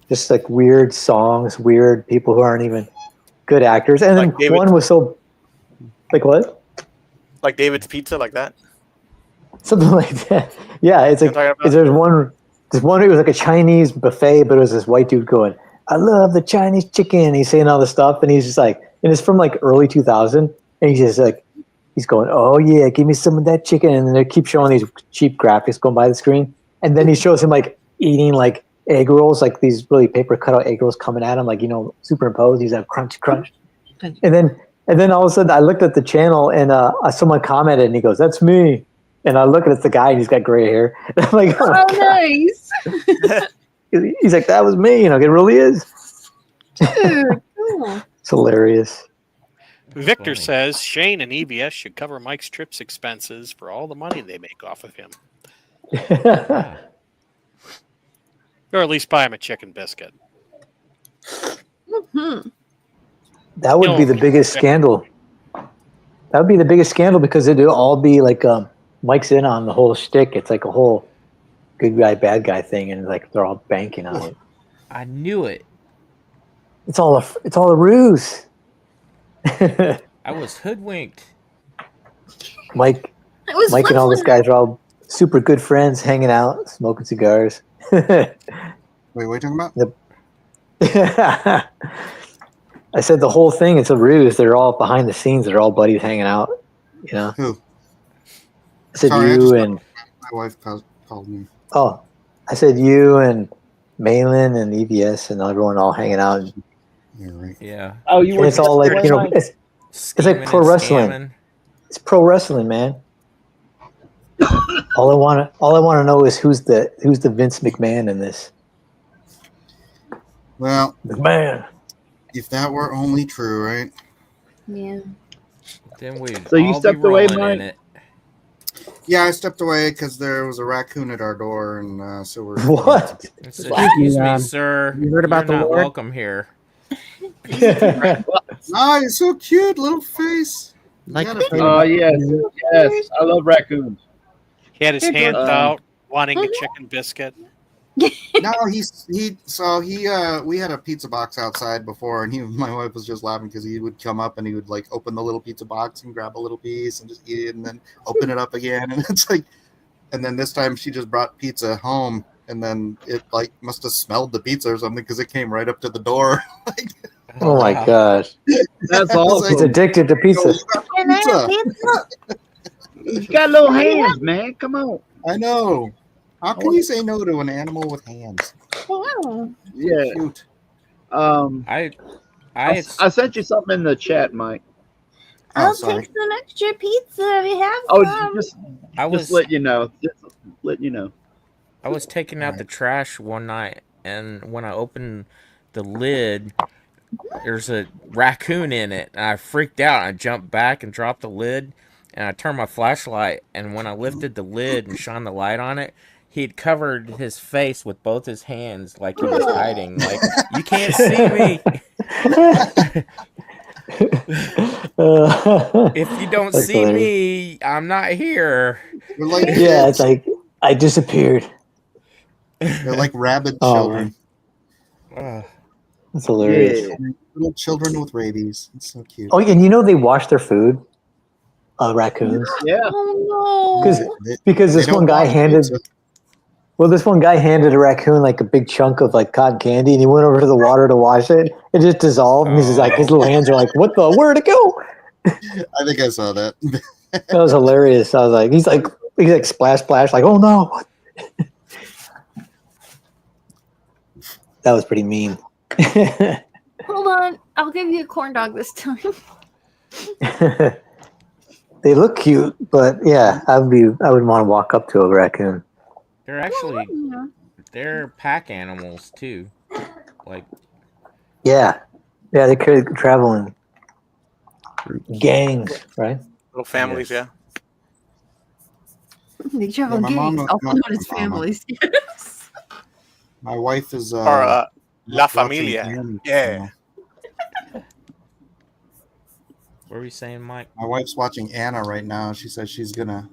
Just like weird songs, weird people who aren't even good actors. And Like then one was so like what? Like David's Pizza, like that? Something like that. Yeah, it's like there's one. It was like a Chinese buffet, but it was this white dude going, "I love the Chinese chicken." He's saying all this stuff, and he's just like, and it's from like early 2000, and he's just like, he's going, "Oh yeah, give me some of that chicken," and then they keep showing these cheap graphics going by the screen, and then he shows him like eating like egg rolls, like these really paper cutout egg rolls coming at him, like superimposed. He's like crunch, and then all of a sudden I looked at the channel and someone commented and he goes, "That's me." And I look at it's the guy and he's got gray hair. And I'm like, Oh, nice. He's like, "That was me." It really is. Dude, cool. It's hilarious. Victor Funny. says Shane and EBS should cover Mike's trip's expenses for all the money they make off of him. Yeah. Or at least buy him a chicken biscuit. Mhm. That would be the biggest scandal. That would be the biggest scandal because it'd all be like Mike's in on the whole shtick. It's like a whole good guy, bad guy thing, and like they're all banking on it. I knew it. It's all a ruse. I was hoodwinked. Mike It was and all those fun. guys are all super good friends, hanging out, smoking cigars. Wait, what are you talking about? I said the whole thing, it's a ruse. They're all behind the scenes. They're all buddies hanging out. Who? I said Sorry, you and my wife called me. I said you and Malin and EBS and everyone all hanging out. Yeah, right. Yeah. Oh, you And were it's all like it's like Scheming pro and wrestling. scamming. It's pro wrestling, man. all I want to know is who's the Vince McMahon in this. Well, McMahon. if that were only true, right? Yeah. Then we'd So you all be stepped away, rolling in Mike? it. Yeah, I stepped away because there was a raccoon at our door, and so we're What? It said, "Excuse me, Yeah. sir. You heard about You're the not Lord? welcome here." Ah, he's so cute, little face. Like, You gotta Oh yes, yes. I love raccoons. He had his hand Um, out, wanting a chicken biscuit. No, we had a pizza box outside before, and my wife was just laughing because he would come up and he would like open the little pizza box and grab a little piece and just eat it, and then open it up again, and it's like, and then this time she just brought pizza home, and then it like must have smelled the pizza or something because it came right up to the door. Like, Oh my Wow. gosh. That's I was He's awesome. addicted to pizza. "Oh, you got pizza." You got little hands, man. Come on. I know. How can you say no to an animal with hands? Yeah. Cute. I I sent you something in the chat, Mike. I'll sorry. take some extra pizza. We have Oh, some. I just was let you know. Just let you know. I was taking out the trash one night, and when I opened the lid, there's a raccoon in it, and I freaked out. I jumped back and dropped the lid, and I turned my flashlight, and when I lifted the lid and shined the light on it, he'd covered his face with both his hands like he was hiding, like, you can't see me. If you don't That's see hilarious. me, I'm not here. They're like Yeah, it's kids. like I disappeared. They're like rabid Oh, children. That's hilarious. Yeah. Little children with rabies. It's so cute. Oh, and you know they wash their food, raccoons. Yeah. Oh no! Because They this don't one guy want handed pizza. this one guy handed a raccoon like a big chunk of like cotton candy, and he went over to the water to wash it. It just dissolved, and he's like, his little hands are like, "What the? Where'd it go?" I think I saw that. That was hilarious. I was like, he's like splash, splash, like, oh no. That was pretty mean. Hold on, I'll give you a corn dog this time. They look cute, but yeah, I would want to walk up to a raccoon. They're actually Yeah. they're pack animals too. Like, Yeah, they travel in gangs, right? Little families, Yes. They travel my mom- gangs, also my- known as my mama. families. Yes. My wife is Or not La watching Familia. Annie Yeah. now. what were you saying, Mike? My wife's watching Anna right now. She says she's gonna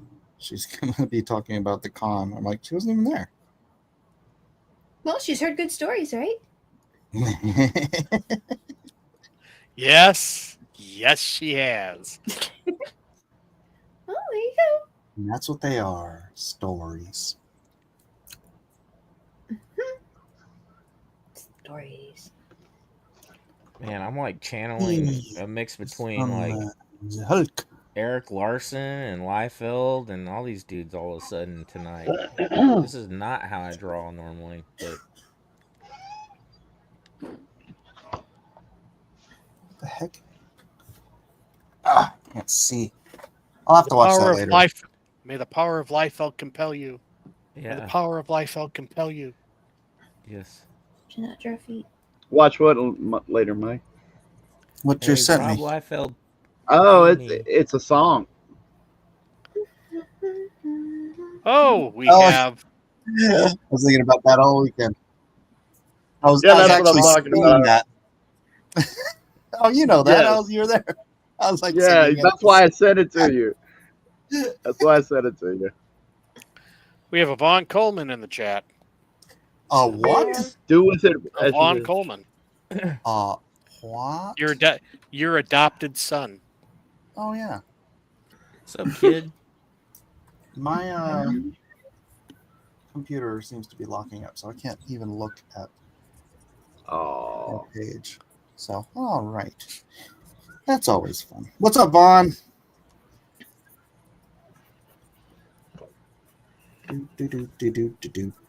be talking about the con. I'm like, she wasn't even there. Well, she's heard good stories, right? Yes, she has. Oh, there you go. And that's what they are, stories. Stories. Man, I'm like channeling a mix between like Hulk. Eric Larson and Liefeld and all these dudes all of a sudden tonight. This is not how I draw normally, but What the heck? Ah, can't see. I'll have to watch that later. May the power of Liefeld compel you. May the yeah, power of Liefeld compel you. yes. Do not draw feet. Watch what later, Mike? What you Hey, sent Rob me? Liefeld. Oh, Amy. it's a song. Oh, we Oh, have. I was thinking about that all weekend. I was Yeah, that's what actually I'm talking singing about. that. Oh, you know that. Yes. You were there. I was like, Yeah, singing it. that's why I sent it to you. That's why I sent it to you. We have Yvonne Coleman in the chat. What? Do with it as you Yvonne will. Coleman, What? your adopted son. Oh yeah. What's up, kid? My computer seems to be locking up, so I can't even look at Oh, the page. So, all right. That's always fun. What's up, Vaughn?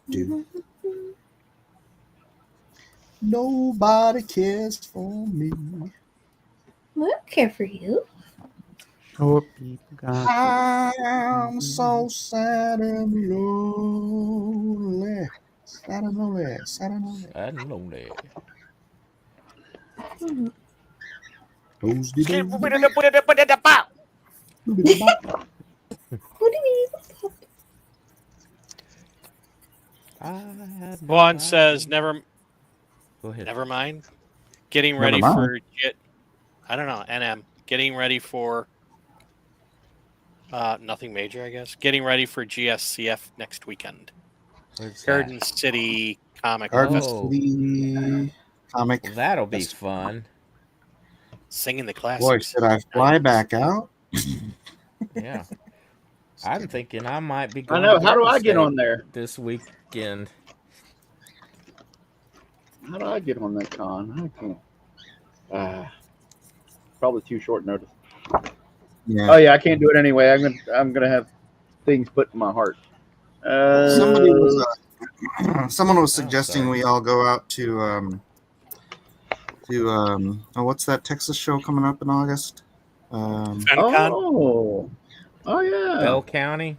Do. Nobody cares for me. I don't care for you. Poor people got I'm so sad and lonely. Sad and lonely. Sad and lonely. I don't know that. Who's the What do you mean? Vaughn says, "Never Go ahead. mind. Getting Never ready mind. for I don't know. NM getting ready for nothing major, I guess. Getting ready for GSCF next weekend. Where's that? Garden City Comic Garden Festival. City comic. Well, that'll be fun. Singing the Boy, classics. should I fly back out? Yeah. I'm thinking I might be I going know. to How do I Garden get State on there? this weekend. How do I get on that con? I can't. Probably too short notice. Yeah. Oh yeah, I can't do it anyway. I'm gonna have things put in my heart. Someone was suggesting we all go out to what's that Texas show coming up in August? Oh yeah. Bell County.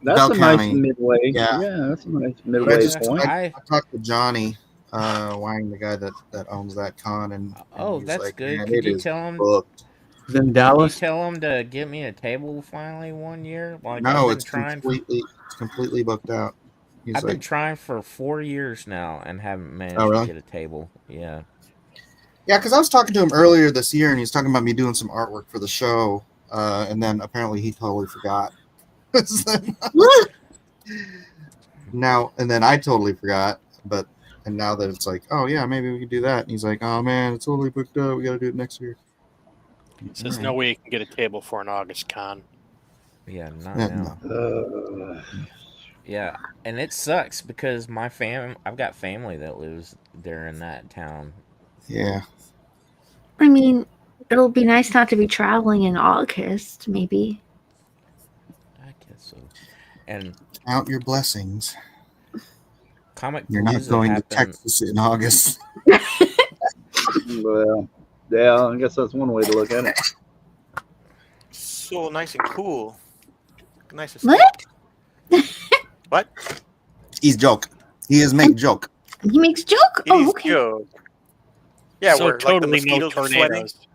That's Bell a nice County. midway. Yeah. That's a nice I midway just point. I talked to Johnny Wang, the guy that owns that con, and Oh, he's that's like, good. man, Could it you is tell him? booked. It's in Could you Dallas. tell him to get me a table finally one year? Like I've No, been it's trying. completely booked out. He's I've been like, trying for 4 years now and haven't managed oh, really? to get a table. Yeah. Yeah, because I was talking to him earlier this year, and he was talking about me doing some artwork for the show, and then apparently he totally forgot. Now and then I totally forgot, and now that it's like, oh yeah, maybe we could do that. And he's like, oh man, it's totally booked up. We got to do it next year. Says no way you can get a table for an August con. Yeah, not Yeah, now. Yeah, and it sucks because I've got family that lives there in that town. Yeah. I mean, it'll be nice not to be traveling in August, maybe. I guess so. And Count your blessings. Comic You're not Palooza going happened. to Texas in August. Well, yeah, I guess that's one way to look at it. So nice and cool. Nice and What? What? He's joke. He is make joke. He makes joke? It is Oh, okay. joke. Yeah, So where like the totally no mosquitoes are sweating. tornadoes.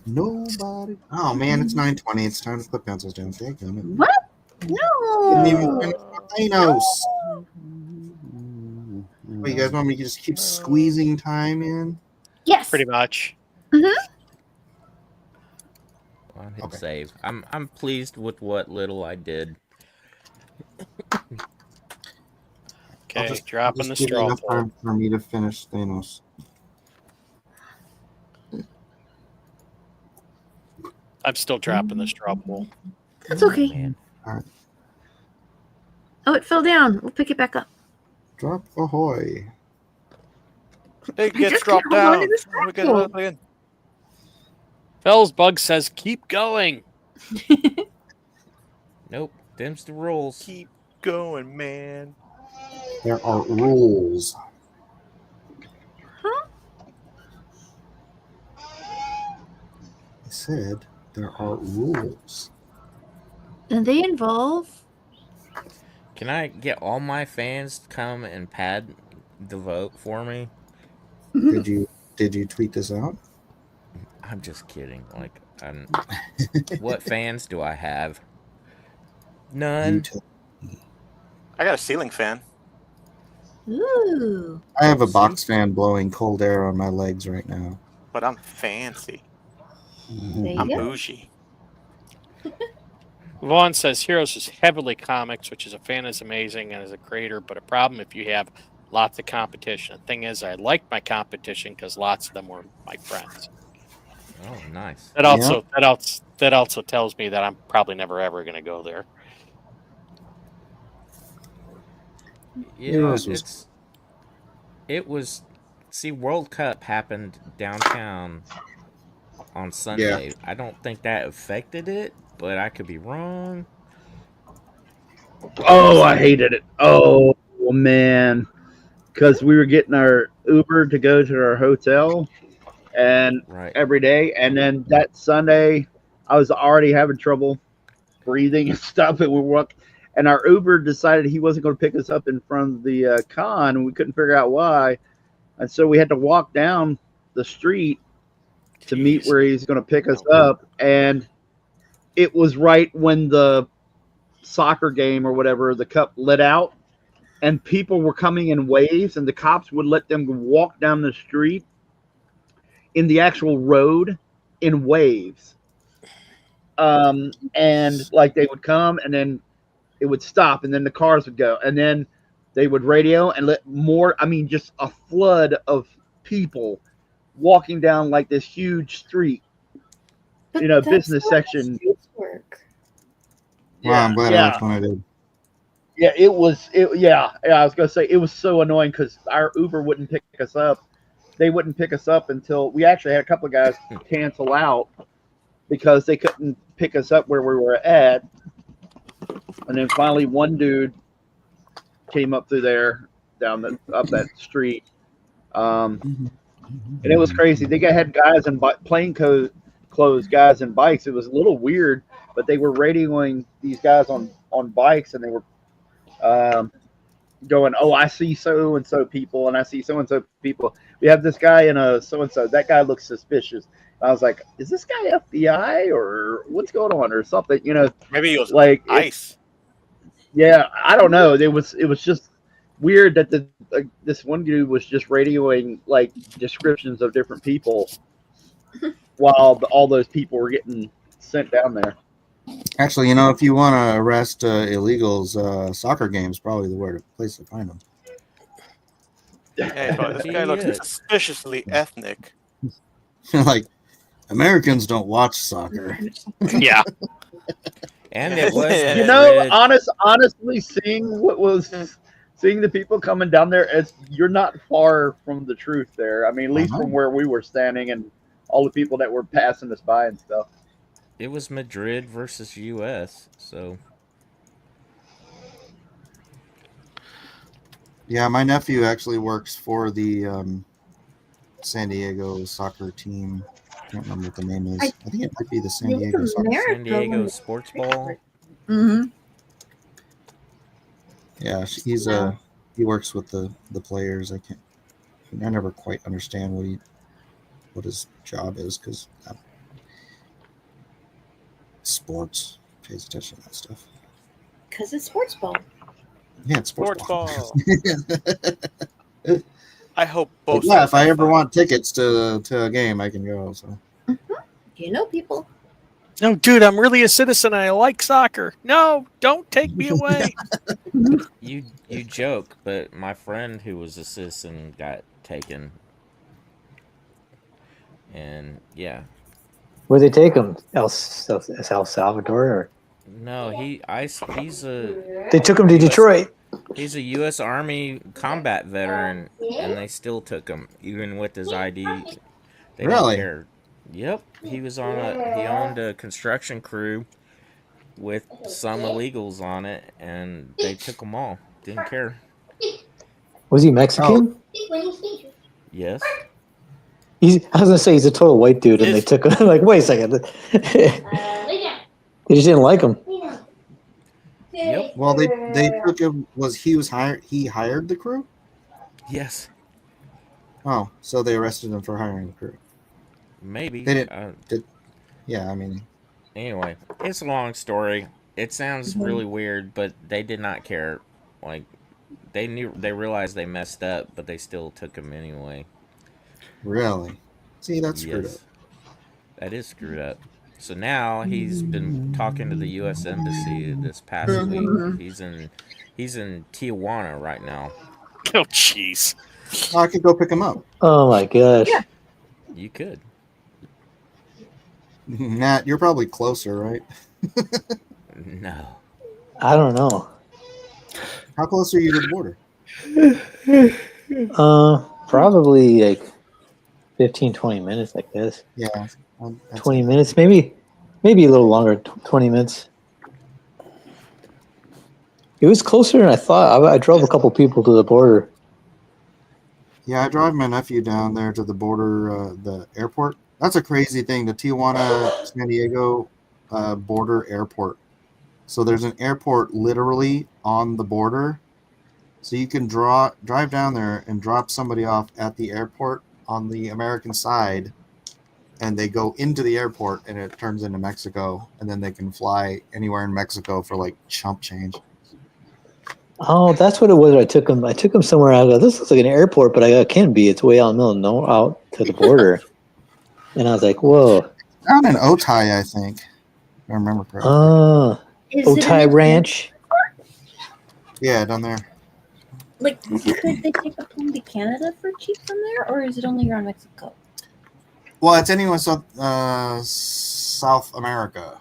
Nobody. Oh man, it's 9:20. It's time to put pencils down. Daggum it. What? Didn't even No. finish Thanos. What, you guys want me to just keep squeezing time in? Yes. Pretty much. I'll hit save. I'm pleased with what little I did. Okay, dropping the give you straw enough poll. time for me to finish Thanos. I'm still dropping the straw poll. That's okay. Man. All right. Oh, it fell down. We'll pick it back up. Drop ahoy. It I gets just dropped can't hold on down. to this We get it apple. up again. Fells Bug says keep going. Nope. Them's the rules. Keep going, man. There are rules. Huh? I said there are rules. And they involve. Can I get all my fans to come and pad the vote for me? Did you tweet this out? I'm just kidding. Like, what fans do I have? None. I got a ceiling fan. Ooh. I have a box fan blowing cold air on my legs right now. But I'm fancy. There I'm you go. bougie. Vaughn says Heroes is heavily comics, which is a fan is amazing and is a creator, but a problem if you have lots of competition. The thing is, I like my competition because lots of them were my friends. Oh, nice. That also tells me that I'm probably never ever going to go there. Yeah, Heroes was- it was. See, World Cup happened downtown on Sunday. I don't think that affected it, but I could be wrong. Oh, I hated it. Oh man, because we were getting our Uber to go to our hotel, and Right. every day, and then that Sunday, I was already having trouble breathing and stuff, and we walked, and our Uber decided he wasn't going to pick us up in front of the con, and we couldn't figure out why, and so we had to walk down the street to meet where he's going to pick us up, and it was right when the soccer game or whatever, the cup lit out, and people were coming in waves, and the cops would let them walk down the street in the actual road in waves. And like they would come, and then it would stop, and then the cars would go, and then they would radio and let more, I mean, just a flood of people walking down like this huge street, But you know, that's business how section. streets work. Well, I'm glad I left when I did. Yeah, I was gonna say it was so annoying because our Uber wouldn't pick us up. They wouldn't pick us up until we actually had a couple of guys cancel out because they couldn't pick us up where we were at. And then finally, one dude came up through there, up that street, and it was crazy. They had guys in plain clothes, guys in bikes. It was a little weird, but they were radioing these guys on bikes, and they were going, "Oh, I see so and so people, and I see so and so people. We have this guy in a so and so. That guy looks suspicious." And I was like, "Is this guy FBI or what's going on or something?" Maybe it was like ice. Yeah, I don't know. It was just weird that this one dude was just radioing like descriptions of different people while all those people were getting sent down there. Actually, if you want to arrest illegals, soccer games probably the place to find them. Hey, bro, this guy looks suspiciously ethnic. Like, Americans don't watch soccer. Yeah. And it was honestly, seeing the people coming down there, you're not far from the truth there. I mean, at least from where we were standing and all the people that were passing us by and stuff. It was Madrid versus U.S. So Yeah, my nephew actually works for the San Diego soccer team. I can't remember what the name is. I think it might be the San Diego Sports Ball. Mm-hmm. Yeah, he works with the players. I never quite understand what his job is because sports pays attention to that stuff. Because it's sports ball. Yeah, it's sports ball. I hope both. Yeah, if I ever want tickets to a game, I can go. So. You know people. No, dude, I'm really a citizen. I like soccer. No, don't take me away. You joke, but my friend who was a citizen got taken. And yeah. Where they take him? El Salvador? Or? No, he's a. They took him to Detroit. He's a U.S. Army combat veteran, and they still took him, even with his ID. They Really? don't care. Yep, he owned a construction crew with some illegals on it, and they took them all. Didn't care. Was he Mexican? Oh. Yes. I was gonna say he's a total white dude, and they took him. Like, wait a second. They just didn't like him. Yep. Well, they took him. He hired the crew? Yes. Oh, so they arrested him for hiring the crew. Maybe. They didn't. Yeah, I mean. Anyway, it's a long story. It sounds really weird, but they did not care. Like, they realized they messed up, but they still took him anyway. Really? See, that's screwed up. That is screwed up. So now he's been talking to the U.S. Embassy this past week. He's in Tijuana right now. Oh, jeez. I could go pick him up. Oh my gosh. Yeah. You could. Nat, you're probably closer, right? No. I don't know. How close are you to the border? Probably like 15, 20 minutes, I guess. Yeah. 20 minutes, maybe a little longer, 20 minutes. It was closer than I thought. I drove a couple people to the border. Yeah, I drive my nephew down there to the border, the airport. That's a crazy thing, the Tijuana, San Diego border airport. So there's an airport literally on the border. So you can drive down there and drop somebody off at the airport on the American side, and they go into the airport and it turns into Mexico, and then they can fly anywhere in Mexico for like chump change. Oh, that's what it was. I took him somewhere. I go, this looks like an airport, but it can't be. It's way out in the middle, out to the border. And I was like, whoa. Down in Otay, I think. If I remember correctly. Otay Ranch. Yeah, down there. Like, could they take a plane to Canada for cheap from there, or is it only around Mexico? Well, it's anywhere South America.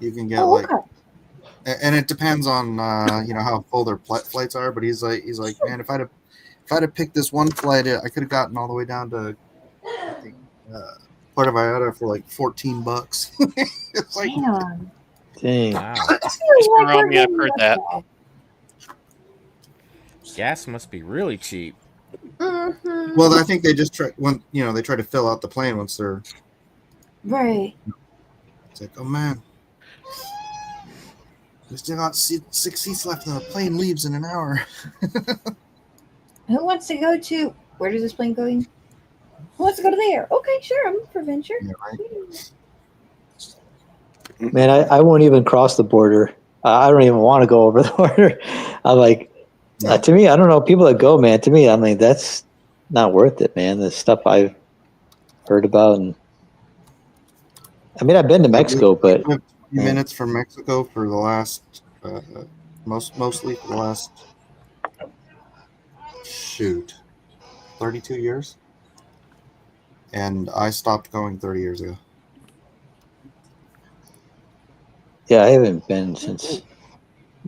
You can get and it depends on how full their flights are. But he's like, man, if I'd have picked this one flight, I could have gotten all the way down to I think, Puerto Vallarta for like $14. It's like, damn. Dang. Wow. Mr. Romney, I've heard that. Gas must be really cheap. Mm-hmm. Well, I think they just try they try to fill out the plane once they're. Right. It's like, oh man, we still got 6 seats left, and the plane leaves in an hour. Who wants to go to? Where does this plane going? Who wants to go to there? Okay, sure. I'm for venture. Yeah, right. Man, I won't even cross the border. I don't even want to go over the border. I'm like, Yeah. to me, I don't know. People that go, man, to me, I'm like, that's not worth it, man. The stuff I've heard about. And I mean, I've been to Mexico, but. We have 20 minutes from Mexico for the last, mostly for the last, 32 years. And I stopped going 30 years ago. Yeah, I haven't been since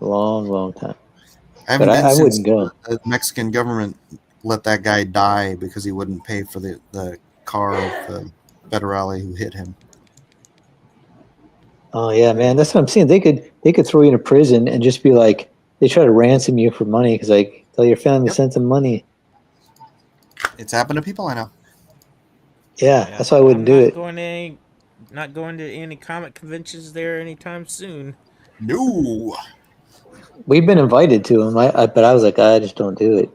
a long, long time. I haven't But been I since wouldn't go. the Mexican government let that guy die because he wouldn't pay for the car of the federale who hit him. Oh yeah, man, that's what I'm saying. They could throw you in a prison and just be like, they try to ransom you for money because like tell your family Yep. send some money. It's happened to people I know. Yeah, that's why I wouldn't do it. Not going to any comic conventions there anytime soon. No. We've been invited to them, but I was like, I just don't do it.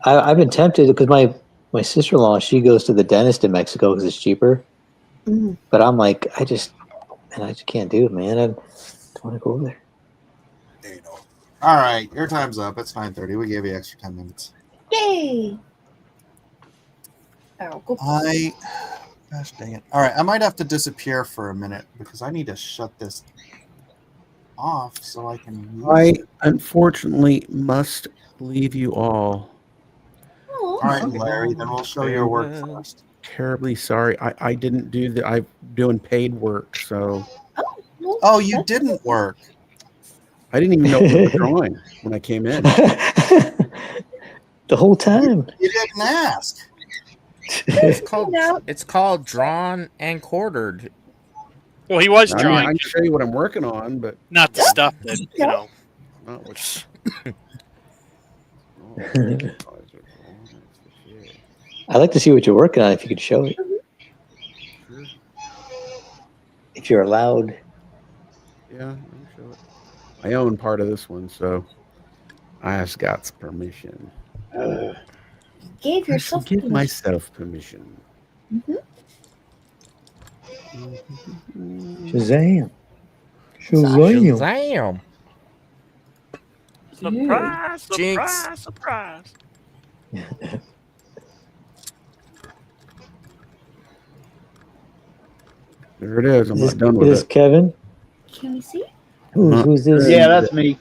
I've been tempted because my sister-in-law, she goes to the dentist in Mexico because it's cheaper. Mhm. But I'm like, I just can't do it, man. I don't want to go over there. There you go. All right, your time's up. It's 9:30. We gave you extra 10 minutes. Yay! Oh, go. Gosh dang it. All right, I might have to disappear for a minute because I need to shut this off so I can use I it. unfortunately must leave you all. All right, Larry, then we'll show your work first. Terribly sorry. I didn't do I'm doing paid work, so Oh, you didn't work. I didn't even know it was drawing when I came in. The whole time. You didn't ask. It's called drawn and quartered. Well, he was I mean, drawing, I can show you what I'm working on, but not the stuff that not which. I'd like to see what you're working on if you could show it. Sure. If you're allowed. Yeah, I'll show it. I own part of this one, so I asked God's permission. Gave yourself Give permission. myself permission. Shazam. Shazam. surprise, Jinx. surprise, surprise. There it is. I'm Is not done with this it. Kevin? Can we see? Who's this? Yeah, that's me.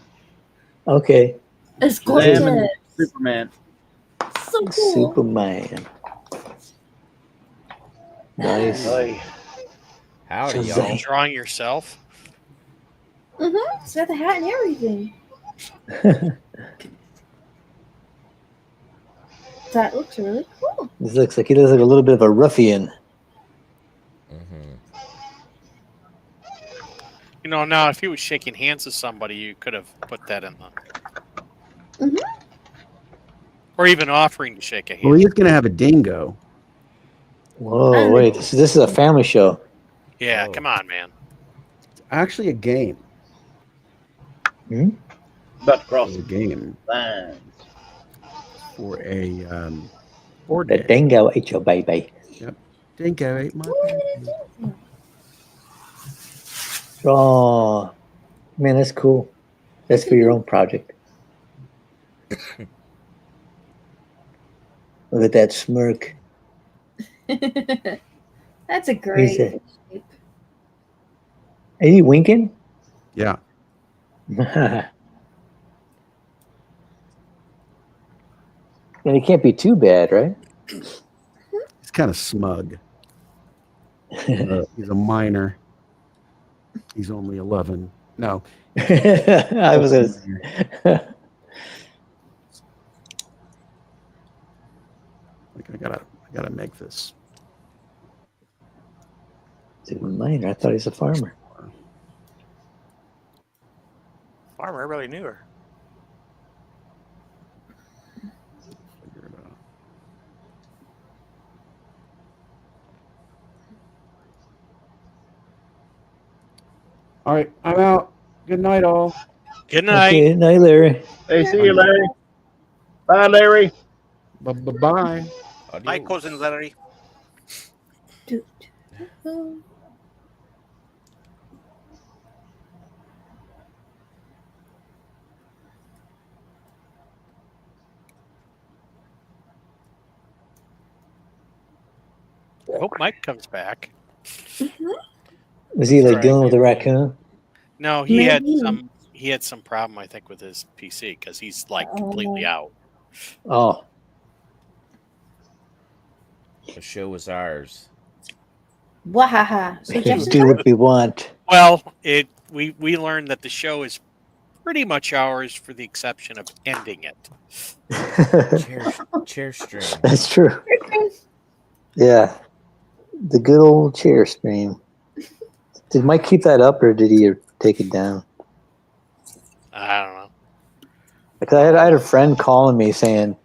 Okay. It's Sam gorgeous. and Superman. So cool. Superman. Nice. Like, Howdy, Shazam. y'all. Drawing yourself. It's got the hat and everything. That looks really cool. This looks like he looks like a little bit of a ruffian. You know, now if he was shaking hands with somebody, you could have put that in the. Or even offering to shake a hand. Well, he's going to have a dingo. Whoa, wait. This is a family show. Yeah, come on, man. It's actually a game. about to cross It's a game lines. for a board The game. dingo ate your baby. Yep. Dingo ate my baby. Oh, man, that's cool. That's for your own project. Look at that smirk. That's a great that? shape. Are you winking? Yeah. And it can't be too bad, right? He's kind of smug. He's a minor. He's only 11. No. I was gonna Like I gotta make this. He's a miner. I thought he was a farmer. Farmer, everybody knew her. Figure it out. All right, I'm out. Good night, all. Good night. Okay, night, Larry. Hey, see you, Larry. Bye, Larry. Bye. Hi, cousin Larry. I hope Mike comes back. Was he like Right. dealing with a raccoon? No, he had Maybe. some problem, I think, with his PC because he's like completely out. Oh, The show was ours. Wahaha. So we Jeff's do what we want. Well, we learned that the show is pretty much ours, for the exception of ending it. Chair stream. That's true. Yeah, the good old chair stream. Did Mike keep that up, or did he take it down? I don't know. Because I had a friend calling me saying,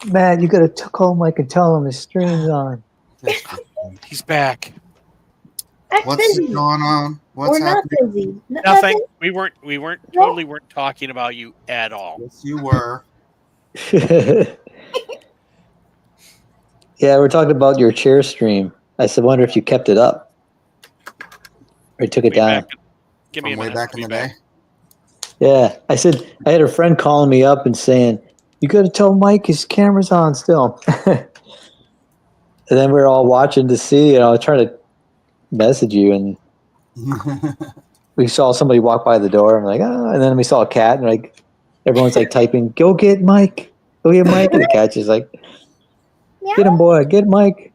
"Matt, you got to call Mike and tell him his stream's on." He's back. Act What's busy. going on? What's Or not happening? busy. Nothing. We totally weren't talking about you at all. Yes, you were. Yeah, we're talking about your chair stream. I said, wonder if you kept it up or took it Way down. back- Give me From a way minute. back in the day. Yeah, I said I had a friend calling me up and saying, "You got to tell Mike his camera's on still." And then we were all watching to see, and I was trying to message you, and we saw somebody walk by the door. I'm like, oh, and then we saw a cat, and like everyone's like typing, "Go get Mike, go get Mike," and the cat's just like, "Get him, boy, get Mike."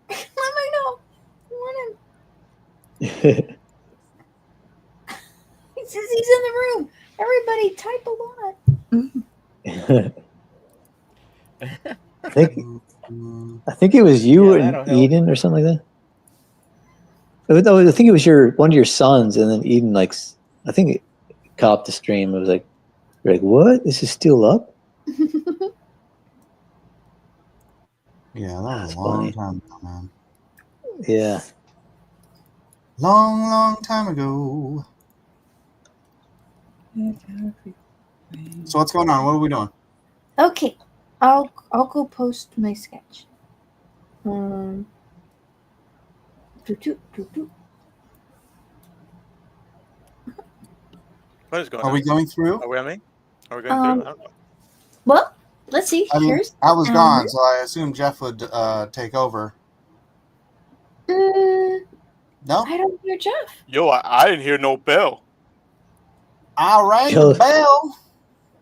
Let me know. I want him. He says he's in the room. Everybody type a lot. I think it was you Yeah, that'll and help. Eden or something like that. No, I think it was one of your sons, and then Eden I think it caught the stream. It was like, you're like, what? This is still up? Yeah, that was That's a long funny. time ago, man. Yeah. Long time ago. So what's going on? What are we doing? Okay, I'll go post my sketch. Doo, doo, doo, doo. What is going Are on? we going through? Are we on me? Are we going through? I don't know. Well, let's see. I mean, Here's I was Alan. gone, so I assumed Jeff would take over. No? I don't hear Jeff. Yo, I didn't hear no bell. I rang Joe- the bell.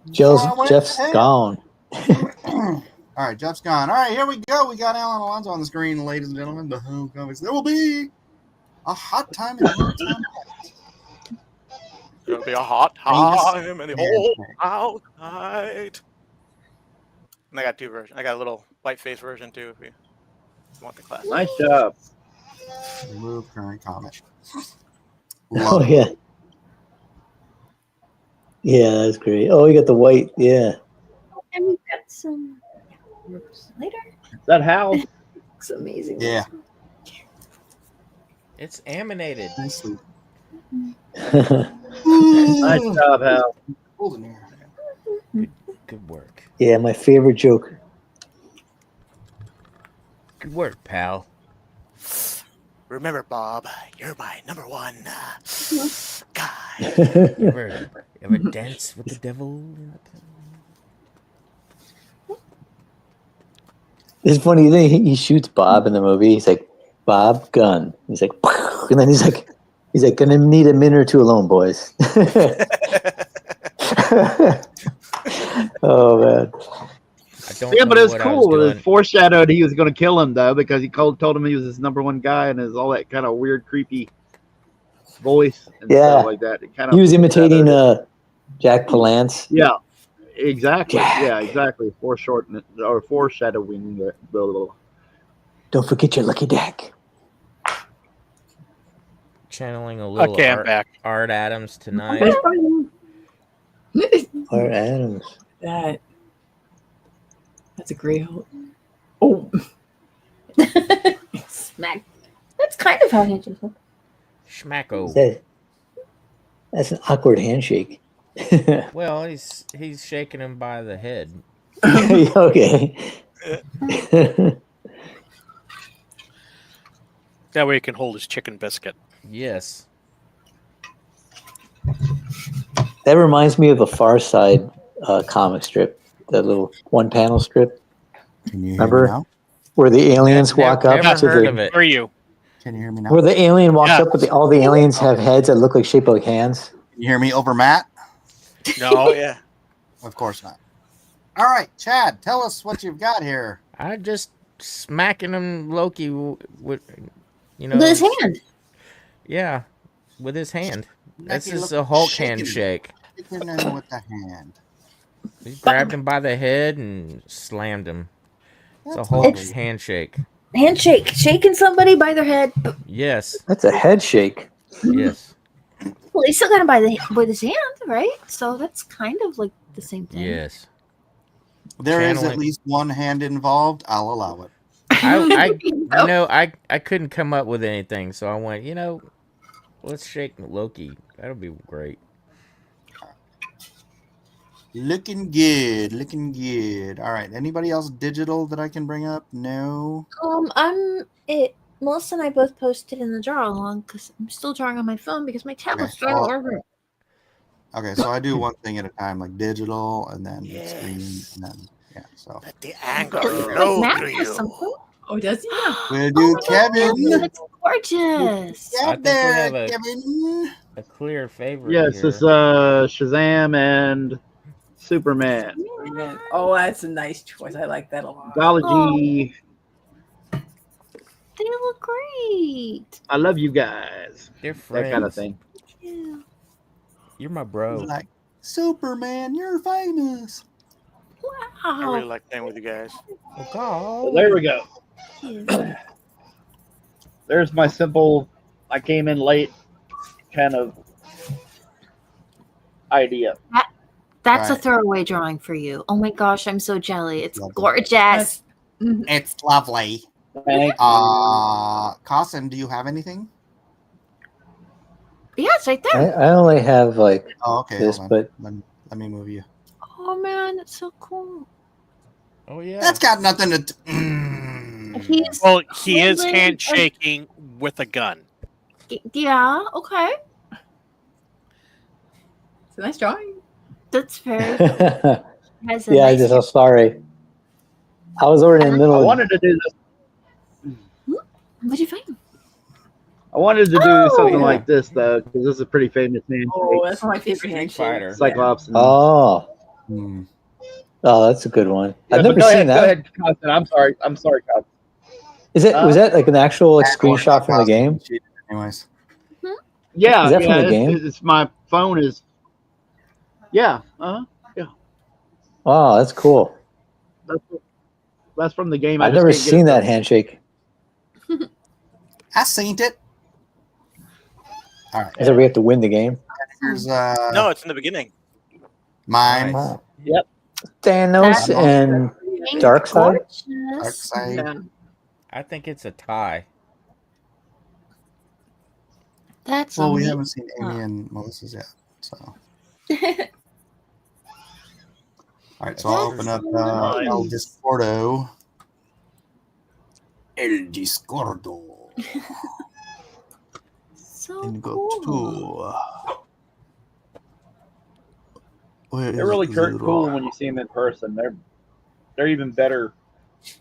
before I went Jeff's to hell. gone. All right, Jeff's gone. All right, here we go. We got Alan Alonso on the screen, ladies and gentlemen. The Home Comics. There will be a hot time in the old town. It's gonna be a hot time in the whole outside. And I got two versions. I got a little white face version too, if you want the class. Nice job. Remove current comment. Oh, Love it. yeah. Yeah, that's great. Oh, you got the white. Yeah. And we've got some groups later. Is that Hal? Looks amazing. Yeah. It's animated. Nicely. Nice job, Hal. Hold in here. Good work. Yeah, my favorite Joker. Good work, pal. Remember, Bob, you're my number one guy. You ever dance with the devil? It's funny. He shoots Bob in the movie. He's like, Bob, gun. He's like, and then he's like, gonna need a minute or two alone, boys. Oh man. I don't Yeah, know but it was what I cool. It was doing. foreshadowed he was going to kill him, though, because he told him he was his number one guy and his all that kind of weird, creepy voice and Yeah. stuff like that. It kind of He was imitating Jack Palance. Yeah, exactly. Jack. Yeah, exactly. Foreshadowing. Blah, blah, blah. Don't forget your lucky deck. channeling a little Okay, I'm back. Art Adams tonight. Art Adams. That's a great hope. Oh. Smack. That's kind of how handshakes work. Schmacko. That's an awkward handshake. Well, he's shaking him by the head. Okay. That way he can hold his chicken biscuit. Yes. That reminds me of a Far Side comic strip, that little one-panel strip. Can you hear Remember? me now? Where the aliens walk up Never to heard the. of it. Where are you? Can you hear me now? Where the alien walks Yeah. up, but all the aliens have heads that look like shaped like hands. Can you hear me over Matt? No. Oh yeah. Of course not. All right, Chad, tell us what you've got here. I just smacking him Loki with, you know. With his hand. Yeah, with his hand. This Loki is a Hulk shaking. handshake. Shaking him with the hand. He grabbed him by the head and slammed him. It's a That's Hulk It's- handshake. Handshake. Shaking somebody by their head. Yes. That's a head shake. Yes. Well, he still got him by with his hand, right? So that's kind of like the same thing. Yes. There is at Channeling. least one hand involved. I'll allow it. I couldn't come up with anything, so I went, let's shake Loki. That'll be great. Looking good. Looking good. All right. Anybody else digital that I can bring up? No. Melissa and I both posted in the draw along because I'm still drawing on my phone because my tablet's Okay, drawing well- over. Okay, so I do one thing at a time, like digital, and then screen, and then so Let the anger Like flow Matt through has you. something. Oh, does he? we'll do Kevin. It's gorgeous. I Get think we there, have a- Kevin. A clear favorite Yes, here. it's Shazam and Superman. Oh, that's a nice choice. I like that a lot. Golly, They look great. I love you guys. They're friends. That kind of thing. Yeah. You're my bro. Like Superman, you're famous. I really Wow. like playing with you guys. So there we go. Cute. There's my simple, I came in late kind of idea. That's a Right. throwaway drawing for you. Oh my gosh, I'm so jelly. It's Lovely. gorgeous. It's lovely. Thank Carson, do you have anything? Yeah, it's right there. I only have like Oh, okay. this, hold on. but Let me move you. Oh man, it's so cool. Oh yeah. That's got nothing to. He's Well, he is holding handshaking with a gun. yeah, okay. It's a nice drawing. That's very yeah, has a I nice I'm sorry. I was already in the middle I of wanted to do this. What'd you find? I wanted to do Oh! something like this though, because this is a pretty famous handshake. Oh, that's one of my favorite Street handshakes. Fighter. Cyclops. And, Oh, Hmm. oh, that's a good one. Yeah, I've but never go seen ahead, that. Go ahead, Constance. I'm sorry, Constance. Is it was that like an actual like, That's one screenshot from the game? Anyways, Yeah, Is that from yeah, the game? It's my phone is. Yeah, Wow, that's cool. that's from the game. I I've just never can't get seen it that to- handshake. I seen it. All right. Is it we have to win the game? Here's No, it's in the beginning. mine. Wow. Yep. Thanos That's and Darkseid? gorgeous. Dark side. Yeah. I think it's a tie. That's Well, we amazing. haven't seen Amy and Melissa's yet, so. All right, so I'll open up That's El nice. Discordo. El Discordo. So And go cool. to. Where They're is really the cool when you see them in person. They're even better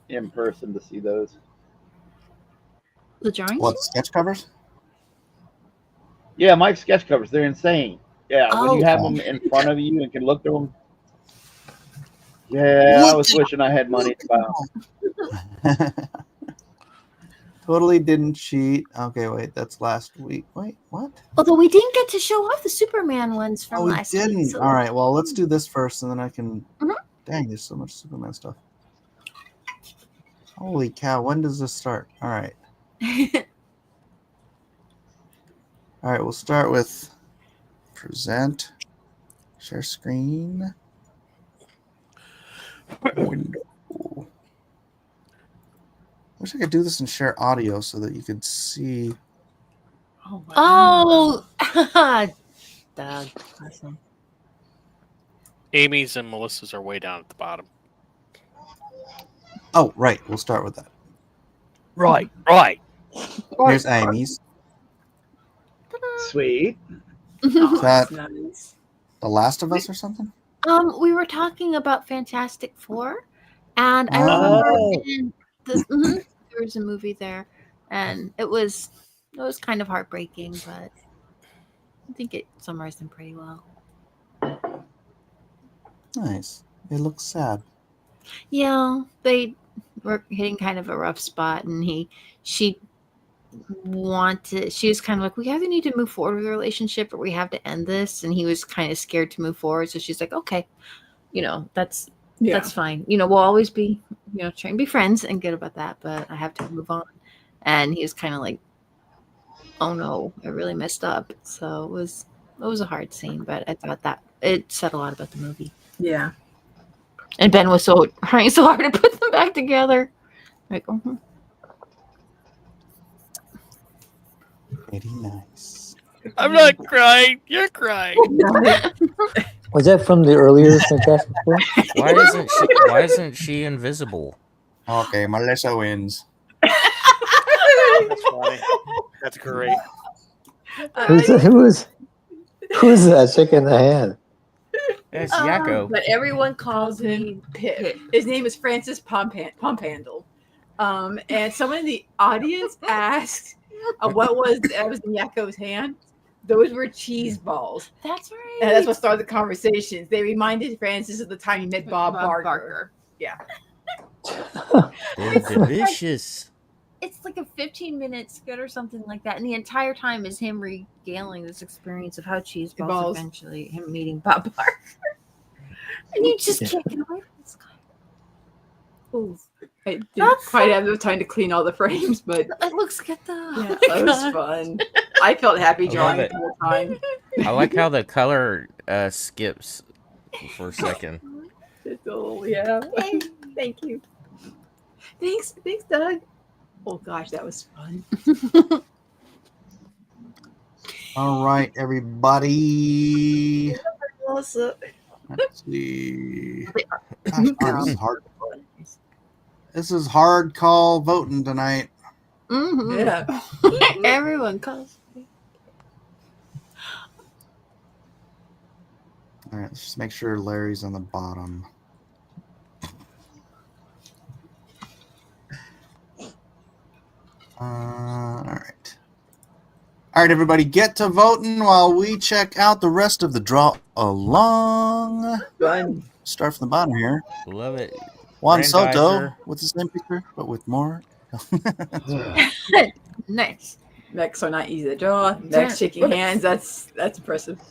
in person to see those. The drawings? What, sketch covers? Yeah, Mike's sketch covers, they're insane. Yeah, when Oh. you have them in front of you and can look through them. Yeah, I was wishing I had money to buy them. Totally didn't cheat. Okay, wait, that's last week. Wait, what? Although we didn't get to show off the Superman ones from Oh, we last didn't. week. So All right, well, let's do this first, and then I can. Mhm. Dang, there's so much Superman stuff. Holy cow! When does this start? All right. All right, we'll start with present, share screen, window. Wish I could do this and share audio so that you could see. Oh, wow. Oh, Doug. Awesome. Amy's and Melissa's are way down at the bottom. Oh, right. We'll start with that. Right. Here's Amy's. Sweet. Is Oh, that that's nice. The Last of Us or something? We were talking about Fantastic Four, and I remember there was a movie there, and it was kind of heartbreaking, but I think it summarized them pretty well. Nice. It looks sad. Yeah, they were hitting kind of a rough spot, and she was kind of like, we either need to move forward with the relationship or we have to end this, and he was kind of scared to move forward, so she's like, okay, that's fine, we'll always be trying to be friends and good about that, but I have to move on. And he was kind of like, oh no, I really messed up. So it was a hard scene, but I thought that it said a lot about the movie. Yeah. And Ben was trying so hard to put them back together, like, Pretty nice. I'm not crying. You're crying. Was that from the earlier Fantastic Four? Why isn't she invisible? Okay, Melissa wins. That's funny. That's great. Who's that shaking the hand? It's Yakko. But everyone calls him Pip. His name is Francis Pumphandle. And someone in the audience asked what was in Yakko's hand. Those were cheese balls. That's right. And that's what started the conversations. They reminded Francis of the time he met Bob Barker. Yeah. They're delicious. It's like a 15-minute skit or something like that, and the entire time is him regaling this experience of how cheese balls eventually him meeting Bob Barker. And you just can't get away from this guy. Ooh. I didn't quite have the time to clean all the frames, but it looks good though. Yeah, that was fun. I felt happy drawing it the whole time. I like how the color skips for a second. Yeah. Thank you. Thanks, Doug. Oh gosh, that was fun. All right, everybody. Let's see. Gosh, this is hard. This is hard call voting tonight. Mm-hmm. Yeah. Everyone calls. All right, let's just make sure Larry's on the bottom. All right. All right, everybody, get to voting while we check out the rest of the draw along. Fun. Start from the bottom here. Love it. Juan Grandizer. Soto with the same picture, but with more. Nice. Next are not easy to draw. Next shaking hands. That's impressive.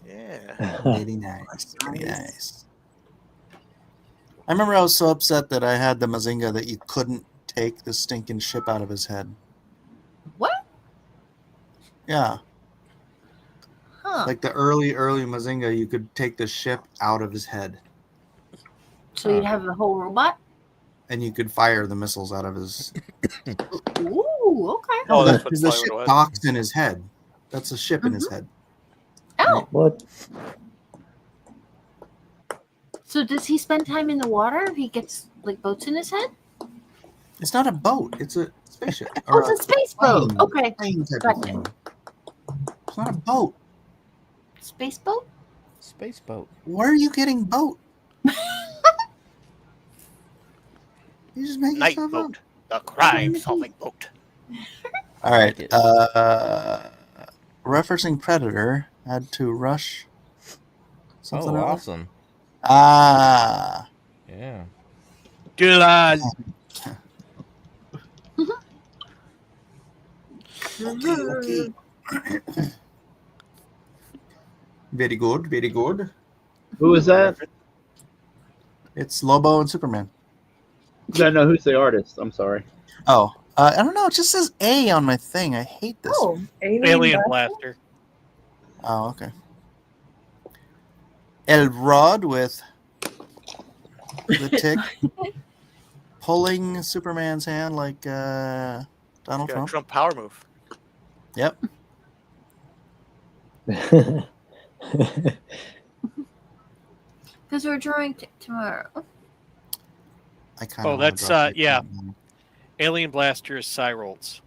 Yeah. Really nice. Really nice. I remember I was so upset that I had the Mazinga that you couldn't take the stinking ship out of his head. What? Yeah. Huh. Like the early Mazinga, you could take the ship out of his head. So you'd have the whole robot? And you could fire the missiles out of his... Ooh, okay. Oh, that's because what the ship it was. docks in his head. That's a ship in his head. Oh. What? So does he spend time in the water if he gets like boats in his head? It's not a boat. It's a spaceship. Oh, it's a space boat. plane. Okay. Plane type of Gotcha. thing. It's not a boat. Space boat? Space boat. Where are you getting boat? You just make Night yourself up. boat. The crime-solving boat. All right. Referencing Predator, had to rush something Oh, else. awesome. Ah. Yeah. Good on. Okay. Very good. Very good. Who is that? It's Lobo and Superman. No, who's the artist? I'm sorry. Oh, I don't know. It just says A on my thing. I hate this. Oh, Alien Blaster. Oh, okay. El Rod with the tick pulling Superman's hand like Donald Got a Trump. Trump power move. Yep. Because we're drawing tomorrow. I kind of. Oh, that's yeah. Alien Blaster is Cyrol's.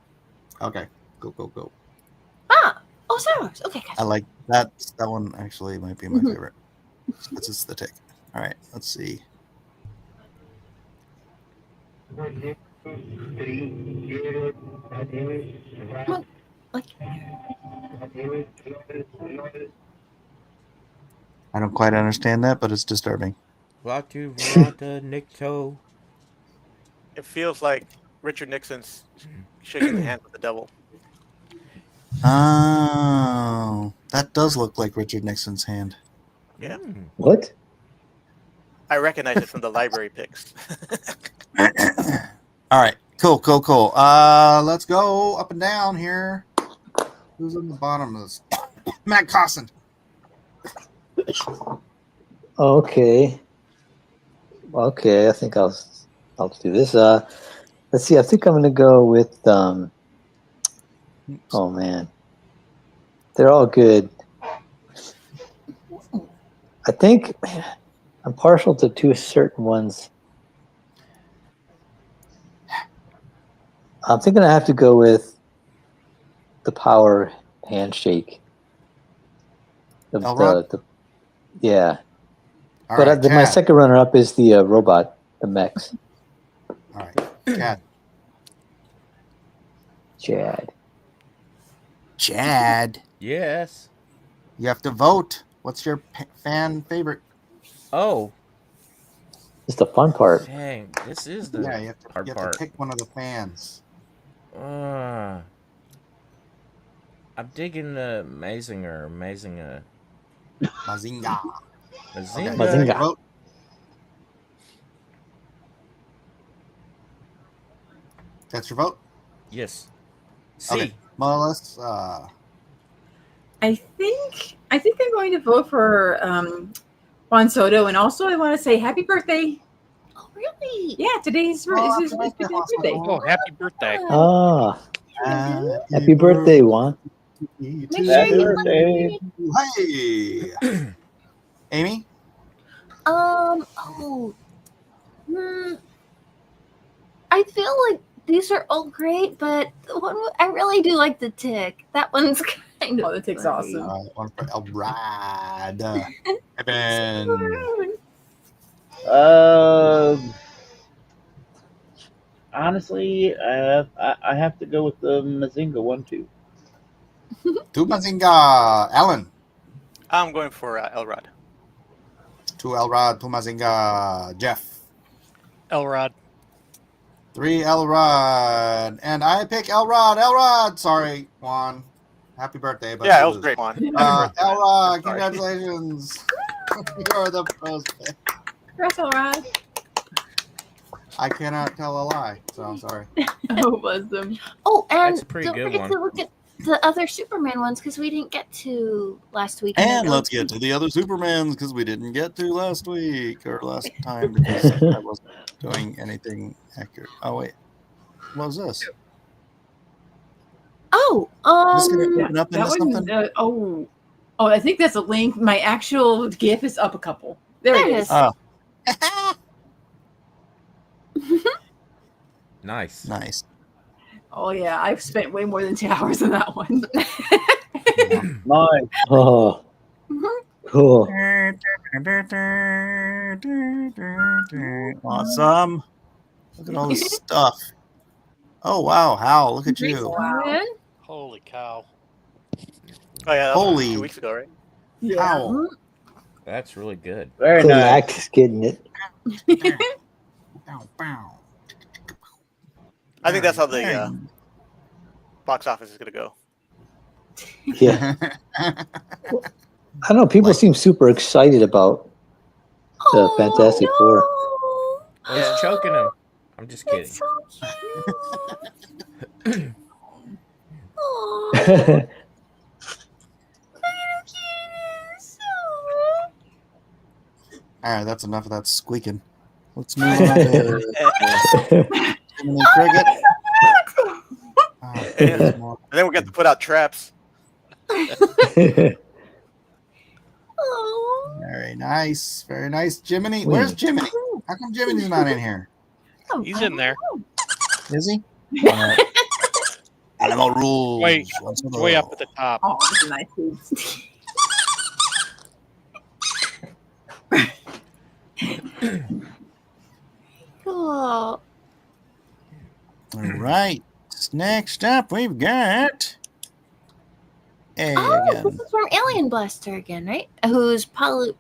Okay. Go. Ah, oh, Star Wars. Okay, I gotcha. like that. That one actually might be my favorite. This is the tick. All right. Let's see. I don't quite understand that, but it's disturbing. Rata, rata, Nicto. It feels like Richard Nixon's shaking the hand with the devil. Oh, that does look like Richard Nixon's hand. Yeah. What? I recognize it from the library pics. All right. Cool. Let's go up and down here. Who's on the bottom of this? Matt Cosson. Okay. I think I'll do this. Let's see. I think I'm gonna go with. Oh man, they're all good. I think I'm partial to two certain ones. I'm thinking I have to go with the power handshake. Yeah. All But right, my Chad. second runner-up is the robot, the mechs. All right, Chad. Yes. You have to vote. What's your fan favorite? Oh. It's the fun part. Dang, this is the You have hard to part. pick one of the fans. I'm digging the Mazinger. Mazinga. Mazinga. Okay, Mazinga. vote. That's your vote? Yes. Okay. Melissa. I think I'm going to vote for Juan Soto, and also I want to say happy birthday. Oh, really? Yeah, today's his birthday. Oh, happy birthday! Ah, happy birthday, Juan. Make sure you let me. Hey, Amy. I feel like these are all great, but the one I really do like the tick. That one's kind of. Oh, the tick's funny. awesome. One for Elrod. Evan. Honestly, I have to go with the Mazinga one too. To Mazinga. Alan. I'm going for Elrod. To Elrod. To Mazinga. Jeff. Elrod. 3 Elrod. And I pick Elrod. Elrod. Sorry, Juan. Happy birthday. But Yeah, that was great, Juan. Happy birthday, man. Elrod, Sorry. congratulations. You're the best. Congrats, Elrod. I cannot tell a lie, so I'm sorry. Oh, was them. Oh, and That's a pretty don't good forget one. to look at the other Superman ones because we didn't get to last week. And let's get to the other Supermans because we didn't get to last week or last time because I wasn't doing anything accurate. Oh, wait. What was this? Oh, Just gonna open up That into one. something? Oh, I think that's a link. My actual GIF is up a couple. There it is. Oh, Nice. nice. Oh yeah, I've spent way more than 2 hours on that one. Nice. Oh, cool. Awesome. Look at all this stuff. Oh, wow. Hal, look at you. Wow. Holy cow! Oh yeah, that was Holy. 2 weeks ago, right? Hal. That's really good. Very Good nice. Max is getting it. Bow, bow. I think that's how the box office is gonna go. Yeah. I don't know. People seem super excited about the Fantastic Four. Well, he's choking him. I'm just kidding. That's so cute. Oh, All right, that's enough of that squeaking. Let's move on to Jiminy Cricket. Oh, there's more. And then we got to put out traps. Very nice. Very nice. Jiminy. Where's Jiminy? How come Jiminy's not in here? He's in there. Is he? All right. Animal rules. Way up at the top. Oh, that's a nice piece. cool. All right. Next up, we've got A Oh, again. this is from Alien Blaster again, right? Who's Polaris?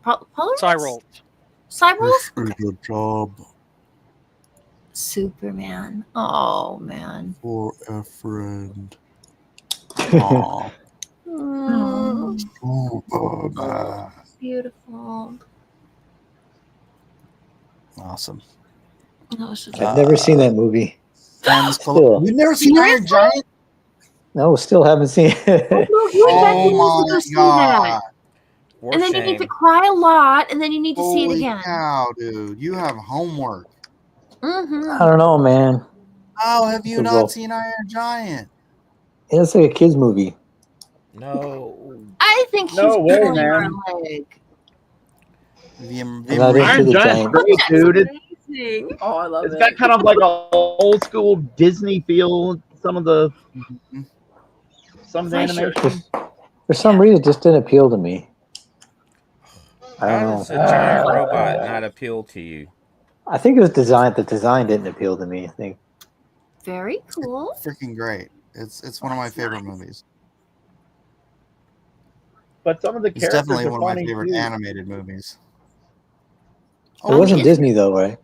Cyril. Cyrils? Pretty good job Superman. Oh, man. for a friend. Aw. Superman. Beautiful. Awesome. That was just I've never seen that movie. Still. You've never seen Iron Giant? No, still haven't seen it. Oh my god. And then you need to cry a lot, and then you need to see it Holy again. cow, dude. You have homework. Mm-hmm. I don't know, man. How have you Good not roll. seen Iron Giant? It's like a kids movie. No. I think he's No way, pulling man. her leg. I'm not into the giant. Great, dude. Amazing. Oh, I love It's it. got kind of like a old school Disney feel. Some of the animation. For some reason, it just didn't appeal to me. I How don't does a know. giant robot not appeal to you? I think it was designed. The design didn't appeal to me. I think. Very cool. Freaking great. It's one of my favorite movies. But some of the It's characters definitely are one of my funny favorite too. animated movies. It wasn't Disney though, right?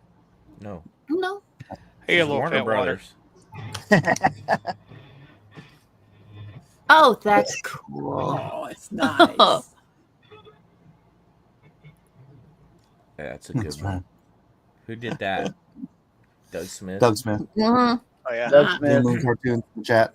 No. No. Hey, It's little Warner fat water. Brothers. Oh, that's cool. Oh, it's nice. Yeah, that's a good one. Who did that? Doug Smith. Doug Smith. Mhm. Oh yeah. Doug Smith. Moon cartoon chat.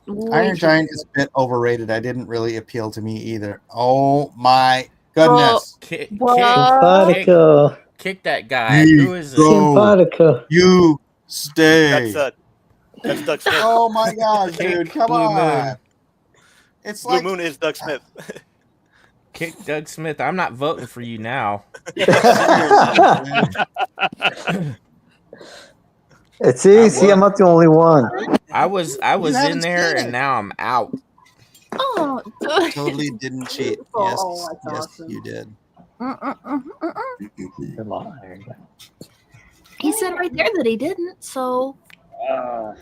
Way Iron too Giant is a bit overrated. I didn't really appeal to me either. Oh my goodness. Kick, Simpatico. kick that guy. Who is it? Simpatico. You stay. That's Doug Smith. Oh my gosh, dude. Come Blue on. Moon. It's Blue like Moon is Doug Smith. Kick Doug Smith. I'm not voting for you now. See, I'm not the only one. I was haven't in there seen it. and now I'm out. Oh, totally didn't cheat. Yes, Oh, that's yes, awesome. you did. Come on, Iron Man. He said right there that he didn't. So All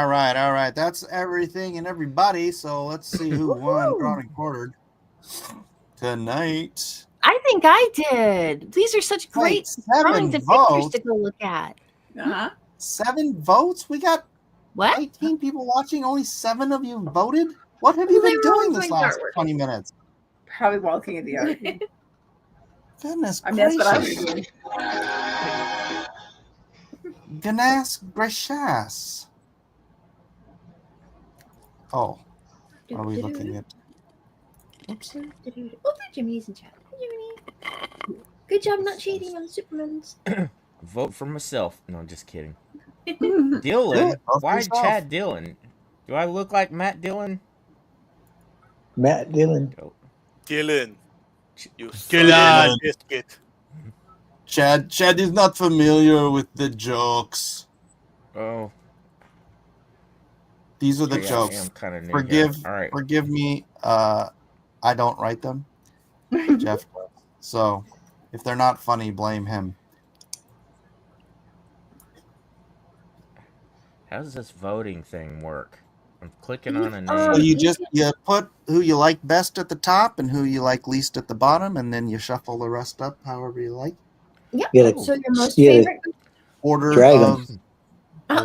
right. That's everything and everybody. So let's see who won, drawn and quartered tonight. I think I did. These are such great drawings and pictures to go look at. Uh-huh. 7 votes. We got What? 18 people watching. Only 7 of you voted. What have you They been were all doing this doing last artwork. 20 minutes? Probably walking in the art. Goodness I mean, that's what I was gracious. doing. Goodness gracious. Oh, what are we looking at? Oops. Oh, there Jimmy's in chat. Hi, Jimmy. Good job not cheating on the Supermans. Vote for myself. No, just kidding. Yeah, Dylan? vote for Why yourself. Chad Dillon? Do I look like Matt Dillon? Matt Dillon. Oh. Dylan. You Dylan. biscuit. Chad is not familiar with the jokes. Oh. These are the Yeah, I jokes. am kinda new Forgive, here. All right. forgive me. I don't write them. Jeff does. So if they're not funny, blame him. How does this voting thing work? I'm clicking on a So name. you put who you like best at the top and who you like least at the bottom, and then you shuffle the rest up however you like. Yeah. Yeah, So your most yeah. favorite. Order Drag 'em. of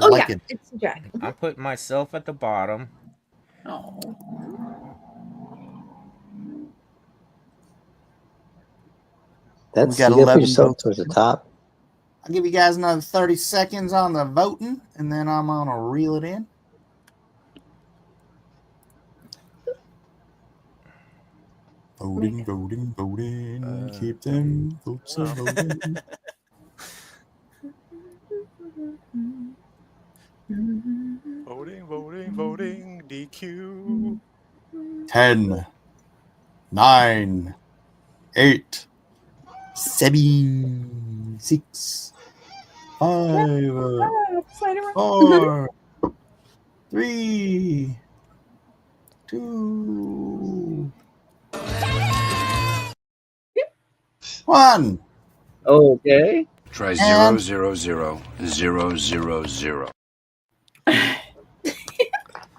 Oh like yeah, it. it's a drag. I put myself at the bottom. Oh. That's We got you gotta 11 put yourself votes. towards the top. I'll give you guys another 30 seconds on the voting, and then I'm going to reel it in. Voting. Keep them votes voting. Voting, DQ. 10, 9, 8, 7, 6, 5, 4, 3, 2, 1. Okay. Try And- 0000000.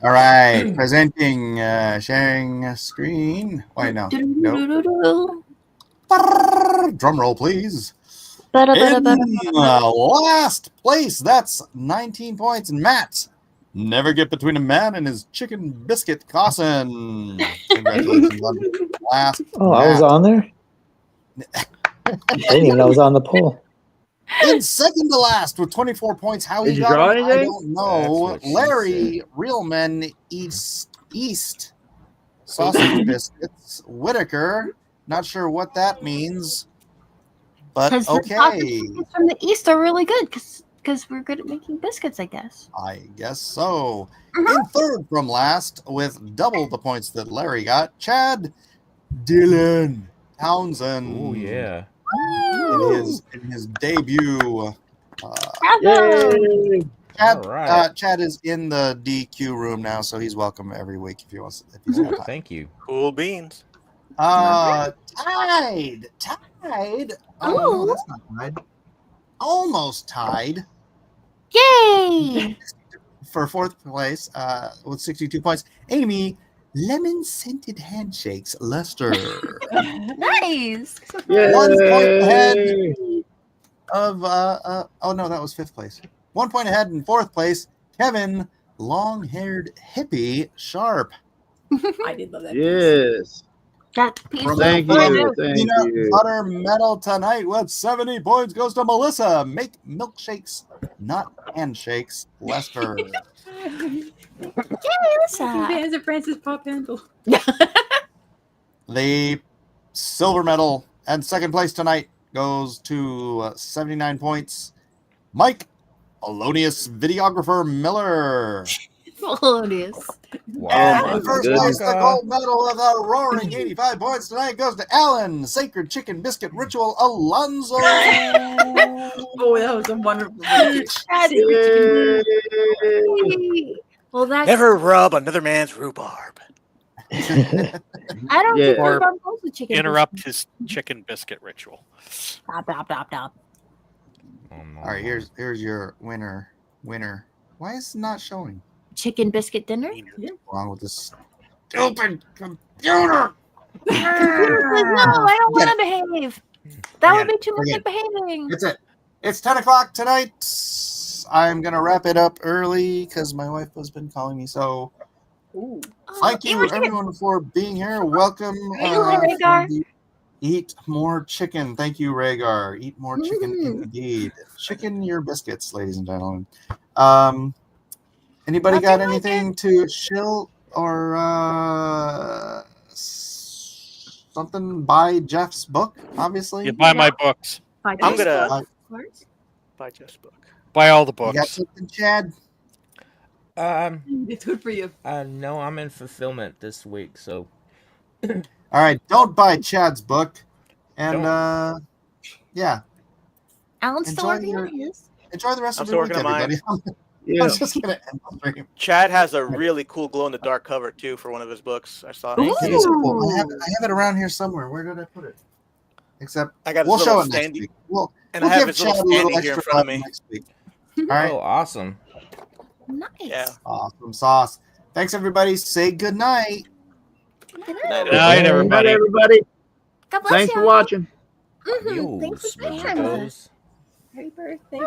All right, presenting, sharing screen. Wait, no. Drum roll, please. In last place, that's 19 points. Matt, never get between a man and his chicken biscuit. Carson, congratulations on last. Oh, I was Matt. on there. I didn't even know I was on the poll. In second to last with 24 points. How he Did you got draw it, I anything? don't know. That's what she Larry, said. Real Men East, Sausage Biscuits, Whitaker. Not sure what that means, but Because the okay. sausage biscuits from the East are really good because we're good at making biscuits, I guess. I guess so. Mhm. In third from last with double the points that Larry got, Chad Dylan Townsend. Oh yeah. In his debut. Bravo! Yay. Chad, All right. Chad is in the DQ room now, so he's welcome every week if he wants. If he's got time. Thank you. Cool beans. Tied. Oh no, Ooh. that's not tied. Almost tied Yay! for fourth place with 62 points. Amy, lemon scented handshakes, Lester. Nice. 1 point ahead Yay. of oh no, that was fifth place. 1 point ahead in fourth place, Kevin, long-haired hippie Sharp. I did love that. Yes. That piece From of Thank from you. Thank Peanut you. Butter Metal tonight with 70 points goes to Melissa. Make milkshakes, not handshakes, Lester. What's that? Fans of Francis Pop Handle. The silver medal and second place tonight goes to 79 points. Mike Polonius videographer Miller. Melodious. Wow. Oh, And my first place, goodness. the gold medal with a roaring 85 points tonight goes to Alan, Sacred Chicken Biscuit Ritual Alonzo. Oh, that was a wonderful. That is Yay. well, that's Never rub another man's rhubarb. I don't Yeah. think Or rhubarb goes with chicken. Interrupt his chicken biscuit ritual. Stop. Oh, no. All right, here's your winner. Why is it not showing? Chicken biscuit dinner. What's wrong with this stupid computer? Computer says no, I don't want to behave. That would be too much Forget like behaving. It's it. It's 10 o'clock tonight. I'm gonna wrap it up early because my wife has been calling me. So Ooh. thank it you was everyone for being here. Welcome. Thank you, Rhaegar. from the Eat more chicken. Thank you, Rhaegar. Eat more chicken indeed. Chicken your biscuits, ladies and gentlemen. Anybody got Nothing like anything to shill or something? Buy Jeff's book, obviously. You buy my books. I'm gonna Of course. buy Jeff's book. Buy all the You got books. something, Chad? It's good for you. No, I'm in fulfillment this week, so All right, don't buy Chad's book. And yeah, Alan's still Enjoy working on your- his. enjoy the rest I'm of still your week, working on everybody. I Yeah. was just gonna end the stream. Chad has a really cool glow in the dark cover too for one of his books. I saw it. Thank It you. is cool. I have it around here somewhere. Where did I put it? Except I got his we'll show little it next standy, week. We'll and I we'll have give his Chad little a little standy here in extra front of love me. next week. All right, oh, awesome. Nice. Yeah. awesome sauce. Thanks everybody. Say good night. Good Good night. night, Good night, Good everybody. night, everybody. God bless Thanks you. for watching. Thanks for Adios, spending time with us. Wizardos. Happy birthday.